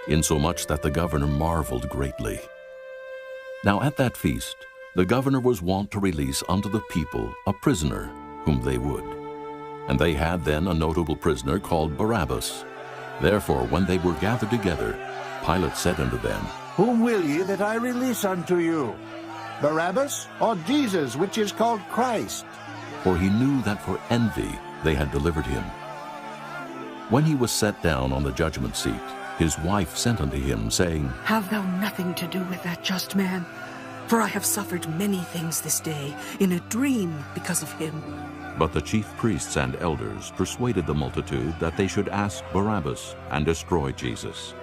insomuch that the governor marveled greatly. Now at that feast the governor was wont to release unto the people a prisoner whom they would. And they had then a notable prisoner called Barabbas. Therefore when they were gathered together, Pilate said unto them, Whom will ye that I release unto you? Barabbas, or Jesus, which is called Christ? For he knew that for envy they had delivered him. When he was set down on the judgment seat, his wife sent unto him, saying, Have thou nothing to do with that just man, for I have suffered many things this day in a dream because of him. But the chief priests and elders persuaded the multitude that they should ask Barabbas and destroy Jesus.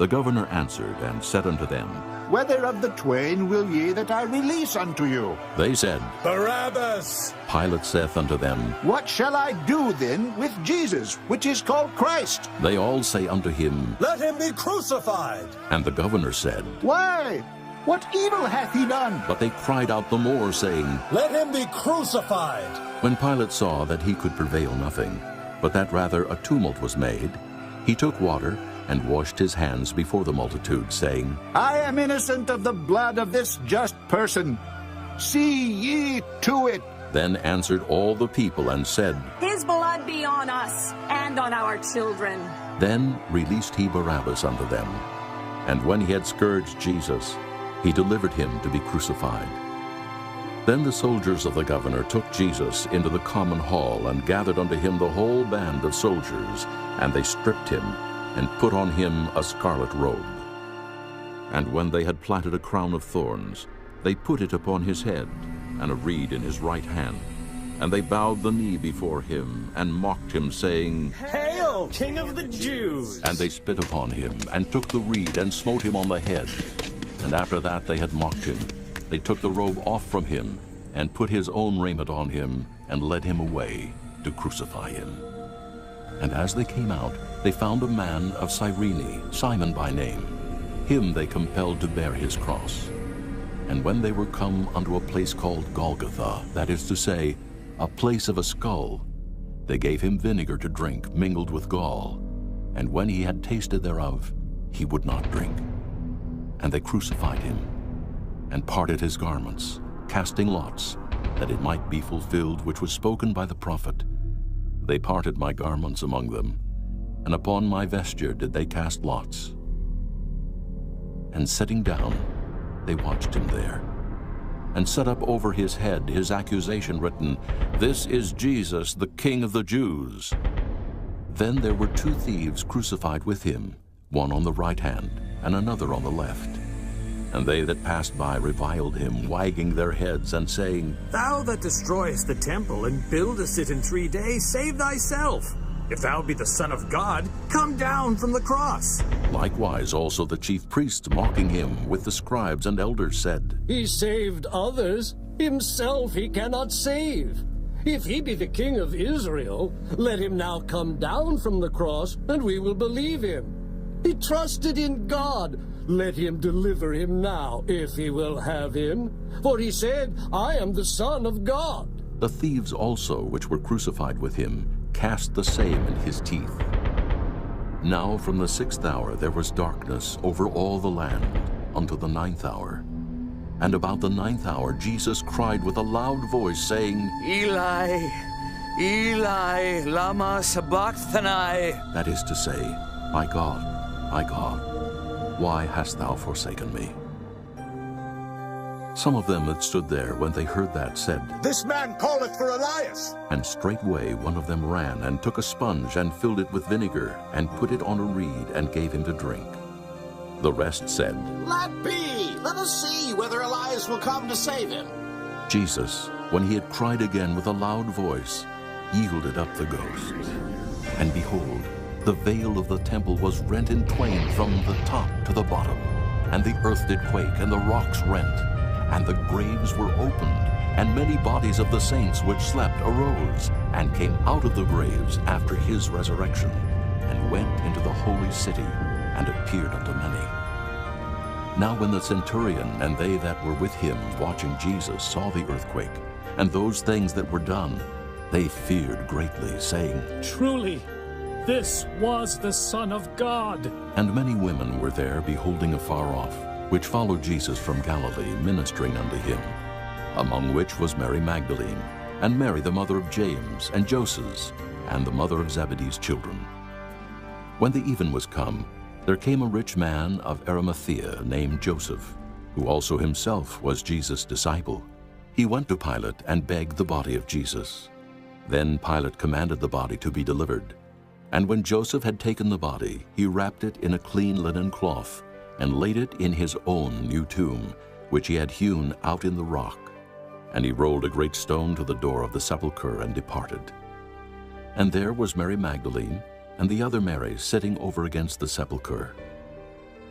The governor answered and said unto them, Whether of the twain will ye that I release unto you? They said, Barabbas! Pilate saith unto them, What shall I do then with Jesus, which is called Christ? They all say unto him, Let him be crucified! And the governor said, Why? What evil hath he done? But they cried out the more, saying, Let him be crucified! When Pilate saw that he could prevail nothing, but that rather a tumult was made, he took water, and washed his hands before the multitude, saying, I am innocent of the blood of this just person. See ye to it. Then answered all the people and said, His blood be on us and on our children. Then released he Barabbas unto them. And when he had scourged Jesus, he delivered him to be crucified. Then the soldiers of the governor took Jesus into the common hall and gathered unto him the whole band of soldiers, and they stripped him and put on him a scarlet robe. And when they had platted a crown of thorns, they put it upon his head, and a reed in his right hand. And they bowed the knee before him, and mocked him, saying, Hail, King of the Jews! And they spit upon him, and took the reed, and smote him on the head. And after that they had mocked him, they took the robe off from him, and put his own raiment on him, and led him away to crucify him. And as they came out, they found a man of Cyrene, Simon by name. Him they compelled to bear his cross. And when they were come unto a place called Golgotha, that is to say, a place of a skull, they gave him vinegar to drink mingled with gall. And when he had tasted thereof, he would not drink. And they crucified him, and parted his garments, casting lots, that it might be fulfilled which was spoken by the prophet. They parted my garments among them, and upon my vesture did they cast lots. And sitting down, they watched him there, and set up over his head his accusation written, This is Jesus, the King of the Jews. Then there were two thieves crucified with him, one on the right hand, and another on the left. And they that passed by reviled him, wagging their heads, and saying, Thou that destroyest the temple, and buildest it in 3 days, save thyself. If thou be the Son of God, come down from the cross. Likewise also the chief priests, mocking him, with the scribes and elders, said, He saved others, himself he cannot save. If he be the King of Israel, let him now come down from the cross, and we will believe him. He trusted in God. Let him deliver him now, if he will have him. For he said, I am the Son of God. The thieves also, which were crucified with him, cast the same in his teeth. Now from the 6th hour there was darkness over all the land unto the 9th hour. And about the 9th hour Jesus cried with a loud voice, saying, Eli, Eli, lama sabachthani. That is to say, my God, why hast thou forsaken me? Some of them that stood there, when they heard that, said, This man calleth for Elias. And straightway one of them ran, and took a sponge, and filled it with vinegar, and put it on a reed, and gave him to drink. The rest said, Let be! Let us see whether Elias will come to save him. Jesus, when he had cried again with a loud voice, yielded up the ghost. And behold, the veil of the temple was rent in twain from the top to the bottom, and the earth did quake, and the rocks rent, and the graves were opened, and many bodies of the saints which slept arose, and came out of the graves after his resurrection, and went into the holy city, and appeared unto many. Now when the centurion and they that were with him watching Jesus saw the earthquake, and those things that were done, they feared greatly, saying, Truly, this was the Son of God. And many women were there, beholding afar off, which followed Jesus from Galilee, ministering unto him, among which was Mary Magdalene, and Mary the mother of James, and Joses, and the mother of Zebedee's children. When the even was come, there came a rich man of Arimathea, named Joseph, who also himself was Jesus' disciple. He went to Pilate, and begged the body of Jesus. Then Pilate commanded the body to be delivered. And when Joseph had taken the body, he wrapped it in a clean linen cloth, and laid it in his own new tomb, which he had hewn out in the rock. And he rolled a great stone to the door of the sepulchre, and departed. And there was Mary Magdalene, and the other Mary, sitting over against the sepulchre.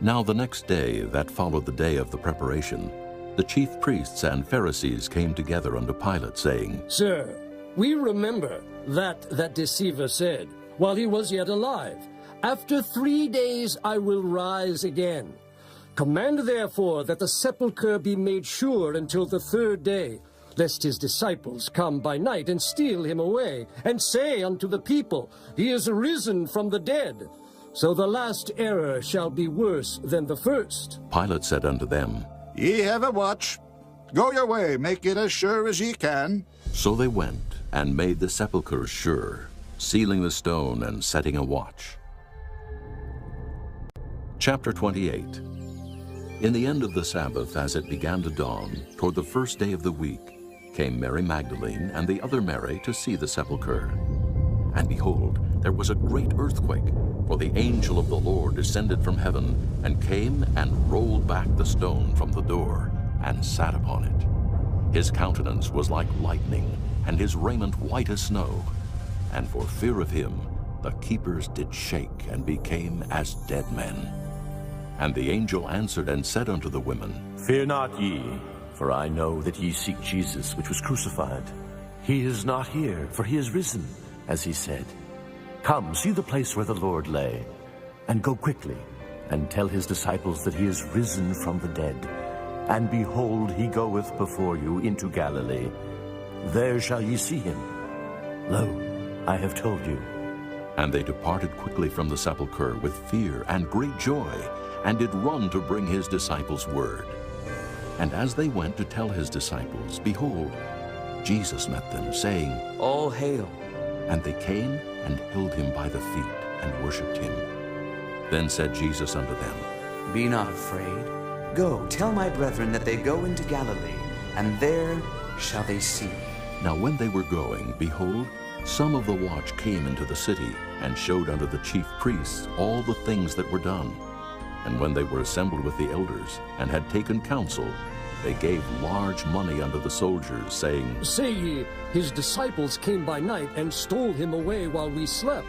Now the next day, that followed the day of the preparation, the chief priests and Pharisees came together unto Pilate, saying, Sir, we remember that deceiver said, while he was yet alive, After 3 days I will rise again. Command therefore that the sepulchre be made sure until the 3rd day, lest his disciples come by night and steal him away, and say unto the people, He is risen from the dead. So the last error shall be worse than the first. Pilate said unto them, Ye have a watch. Go your way, make it as sure as ye can. So they went, and made the sepulchre sure, sealing the stone, and setting a watch. Chapter 28. In the end of the Sabbath, as it began to dawn, toward the first day of the week, came Mary Magdalene and the other Mary to see the sepulchre. And behold, there was a great earthquake, for the angel of the Lord descended from heaven, and came and rolled back the stone from the door, and sat upon it. His countenance was like lightning, and his raiment white as snow. And for fear of him, the keepers did shake, and became as dead men. And the angel answered and said unto the women, Fear not ye, for I know that ye seek Jesus, which was crucified. He is not here, for he is risen, as he said. Come, see the place where the Lord lay, and go quickly, and tell his disciples that he is risen from the dead. And behold, he goeth before you into Galilee. There shall ye see him. Lo, I have told you. And they departed quickly from the sepulchre with fear and great joy, and did run to bring his disciples word. And as they went to tell his disciples, behold, Jesus met them, saying, All hail. And they came and held him by the feet and worshipped him. Then said Jesus unto them, Be not afraid. Go, tell my brethren that they go into Galilee, and there shall they see me. Now when they were going, behold, some of the watch came into the city, and showed unto the chief priests all the things that were done. And when they were assembled with the elders, and had taken counsel, they gave large money unto the soldiers, saying, Say ye, his disciples came by night and stole him away while we slept.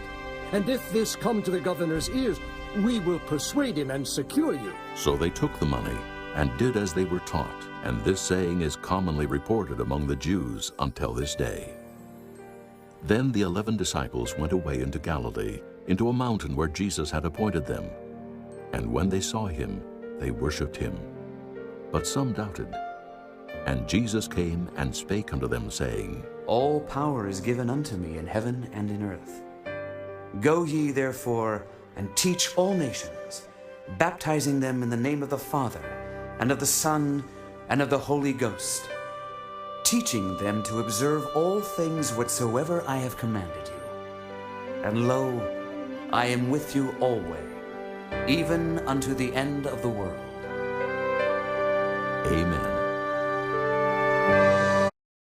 And if this come to the governor's ears, we will persuade him and secure you. So they took the money, and did as they were taught. And this saying is commonly reported among the Jews until this day. Then the 11 disciples went away into Galilee, into a mountain where Jesus had appointed them. And when they saw him, they worshipped him. But some doubted. And Jesus came and spake unto them, saying, All power is given unto me in heaven and in earth. Go ye therefore, and teach all nations, baptizing them in the name of the Father, and of the Son, and of the Holy Ghost, teaching them to observe all things whatsoever I have commanded you. And lo, I am with you always, even unto the end of the world. Amen.